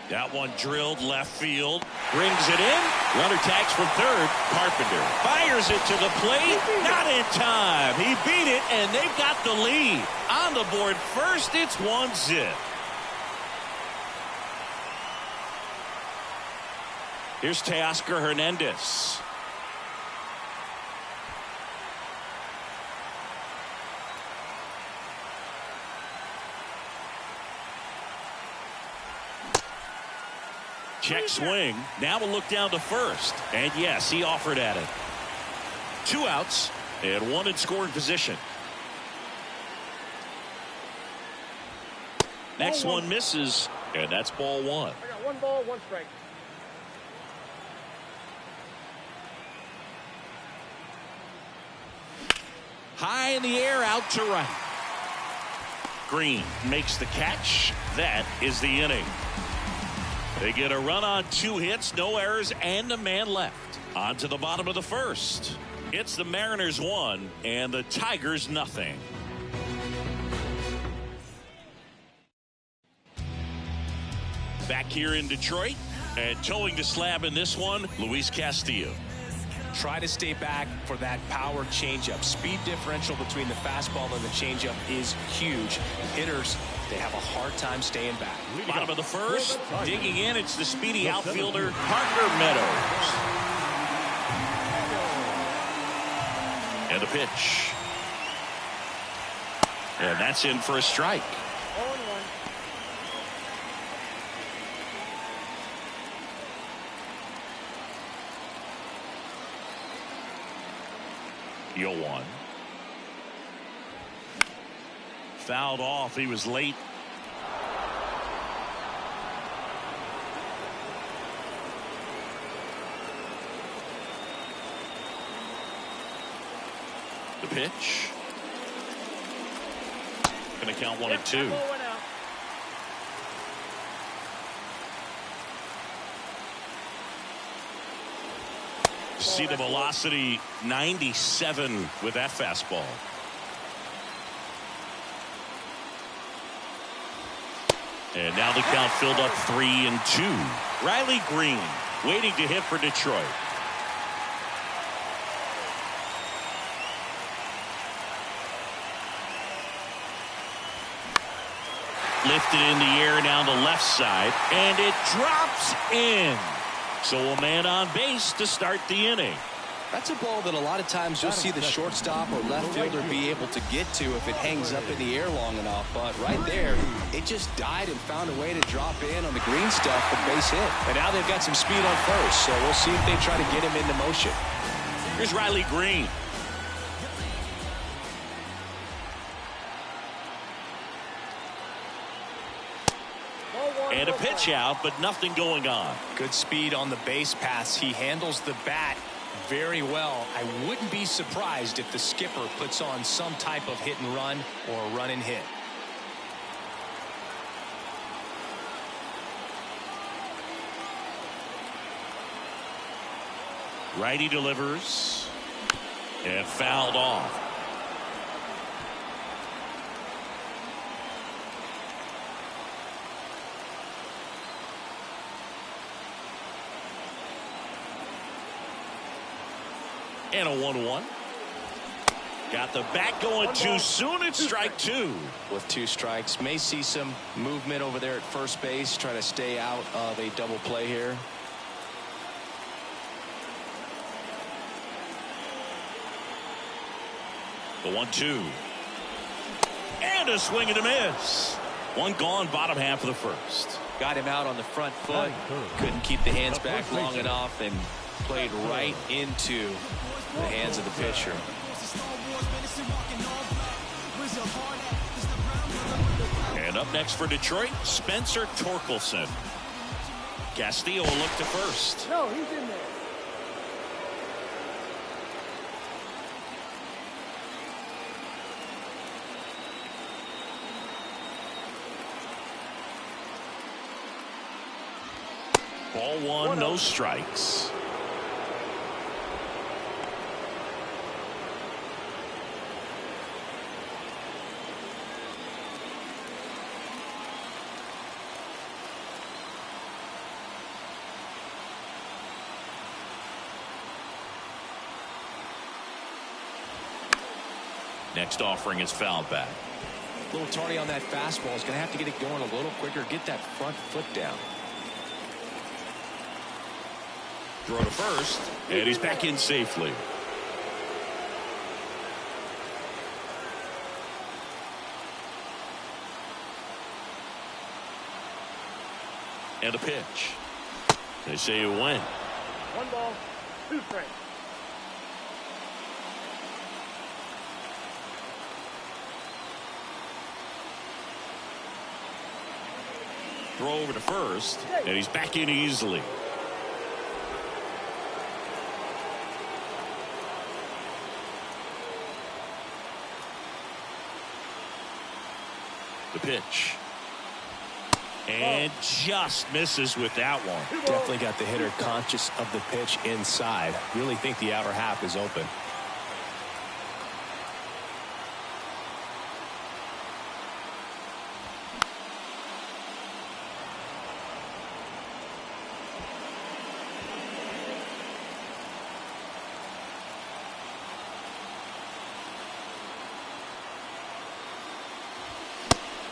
That one drilled left field. Brings it in. Runner tags from third. Carpenter fires it to the plate. Not in time. He beat it, and they've got the lead. On the board first, it's 1-0. Here's Teoscar Hernandez. Check swing. Now we'll look down to first. And yes, he offered at it. 2 outs and 1 in scoring position. Next one misses, and that's ball 1. I got 1 ball, 1 strike. High in the air, out to right. Green makes the catch. That is the inning. They get a run on 2 hits, no errors, and a man left. On to the bottom of the first. It's the Mariners 1 and the Tigers nothing. Back here in Detroit, and towing the slab in this one, Luis Castillo. Try to stay back for that power changeup. Speed differential between the fastball and the changeup is huge. Hitters, they have a hard time staying back. Bottom of the first, digging in, it's the speedy outfielder, Parker Meadows. And the pitch. And that's in for a strike. 0-1. Fouled off. He was late. The pitch. Going to count 1-2. See the velocity 97 with that fastball. And now the count filled up 3-2. Riley Green waiting to hit for Detroit. Lifted in the air down the left side, and it drops in. So a man on base to start the inning. That's a ball that a lot of times you'll see the shortstop or left fielder be able to get to if it hangs up in the air long enough. But right there, it just died and found a way to drop in on the green stuff for base hit. And now they've got some speed on first, so we'll see if they try to get him into motion. Here's Riley Green. And a pitch out, but nothing going on. Good speed on the base pass. He handles the bat very well. I wouldn't be surprised if the skipper puts on some type of hit and run or run and hit. Righty delivers and fouled off. And a 1-1. Got the bat going too soon. It's strike two. With 2 strikes, may see some movement over there at first base. Try to stay out of a double play here. The 1-2. And a swing and a miss. One gone, bottom half of the first. Got him out on the front foot. Couldn't keep the hands back long enough and played right into the hands of the pitcher. And up next for Detroit, Spencer Torkelson. Castillo will look to first. No, he's in there. Ball one, no strikes. Next offering is fouled back. A little tardy on that fastball. Is going to have to get it going a little quicker. Get that front foot down. Throw to first, and he's back in safely. And a pitch. They say it went. 1 ball, 2 strikes. Throw over to first, and he's back in easily. The pitch. And just misses with that one. Definitely got the hitter conscious of the pitch inside. Really think the outer half is open.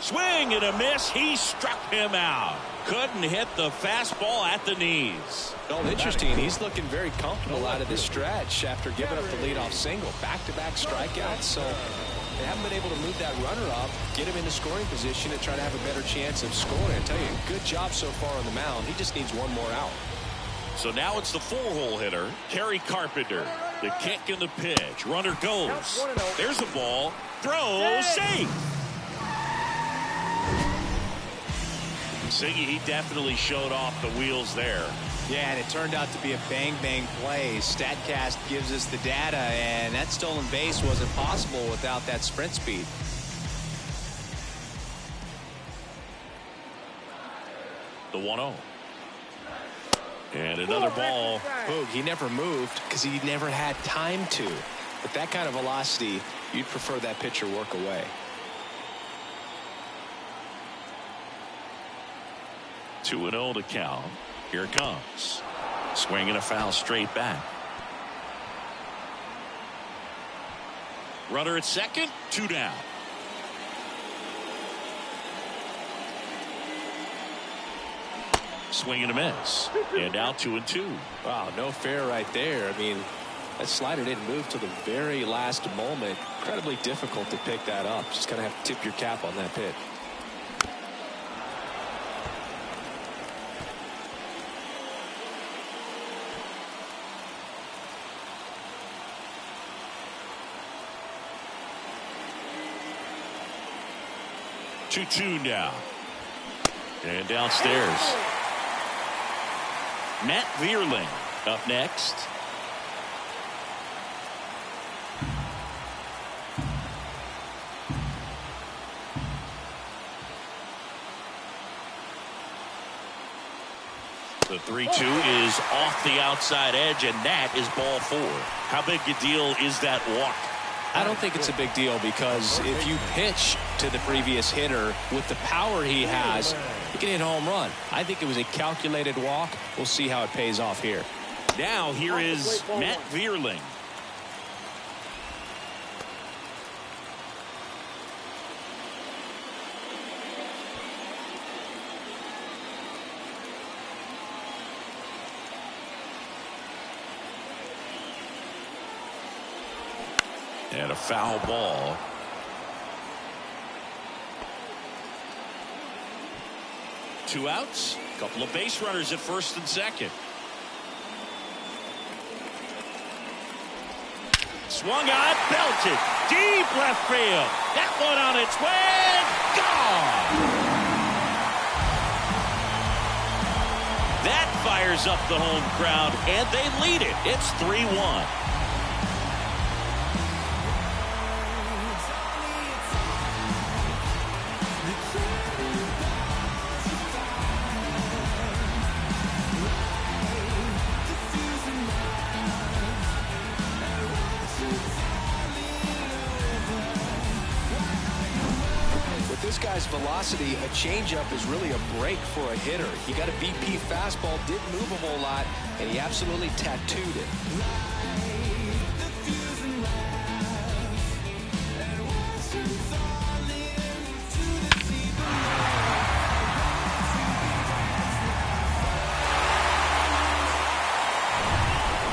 Swing and a miss. He struck him out. Couldn't hit the fastball at the knees. Well, interesting. He's looking very comfortable out of this stretch after giving up the leadoff single. Back-to-back strikeouts. So they haven't been able to move that runner up, get him into scoring position, and try to have a better chance of scoring. I tell you, good job so far on the mound. He just needs one more out. So now it's the four-hole hitter, Kerry Carpenter. The kick and the pitch. Runner goes. There's the ball. Throw. Safe. Siggy, he definitely showed off the wheels there. Yeah, and it turned out to be a bang-bang play. StatCast gives us the data, and that stolen base wasn't possible without that sprint speed. The 1-0. And another ball. Boog, he never moved because he never had time to. With that kind of velocity, you'd prefer that pitcher work away. 2-0 to count. Here it comes. Swing and a foul straight back. Runner at second, 2 down. Swing and a miss. And now 2-2. Wow, no fair right there. I mean, that slider didn't move till the very last moment. Incredibly difficult to pick that up. Just kind of have to tip your cap on that pitch. Two now. And downstairs. Matt Vierling up next. The 3-2 is off the outside edge, and that is ball 4. How big a deal is that walk? I don't think it's a big deal because if you pitch to the previous hitter with the power he has, you can hit a home run. I think it was a calculated walk. We'll see how it pays off here. Now here is Matt Vierling. And a foul ball. Two outs. Couple of base runners at first and second. Swung on, belted. Deep left field. That one on its way. Gone. That fires up the home crowd, and they lead it. It's 3-1. This guy's velocity, a changeup is really a break for a hitter. He got a BP fastball, didn't move a whole lot, and he absolutely tattooed it.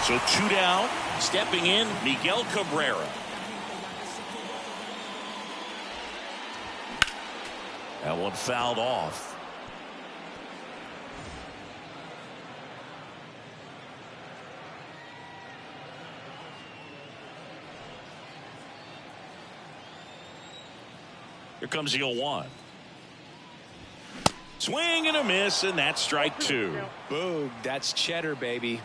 So 2 down, stepping in, Miguel Cabrera. That one fouled off. Here comes the 0-1. Swing and a miss, and that's strike 2. Boog, that's cheddar, baby.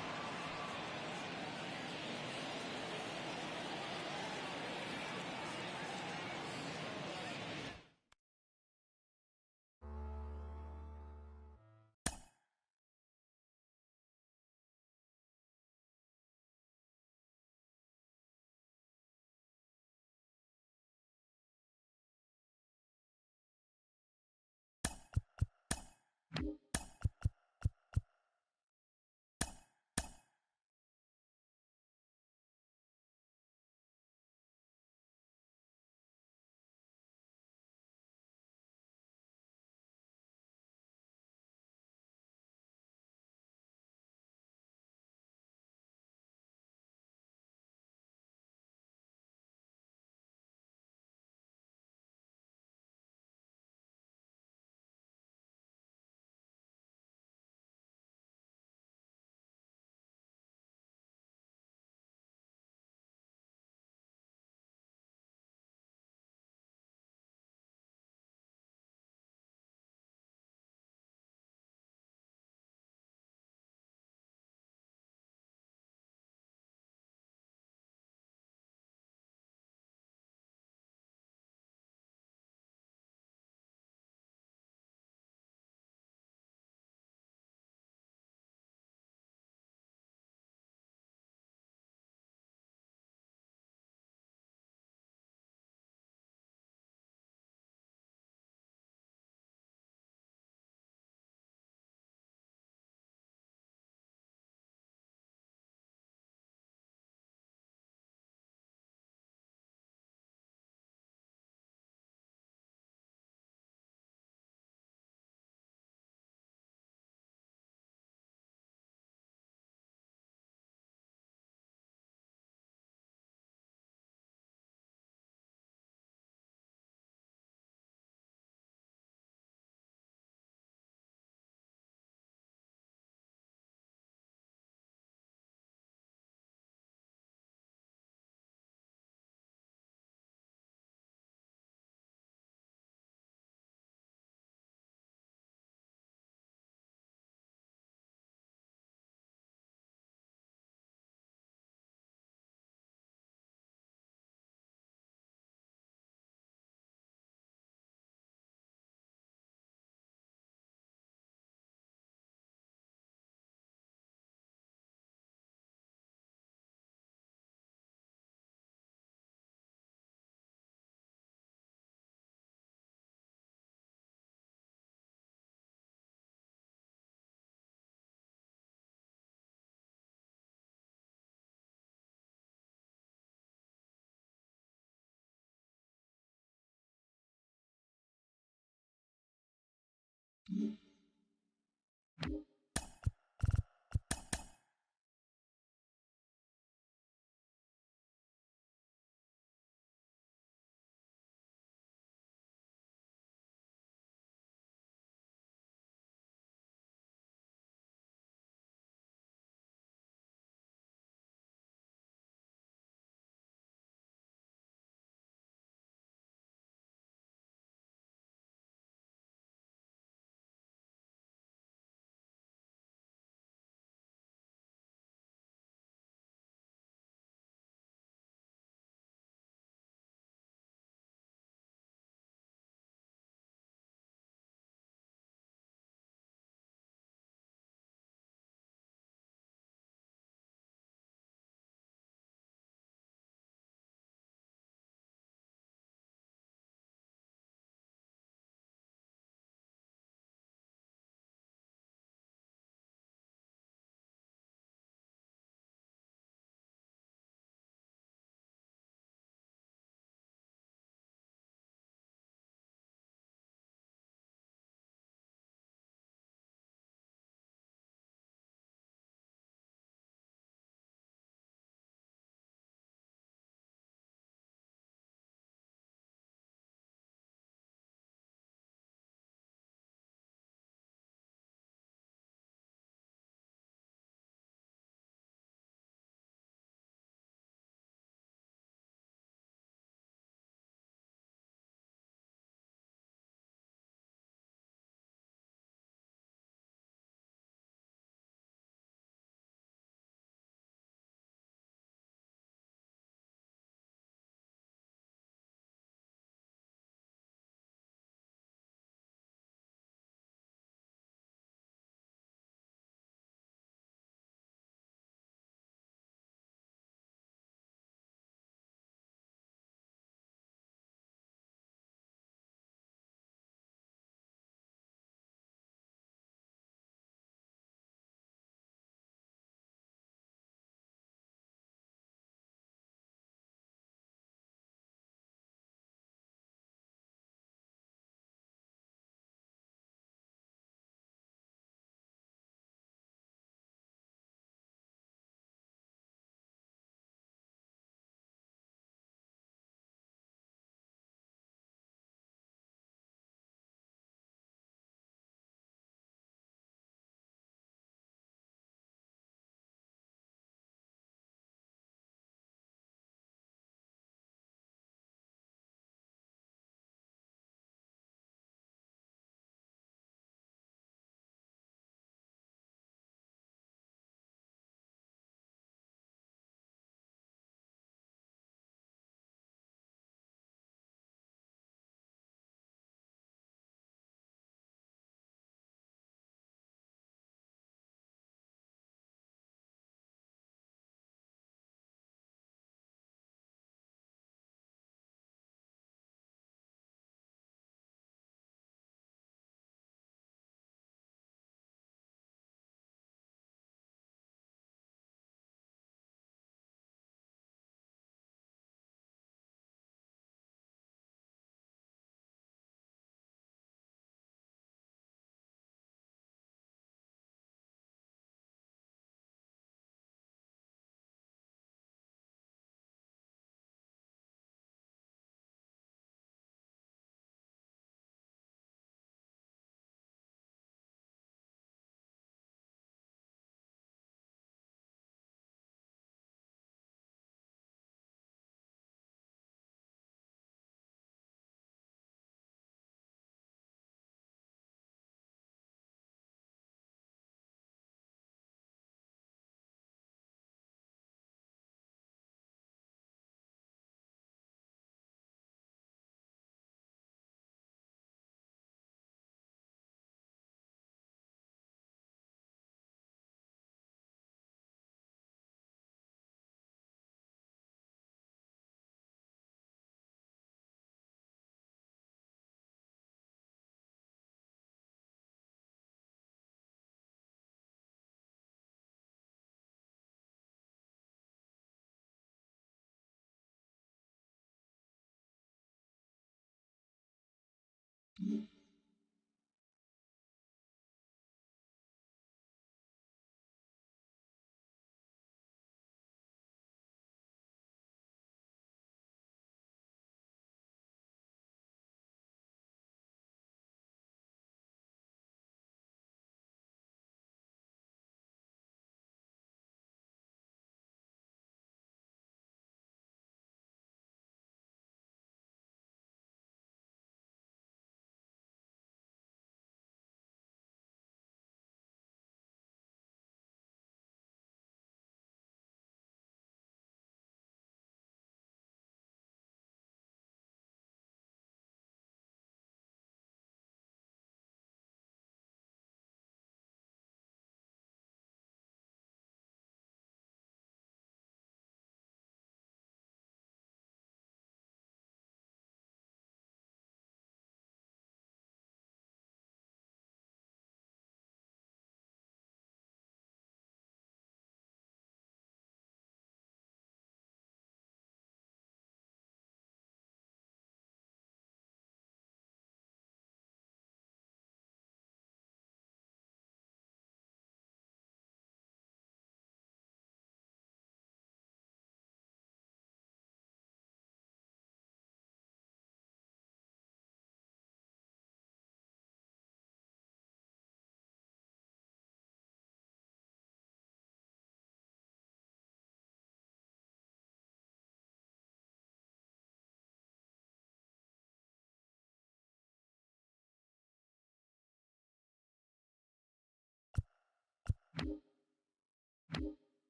Mm-hmm.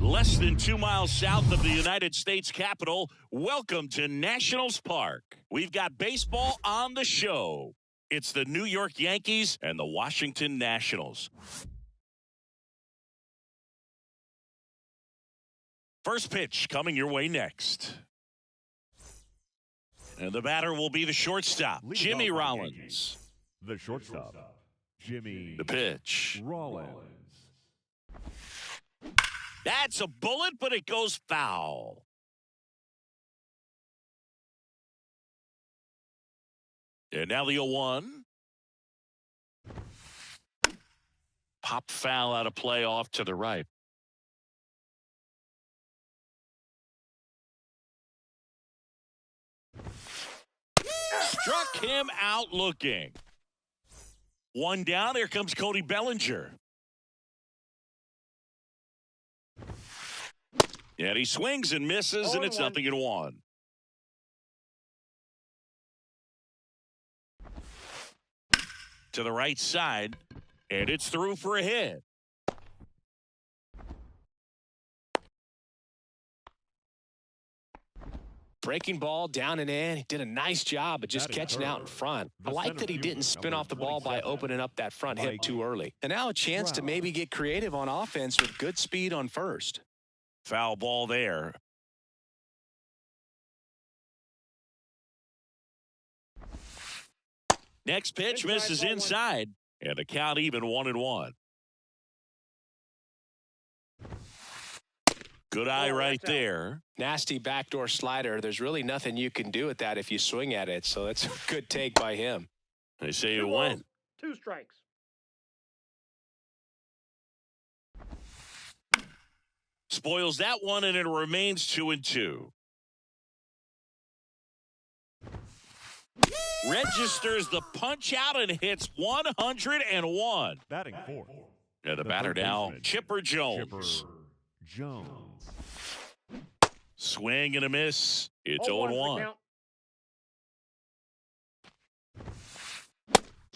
Less than 2 miles south of the United States Capitol, welcome to Nationals Park. We've got baseball on the show. It's the New York Yankees and the Washington Nationals. First pitch coming your way next. And the batter will be the shortstop, Jimmy Rollins. The shortstop, Jimmy. The pitch. Rollins. That's a bullet, but it goes foul. And now the 0-1. Pop foul out of play off to the right. Struck him out looking. One down. Here comes Cody Bellinger. And he swings and misses, and it's 0-1. To the right side, and it's through for a hit. Breaking ball down and in. He did a nice job of just catching out in front. I like that he didn't spin off the ball by opening up that front hip too early. And now a chance to maybe get creative on offense with good speed on first. Foul ball there. Next pitch misses inside, and the count even 1-1. Good eye right there. Nasty backdoor slider. There's really nothing you can do with that if you swing at it, so that's a good take by him. They say it went. 2 strikes. Spoils that one, and it remains 2-2. Registers the punch out and hits 101. Batting fourth. Yeah, the batter now, Chipper Jones. Swing and a miss. It's 0-1.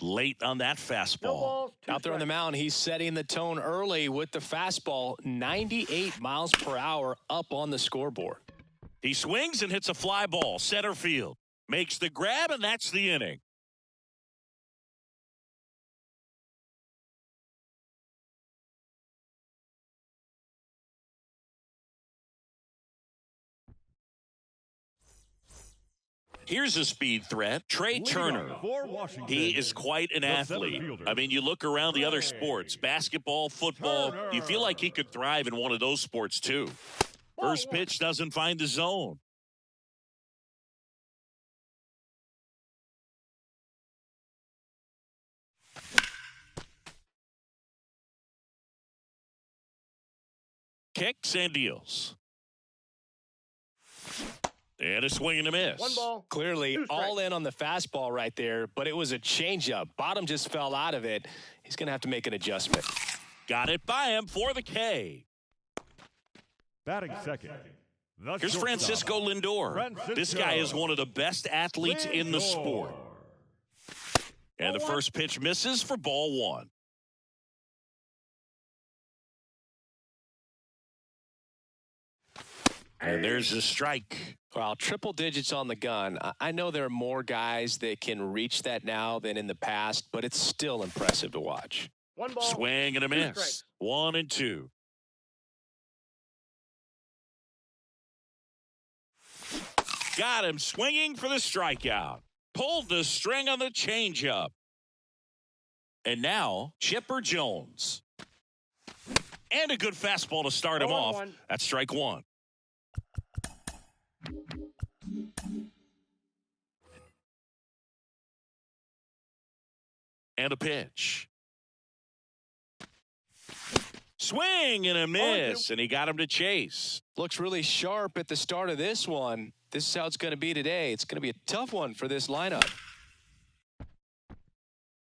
Late on that fastball. Out there on the mound, he's setting the tone early with the fastball, 98 miles per hour up on the scoreboard. He swings and hits a fly ball, center field. Makes the grab, and that's the inning. Here's a speed threat, Trey Turner. He is quite an athlete. I mean, you look around the other sports, basketball, football, you feel like he could thrive in one of those sports too. First pitch doesn't find the zone. Kicks and deals. And a swing and a miss. 1 ball. Clearly all in on the fastball right there, but it was a changeup. Bottom just fell out of it. He's going to have to make an adjustment. Got it by him for the K. Batting second. Here's Francisco Lindor. This guy is one of the best athletes in the sport. And the first pitch misses for ball one. And there's a strike. Well, triple digits on the gun. I know there are more guys that can reach that now than in the past, but it's still impressive to watch. One ball. Swing and a Two miss. strikes. 1-2. Got him swinging for the strikeout. Pulled the string on the changeup. And now, Chipper Jones. And a good fastball to start him off. 0-1. That's strike one. And a pitch. Swing and a miss, and he got him to chase. Looks really sharp at the start of this one. This is how it's going to be today. It's going to be a tough one for this lineup.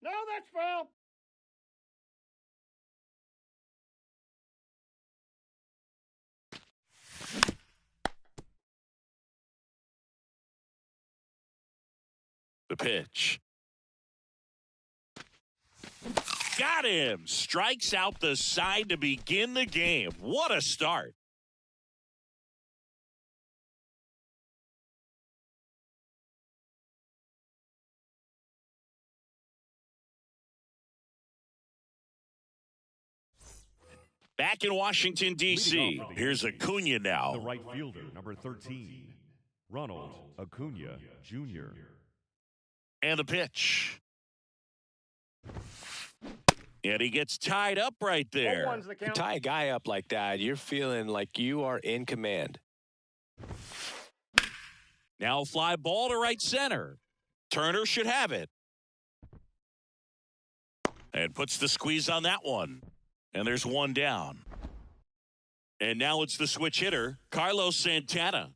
No, that's foul. The pitch. Got him. Strikes out the side to begin the game. What a start. Back in Washington, D.C., here's Acuna now. The right fielder, number 13, Ronald Acuna Jr. And the pitch. And he gets tied up right there. 0-1's the You count. tie a guy up like that, you're feeling like you are in command. Now fly ball to right center. Turner should have it. And puts the squeeze on that one. And there's one down. And now it's the switch hitter, Carlos Santana.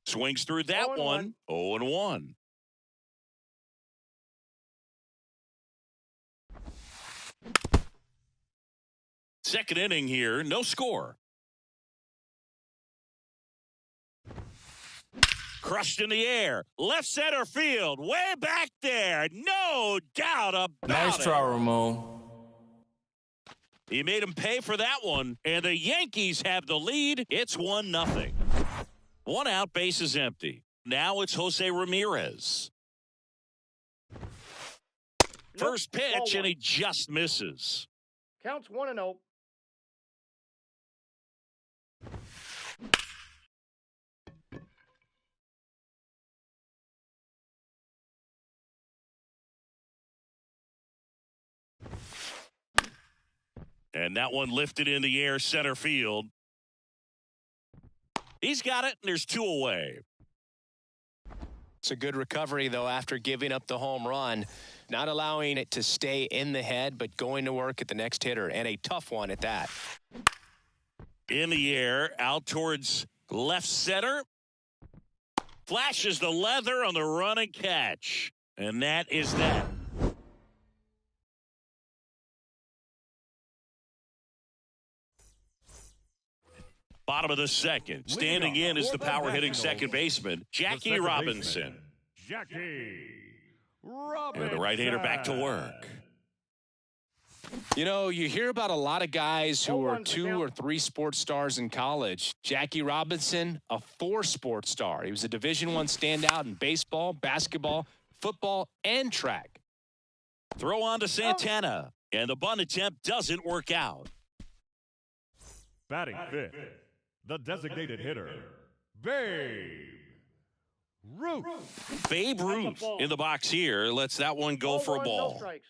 Swings through that 0-1. one. 0-1. Second inning here, no score. Crushed in the air, left center field, way back there, no doubt about it. Nice try, Ramon. He made him pay for that one, and the Yankees have the lead. It's 1-0. One out, base is empty. Now it's Jose Ramirez. First pitch, and he just misses. Counts 1-0. And that one lifted in the air, center field. He's got it, and there's two away. It's a good recovery, though, after giving up the home run. Not allowing it to stay in the head, but going to work at the next hitter, and a tough one at that. In the air, out towards left center. Flashes the leather on the run and catch. And that is that. Bottom of the second. Standing in is the power-hitting second baseman, Jackie Robinson. Jackie Robinson. And the right-hander back to work. You know, you hear about a lot of guys who are 0-1's the 2 count. or 3 sports stars in college. Jackie Robinson, a 4 sports star. He was a Division I standout in baseball, basketball, football, and track. Throw on to Santana. And the bunt attempt doesn't work out. Batting fifth, the designated hitter, Babe Ruth. Babe Ruth in the box here. Lets that one go for a 0-1, no ball. strikes.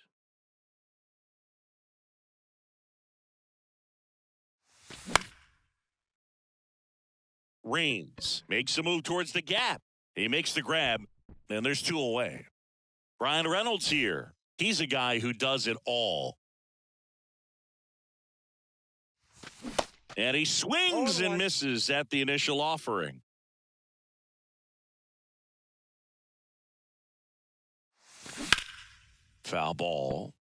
Reigns makes a move towards the gap. He makes the grab, and there's two away. Brian Reynolds here. He's a guy who does it all. And he swings and 0-1. misses at the initial offering. Foul ball.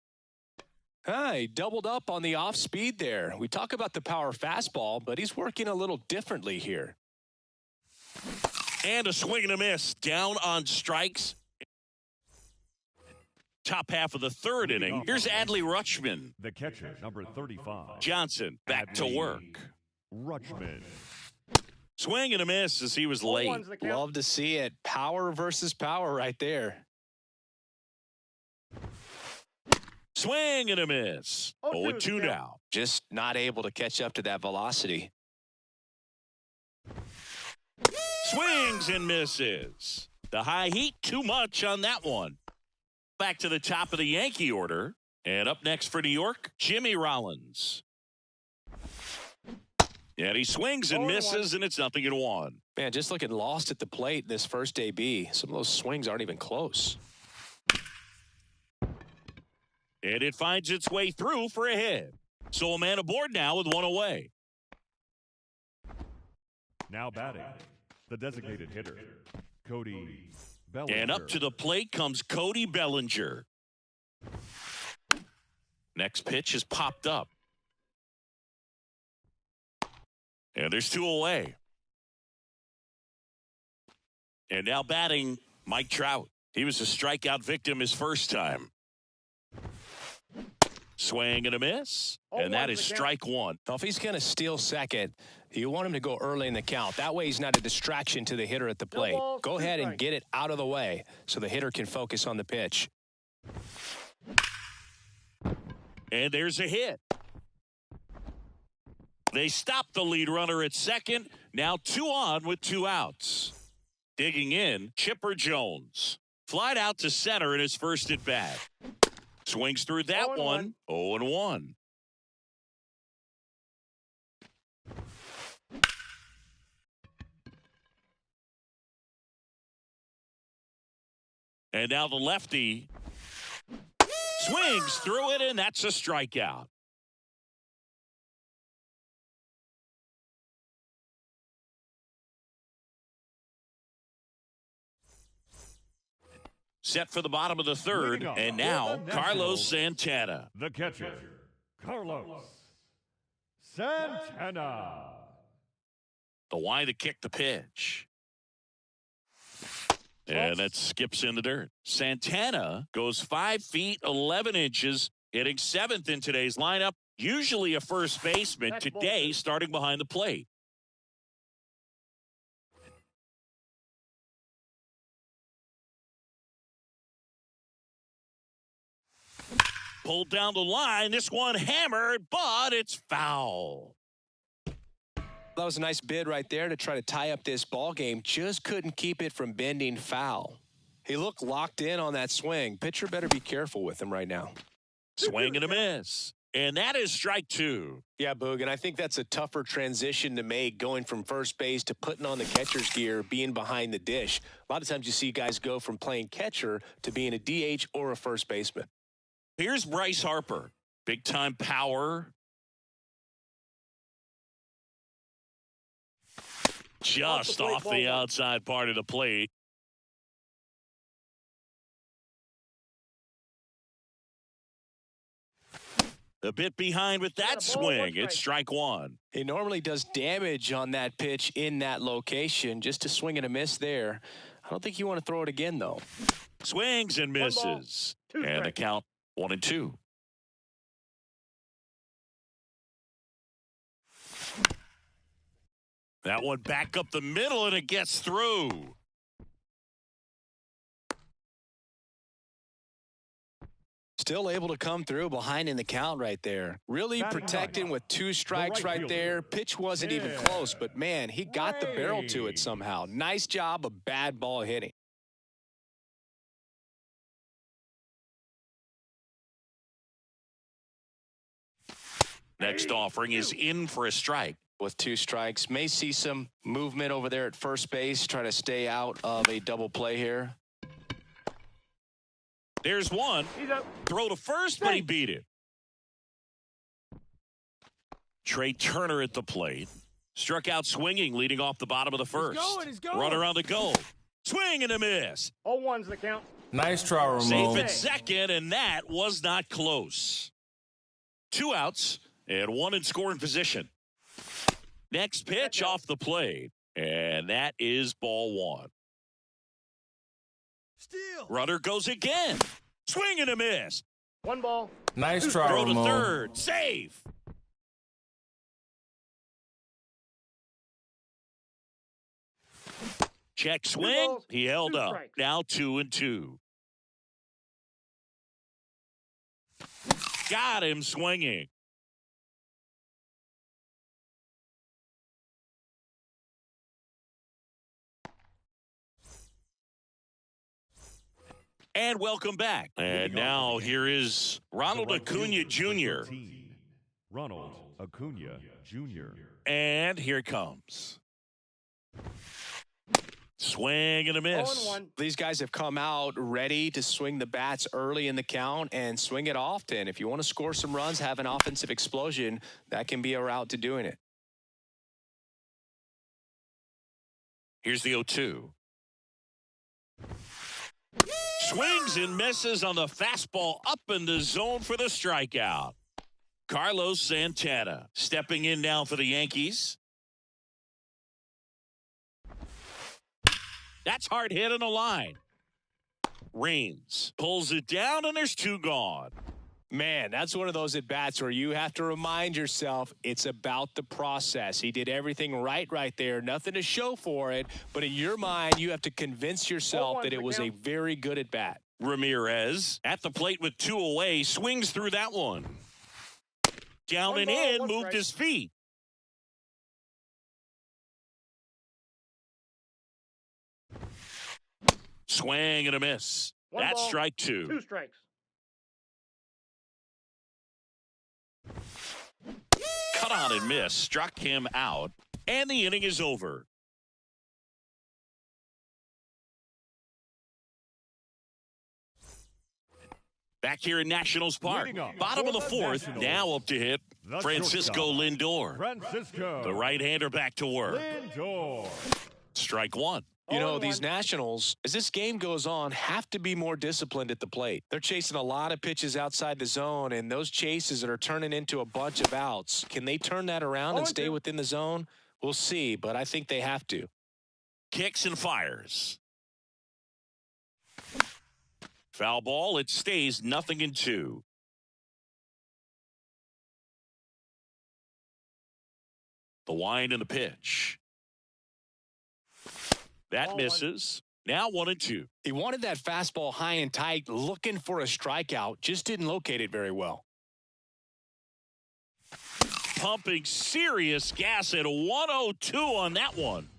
He doubled up on the off speed there. We talk about the power fastball, but he's working a little differently here. And a swing and a miss. Down on strikes. Top half of the third inning. Here's Adley Rutschman. The catcher, number 35. Johnson back to work. Rutschman. Swing and a miss as he was late. Love to see it. Power versus power right there. Swing and a miss. 0-2 now. Just not able to catch up to that velocity. Swings and misses. The high heat, too much on that one. Back to the top of the Yankee order. And up next for New York, Jimmy Rollins. And he swings and misses, and it's 0-1. Man, just looking lost at the plate in this first AB. Some of those swings aren't even close. And it finds its way through for a hit. So a man aboard now with one away. Now batting, the designated hitter, Cody Bellinger. And up to the plate comes Cody Bellinger. Next pitch is popped up. And there's two away. And now batting, Mike Trout. He was a strikeout victim his first time. Swing and a miss. And that is strike one. Now, if he's going to steal second, you want him to go early in the count. That way he's not a distraction to the hitter at the plate. Go ahead and get it out of the way so the hitter can focus on the pitch. And there's a hit. They stop the lead runner at second. Now 2 on with 2 outs. Digging in, Chipper Jones. Flied out to center in his first at bat. Swings through that one. 0-1. And now the lefty swings through it, and that's a strikeout. Set for the bottom of the third, and now Carlos Santana. The catcher, Carlos Santana. The Y to kick the pitch. And that skips in the dirt. Santana goes 5 feet 11 inches, hitting 7th in today's lineup. Usually a first baseman. Today, starting behind the plate. Pulled down the line. This one hammered, but it's foul. That was a nice bid right there to try to tie up this ball game. Just couldn't keep it from bending foul. He looked locked in on that swing. Pitcher better be careful with him right now. Swing and a miss. And that is strike 2. Yeah, Boog, and I think that's a tougher transition to make, going from first base to putting on the catcher's gear, being behind the dish. A lot of times you see guys go from playing catcher to being a DH or a first baseman. Here's Bryce Harper. Big-time power. Just off the outside part of the plate. A bit behind with that swing. It's strike 1. He normally does damage on that pitch in that location. Just a swing and a miss there. I don't think you want to throw it again, though. Swings and misses. And a count 1-2. That one back up the middle, and it gets through. Still able to come through behind in the count right there. Really protecting with 2 strikes right there. Pitch wasn't even close, but man, he got the barrel to it somehow. Nice job of bad ball hitting. Next offering is in for a strike. With 2 strikes, may see some movement over there at first base, try to stay out of a double play here. There's one. Throw to first, but he beat it. Trey Turner at the plate. Struck out swinging, leading off the bottom of the first. He's going. Runner on the goal. Swing and a miss. 0-1's the count. Nice try, Ramon. Safe at second, and that was not close. 2 outs and 1 in scoring position. Next pitch off the plate, and that is ball 1. Steal. Runner goes again. Swing and a miss. 1 ball. Nice try, Throw to Ramon. third. Save. Check swing. balls, He held 2 up. strikes. Now 2-2. Got him swinging. And welcome back. And now here is Ronald Acuna Jr. Ronald Acuna Jr. And here it comes. Swing and a miss. 0-1. These guys have come out ready to swing the bats early in the count and swing it often. If you want to score some runs, have an offensive explosion, that can be a route to doing it. Here's the 0-2. Swings and misses on the fastball up in the zone for the strikeout. Carlos Santana stepping in now for the Yankees. That's hard hit on the line. Rains pulls it down, and there's 2 gone. Man, that's one of those at-bats where you have to remind yourself it's about the process. He did everything right there. Nothing to show for it. But in your mind, you have to convince yourself that it was a very good at-bat. Ramirez at the plate with 2 away. Swings through that one. Down 1 and ball, in, 1 moved strike. his feet. Swing and a miss. 1 That's ball, strike 2 2. strikes. Cut on and miss. Struck him out. And the inning is over. Back here in Nationals Park. Leading off Bottom of the for the 4th. Nationals, Now up to hit the Francisco shortstop, Lindor. Francisco The right-hander back to work. Lindor. Strike 1. You know, 0-1. these Nationals, as this game goes on, have to be more disciplined at the plate. They're chasing a lot of pitches outside the zone, and those chases that are turning into a bunch of outs. Can they turn that around and stay 0-2. within the zone? We'll see, but I think they have to. Kicks and fires. Foul ball. It stays 0-2. The wind and the pitch. That Ball 1. misses. Now 1-2. He wanted that fastball high and tight, looking for a strikeout, just didn't locate it very well. Pumping serious gas at 102 on that one.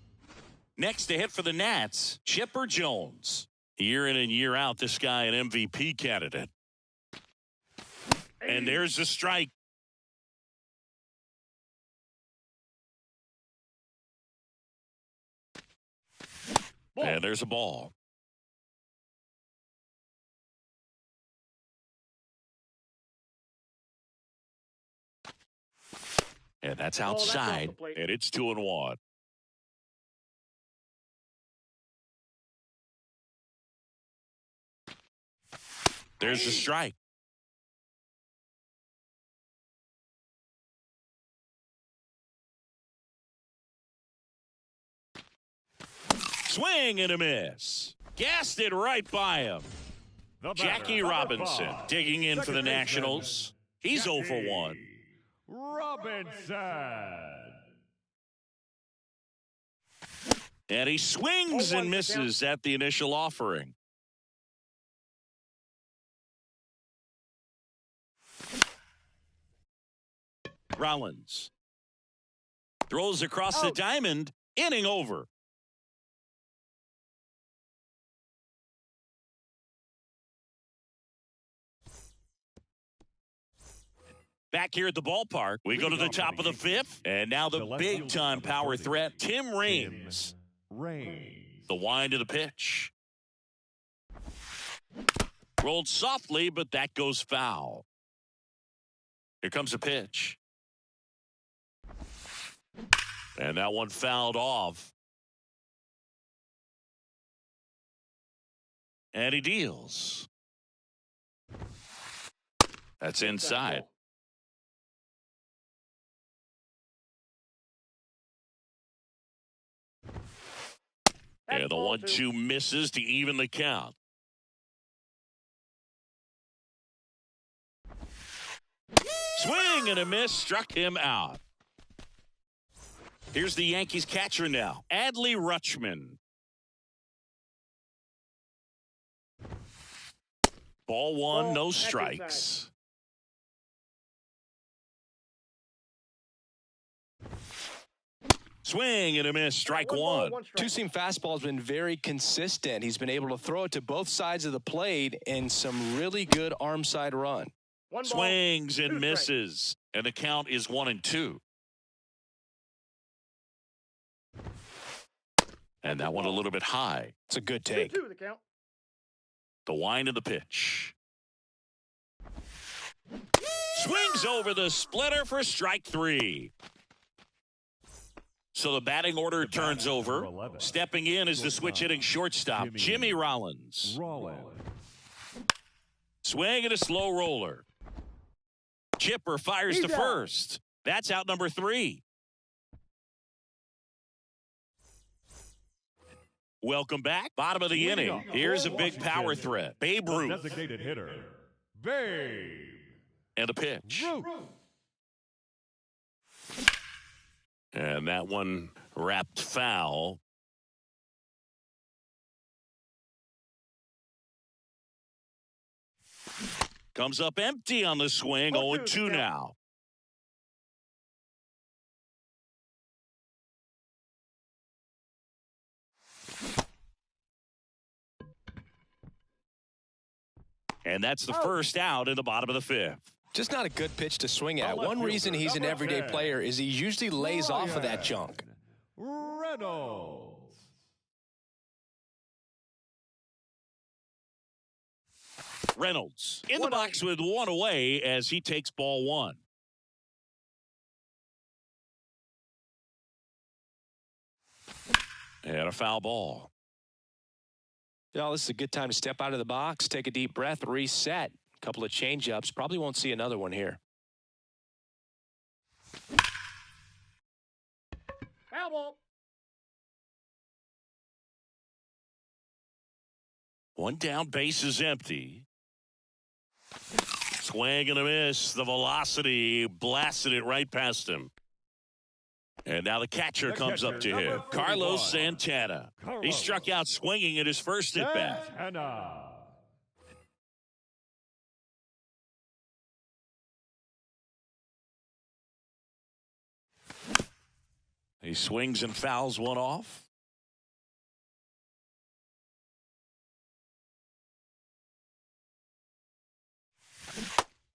Next to hit for the Nats, Chipper Jones. Year in and year out, this guy an MVP candidate. And there's the strike. Ball. And there's a ball. And that's that's off the outside. plate. And it's 2-1. There's the strike. Swing and a miss. Gassed it right by him. The batter, Jackie number Robinson 5, digging in for the second baseman, Nationals. He's 0 for 1. Robinson. And he swings 0-1 and to misses at the initial offering. Rollins throws across the Out. diamond. Inning over. Back here at the ballpark, we go to the top of the 5th, and now the big-time power threat, Tim Raines. Raines. The wind of the pitch. Rolled softly, but that goes foul. Here comes a pitch. And that one fouled off. And he deals. That's inside. And the 1-2 misses to even the count. Swing and a miss, struck him out. Here's the Yankees catcher now, Adley Rutschman. Ball one, no strikes. Swing and a miss, strike one. Two-seam fastball has been very consistent. He's been able to throw it to both sides of the plate in some really good arm side run. Swings and misses, and the count is 1-2. And that one a little bit high. It's a good take. The wind of the pitch. Swings over the splitter for strike three. So the batting order turns over. Stepping in is the switch hitting shortstop, Jimmy Rollins. Swing and a slow roller. Chipper fires to first. That's out number 3. Welcome back. Bottom of the inning. Here's a big power threat. Babe Ruth. Designated hitter, Babe. And a pitch. And that one wrapped foul. Comes up empty on the swing. 0-2 now. And that's the first out in the bottom of the 5th. Just not a good pitch to swing at. One reason he's an everyday player is he usually lays off of that junk. Reynolds. Reynolds in the box with one away as he takes ball one. And a foul ball. Yeah, this is a good time to step out of the box, take a deep breath, reset. A couple of change-ups. Probably won't see another one here. Foul ball. One down, base is empty. Swing and a miss. The velocity blasted it right past him. And now the catcher comes up to him, Carlos Santana. He struck out swinging at his first at-bat. He swings and fouls one off.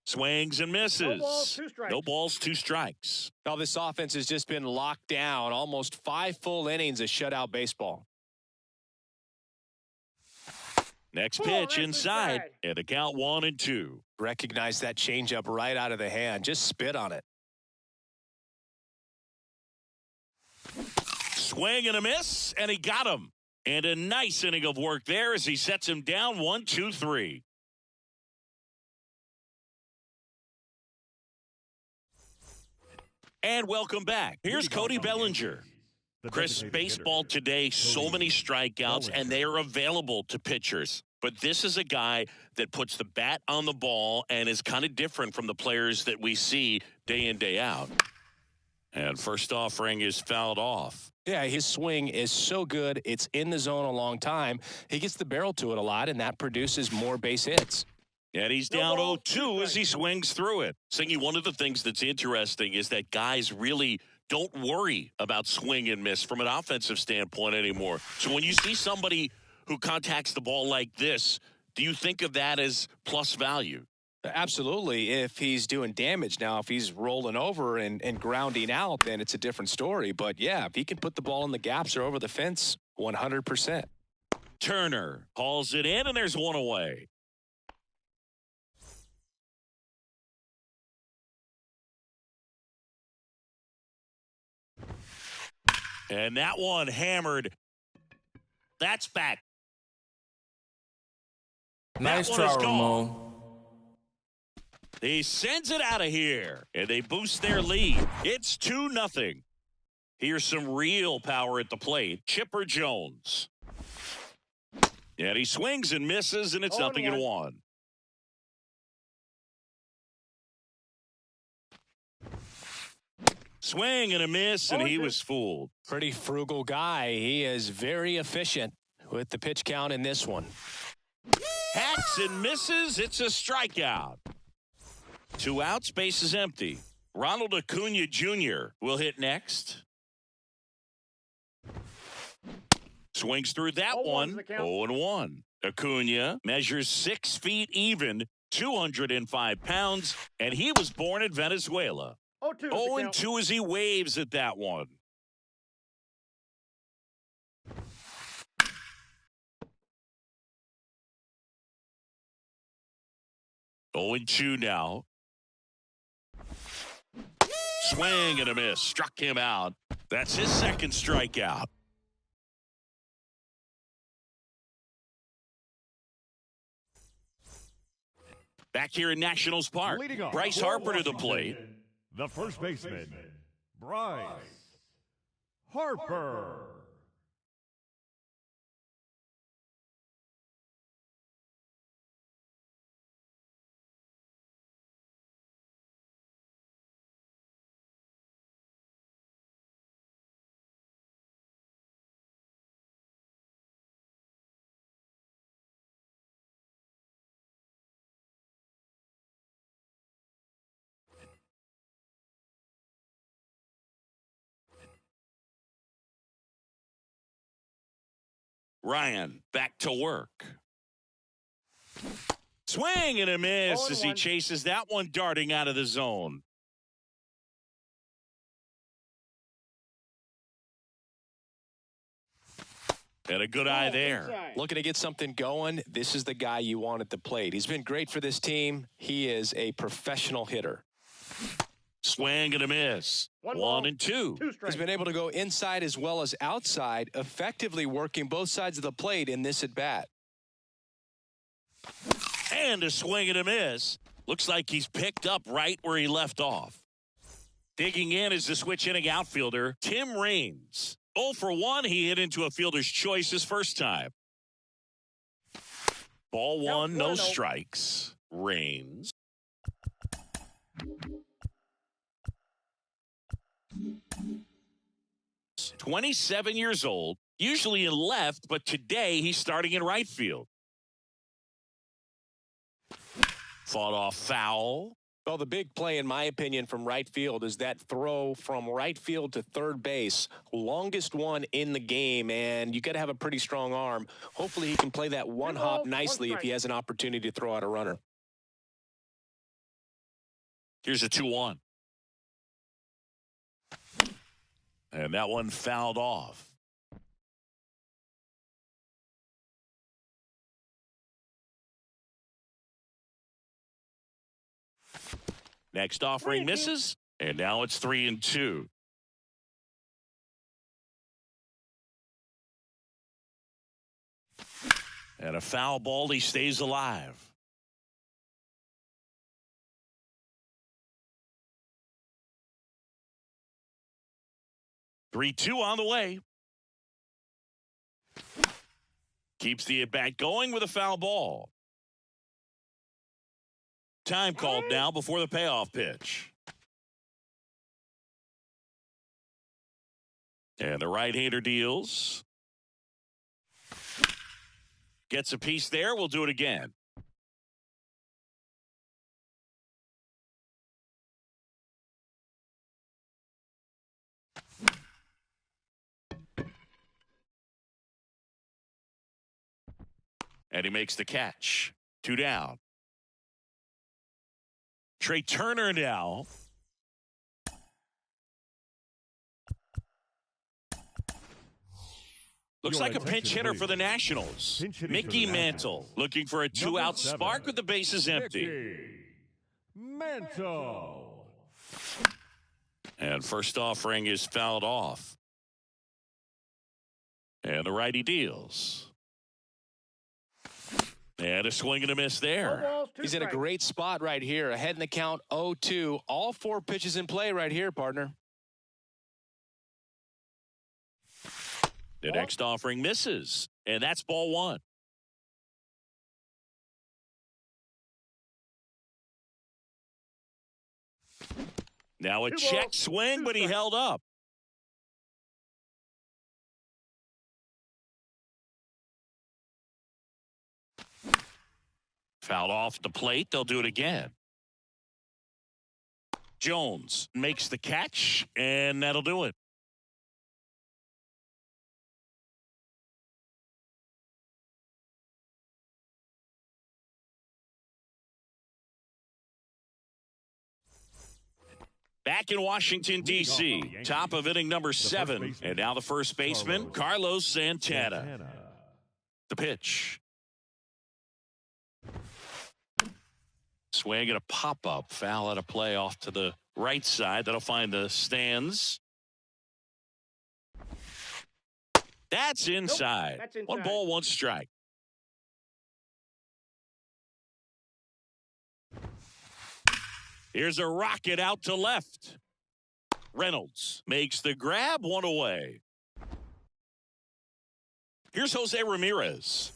Swings and misses. No balls, 2 strikes. Now this offense has just been locked down. Almost 5 full innings of shutout baseball. Next pitch inside. And the count 1-2. Recognize that changeup right out of the hand. Just spit on it. Swing and a miss, and he got him. And a nice inning of work there as he sets him down 1-2-3. And welcome back. Here's Cody Bellinger. Chris, baseball today, so many strikeouts, and they are available to pitchers. But this is a guy that puts the bat on the ball and is kind of different from the players that we see day in, day out. And first offering is fouled off. Yeah, his swing is so good. It's in the zone a long time. He gets the barrel to it a lot, and that produces more base hits. And he's down 0-2 as he swings through it. Singy, one of the things that's interesting is that guys really don't worry about swing and miss from an offensive standpoint anymore. So when you see somebody who contacts the ball like this, do you think of that as plus value? Absolutely. If he's doing damage now, if he's rolling over and grounding out, then it's a different story. But yeah, if he can put the ball in the gaps or over the fence, 100%. Turner hauls it in, and there's one away. And that one hammered. That's back. Nice try, Ramon. He sends it out of here, and they boost their lead. It's 2-0. Here's some real power at the plate. Chipper Jones. And he swings and misses, and it's 0-1. Swing and a miss, and he was fooled. Pretty frugal guy. He is very efficient with the pitch count in this one. Hacks and misses. It's a strikeout. 2 outs, base is empty. Ronald Acuna Jr. will hit next. Swings through that one. 0-1. Acuna measures 6 feet even, 205 pounds, and he was born in Venezuela. 0-2 as he waves at that one. Oh, 2 now. Swing and a miss. Struck him out. That's his second strikeout. Back here in Nationals Park, Bryce Harper to the plate. The first baseman, Bryce Harper. Ryan back to work. Swing and a miss as he chases that one darting out of the zone. And a good eye there. Looking to get something going. This is the guy you want at the plate. He's been great for this team. He is a professional hitter. Swing and a miss. 1-2. He's been able to go inside as well as outside, effectively working both sides of the plate in this at-bat. And a swing and a miss. Looks like he's picked up right where he left off. Digging in is the switch inning outfielder, Tim Raines. 0-for-1, he hit into a fielder's choice his first time. Ball 1, no strikes. Raines. He's 27 years old, usually in left, but today he's starting in right field. Fought off foul. Well, the big play, in my opinion, from right field is that throw from right field to third base. Longest one in the game, and you got to have a pretty strong arm. Hopefully he can play that one hop nicely if he has an opportunity to throw out a runner. Here's a 2-1. And that one fouled off. Next offering misses, and now it's 3-2. And a foul ball, he stays alive. Three-two on the way. Keeps the at-bat going with a foul ball. Time called now before the payoff pitch. And the right-hander deals. Gets a piece there. We'll do it again. And he makes the catch. 2 down. Trey Turner now. Looks like a pinch hitter for the Nationals. Mickey Mantle looking for a 2-out spark with the bases empty. Mantle. And first offering is fouled off. And the righty deals. And a swing and a miss there. He's in a great spot right here. Ahead in the count, 0-2. All 4 pitches in play right here, partner. The next offering misses, and that's ball one. Now a check swing, but he held up. Fouled off the plate. They'll do it again. Jones makes the catch, and that'll do it. Back in Washington, D.C., top of inning number 7. And now the first baseman, Carlos Santana. The pitch. Swing and a pop-up. Foul at a play off to the right side. That'll find the stands. That's inside. Nope, that's inside. 1 ball, 1 strike. Here's a rocket out to left. Reynolds makes the grab, 1 away. Here's Jose Ramirez.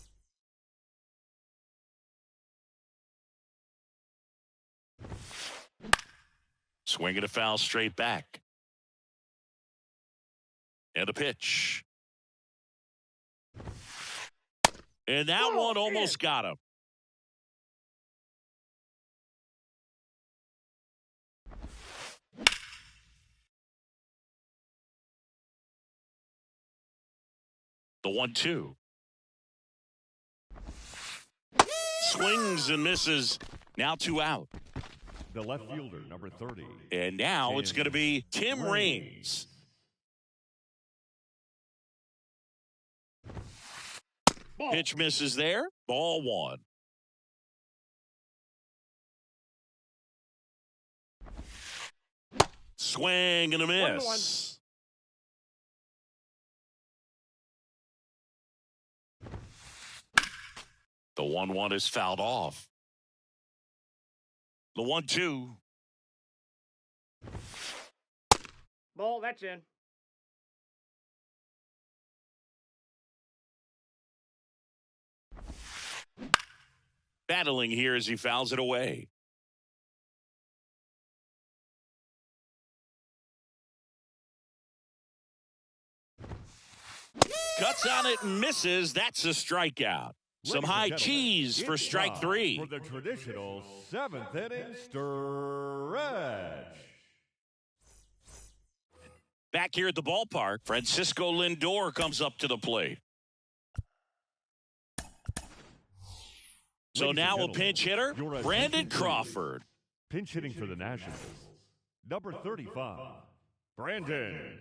Swinging a foul straight back. And a pitch. And that one almost got him. The 1-2. Swings and misses. Now 2 out. The left fielder, number 30. And now it's going to be Tim Raines. Pitch misses there. Ball 1. Swing and a miss. The 1-1 is fouled off. The 1-2. Ball, that's in. Battling here as he fouls it away. Cuts on it and misses. That's a strikeout. Some high cheese for strike 3. For the traditional 7th inning stretch. Back here at the ballpark, Francisco Lindor comes up to the plate. So now a pinch hitter, Brandon Crawford. Pinch hitting for the Nationals. Number 35, Brandon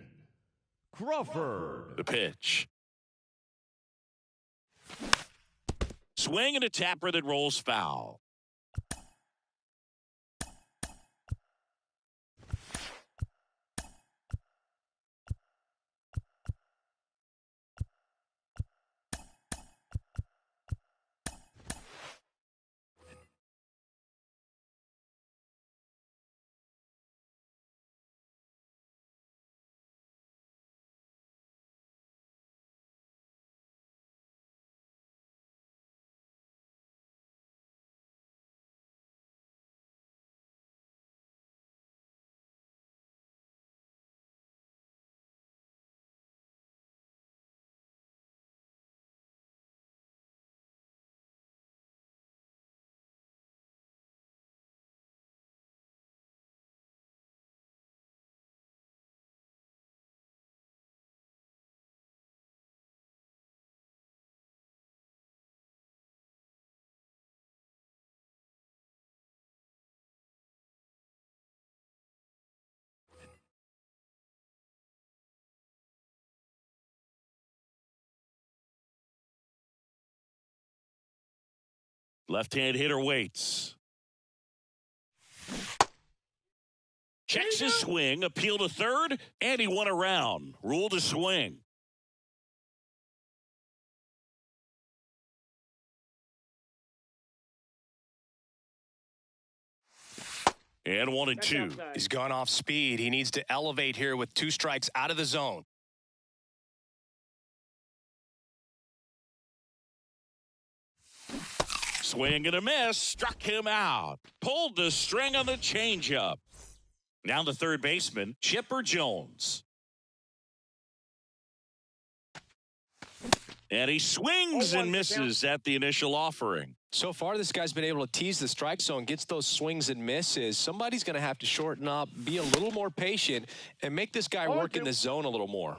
Crawford. The pitch. Swing and a tapper that rolls foul. Left-hand hitter waits. Checks his swing, appeal to third, and he won around. Rule to swing. And 1-2. He's gone off speed. He needs to elevate here with 2 strikes out of the zone. Swing and a miss. Struck him out. Pulled the string on the changeup. Now the third baseman, Chipper Jones. And he swings and misses at the initial offering. So far, this guy's been able to tease the strike zone, gets those swings and misses. Somebody's going to have to shorten up, be a little more patient, and make this guy work in the zone a little more.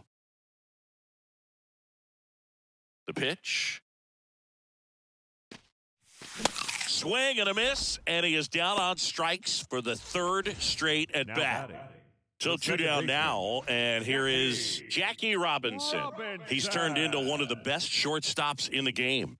The pitch. Swing and a miss, and he is down on strikes for the third straight at bat. So 2 down now, and here is Jackie Robinson. He's turned into one of the best shortstops in the game.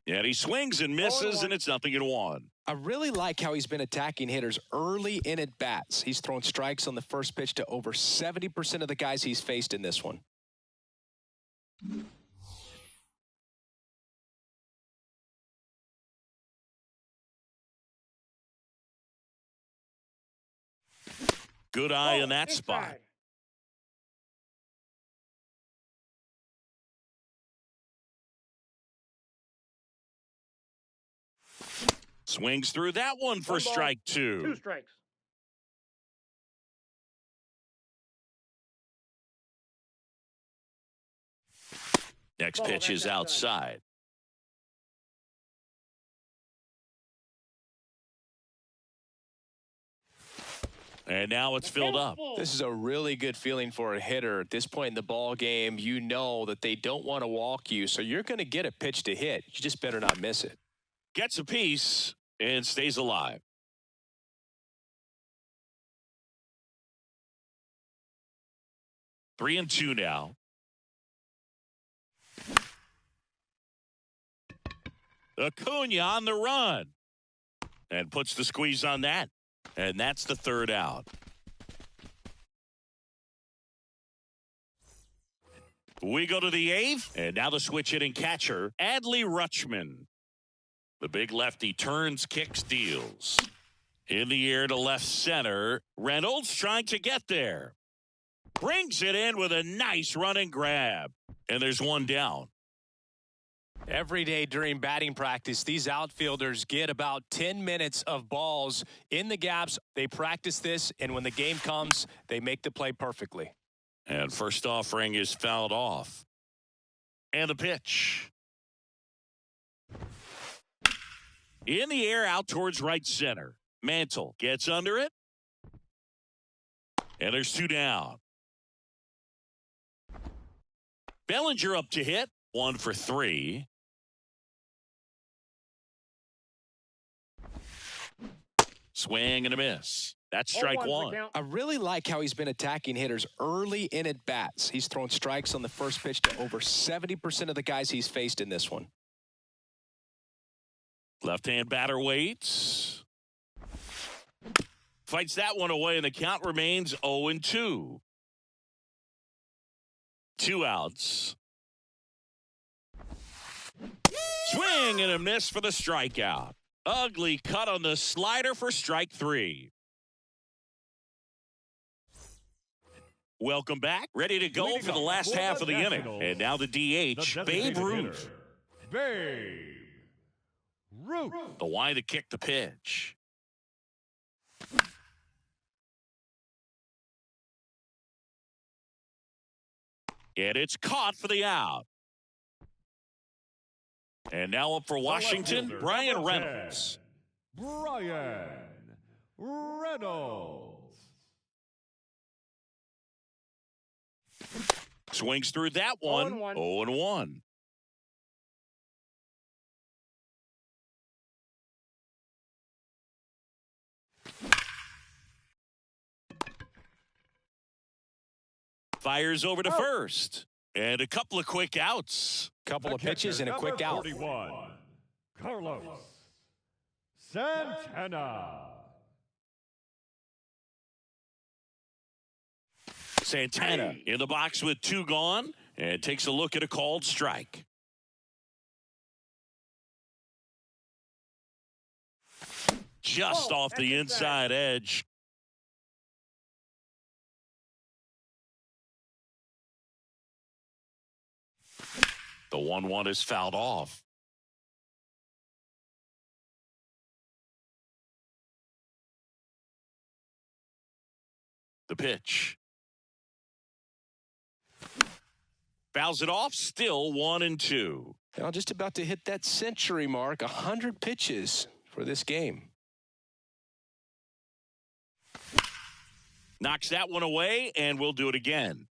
And he swings and misses, and it's 0-1. I really like how he's been attacking hitters early in at bats. He's thrown strikes on the first pitch to over 70% of the guys he's faced in this one. Good eye in that spot. Swings through that one for strike 2. 2 strikes. Next pitch is outside. And now it's filled up. This is a really good feeling for a hitter. At this point in the ball game, you know that they don't want to walk you, so you're going to get a pitch to hit. You just better not miss it. Gets a piece and stays alive. Three and two now. Acuna on the run. And puts the squeeze on that. And that's the third out. We go to the eighth. And now the switch hitting catcher, Adley Rutschman. The big lefty turns, kicks, deals. In the air to left center. Reynolds trying to get there. Brings it in with a nice running grab. And there's one down. Every day during batting practice, these outfielders get about 10 minutes of balls in the gaps. They practice this, and when the game comes, they make the play perfectly. And first offering is fouled off. And the pitch. In the air out towards right center. Mantle gets under it. And there's two down. Bellinger up to hit. 1 for 3. Swing and a miss. That's strike one. I really like how he's been attacking hitters early in at bats. He's thrown strikes on the first pitch to over 70% of the guys he's faced in this one. Left-hand batter waits. Fights that one away, and the count remains 0-2. 2 outs. Swing and a miss for the strikeout. Ugly cut on the slider for strike 3. Welcome back. Ready to go for the last half of the inning. And now the DH, Babe Ruth. Babe Ruth. The wide to kick the pitch. And it's caught for the out. And now up for Washington, Brian Reynolds. Brian Reynolds. Swings through that one. 0-1. Fires over to first. And a couple of quick outs. Couple of pitches and a quick out. 41, Carlos Santana. Santana in the box with 2 gone and takes a look at a called strike. Just off the inside edge. The 1-1 is fouled off. The pitch. Fouls it off, still 1-2. Now just about to hit that century mark, 100 pitches for this game. Knocks that one away, and we'll do it again.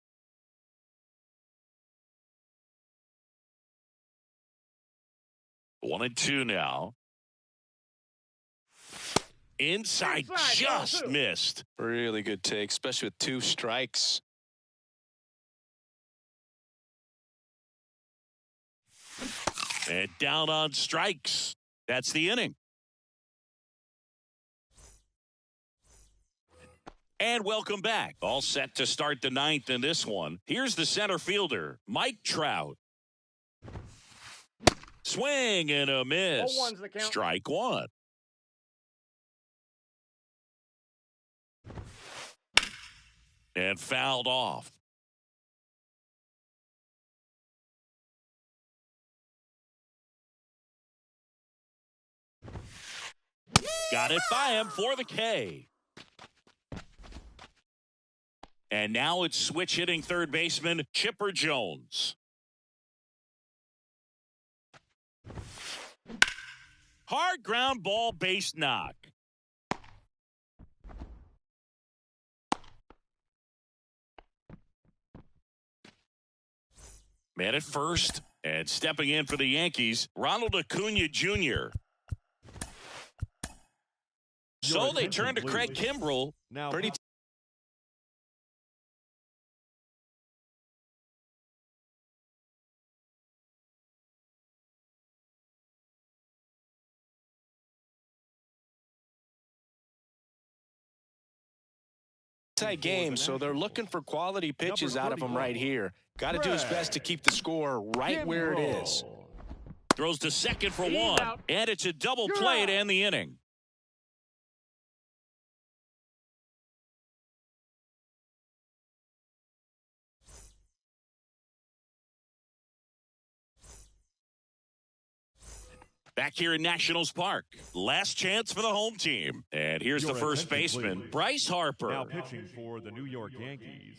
One and two now. Inside, just missed. Really good take, especially with 2 strikes. And down on strikes. That's the inning. And welcome back. All set to start the 9th in this one. Here's the center fielder, Mike Trout. Swing and a miss. Strike one. And fouled off. Got it by him for the K. And now it's switch hitting third baseman Chipper Jones. Hard ground ball, base knock. Man at first, and stepping in for the Yankees, Ronald Acuna Jr. So they turn to Craig Kimbrell. Now, Pretty tight game, so they're looking for quality pitches out of him right here. Got to do his best to keep the score right where it is. Throws to second for one, and it's a double play to end the inning. Back here in Nationals Park, last chance for the home team. And here's the first baseman, Bryce Harper. Now pitching for the New York Yankees.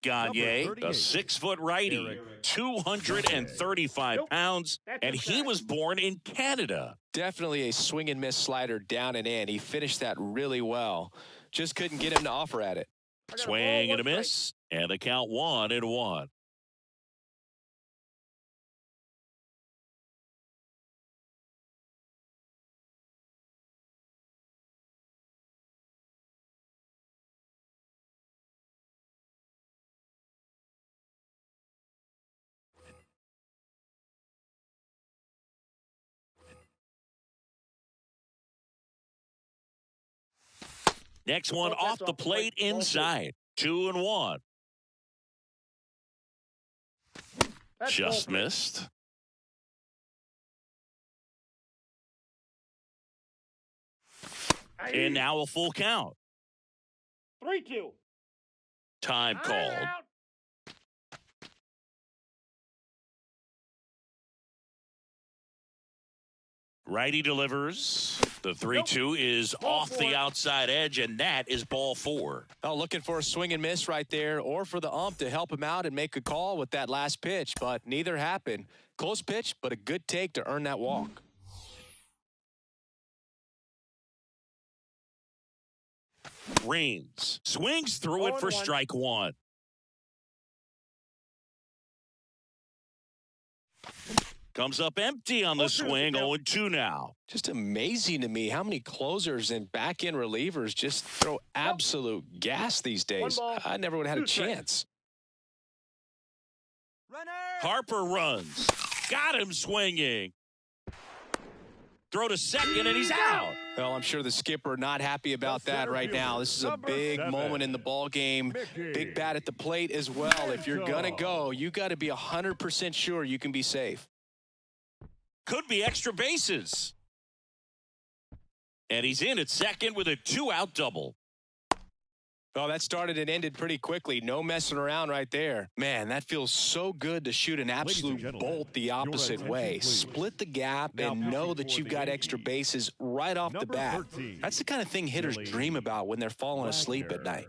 Gagne, a 6-foot righty, 235 pounds, and he was born in Canada. Definitely a swing and miss slider down and in. He finished that really well. Just couldn't get him to offer at it. Swing and a miss, and the count 1-1. Next one off the plate inside. 2-1. Just missed. And now a full count. 3-2. Time called. Righty delivers. The 3-2 is off the outside edge, and that is ball 4. Oh, looking for a swing and miss right there, or for the ump to help him out and make a call with that last pitch, but neither happened. Close pitch, but a good take to earn that walk. Reigns swings through it for strike one. Comes up empty on the swing, 0-2 now. Just amazing to me how many closers and back-end relievers just throw absolute gas these days. I never would have had a chance. Harper runs. Got him swinging. Throw to second, and he's out. Well, I'm sure the skipper not happy about that right now. This is a big moment in the ball game. Big bat at the plate as well. If you're going to go, you got to be 100% sure you can be safe. Could be extra bases. And he's in at second with a 2-out double. Oh, that started and ended pretty quickly. No messing around right there. Man, that feels so good to shoot an absolute bolt the opposite way. Split the gap and know that you've got extra bases right off the bat. That's the kind of thing hitters dream about when they're falling asleep at night.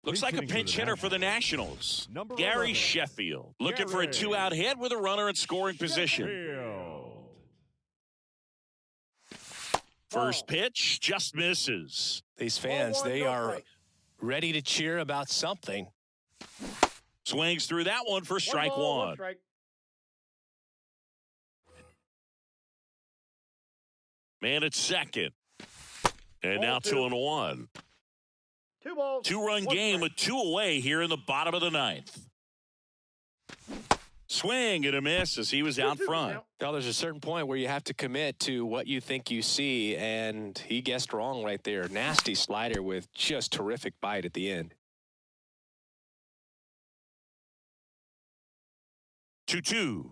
Looks like a pinch hitter for the Nationals. Gary Sheffield looking for a 2-out hit with a runner in scoring position. First pitch just misses. These fans, they are ready to cheer about something. Swings through that one for strike one. Man at second. And now 2-1. 2 balls. 2-run game with 2 away here in the bottom of the 9th. Swing and a miss as he was out front. Well, there's a certain point where you have to commit to what you think you see, and he guessed wrong right there. Nasty slider with just terrific bite at the end. 2-2.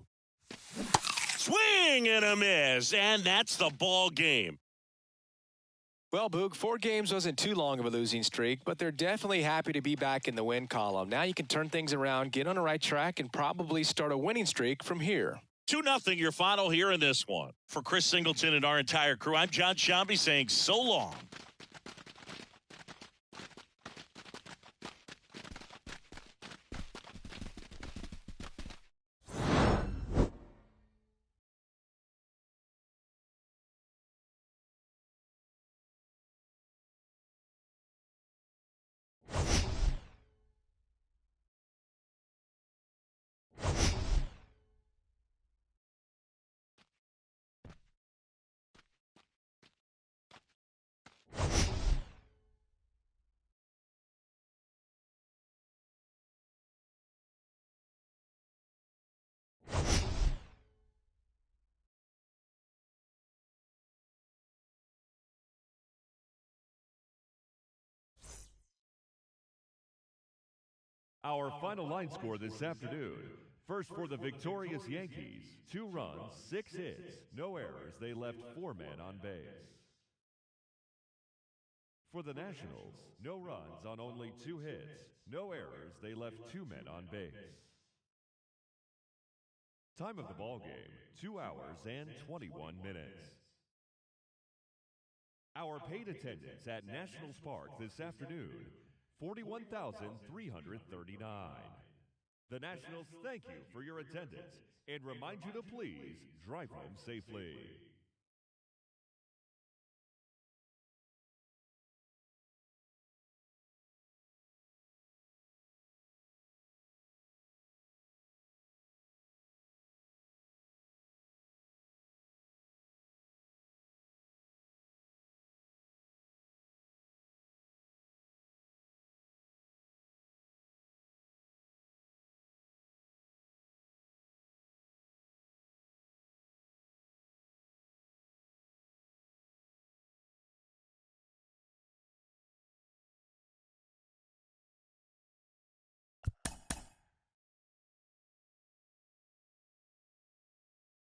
Swing and a miss, and that's the ball game. Well, Boog, 4 games wasn't too long of a losing streak, but they're definitely happy to be back in the win column. Now you can turn things around, get on the right track, and probably start a winning streak from here. 2-0 your final here in this one. For Chris Singleton and our entire crew, I'm John Shambi saying so long. Our final line score this afternoon. First for the victorious Yankees, 2 runs, 6 hits, no errors. They left 4 men on base. For the Nationals, no runs on only 2 hits, no errors. They left 2 men on base. Time of the ball game, 2 hours and 21 minutes. Our paid attendance at Nationals Park this afternoon, 41,339. The Nationals thank you for your attendance and remind you to please drive home safely.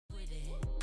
With it.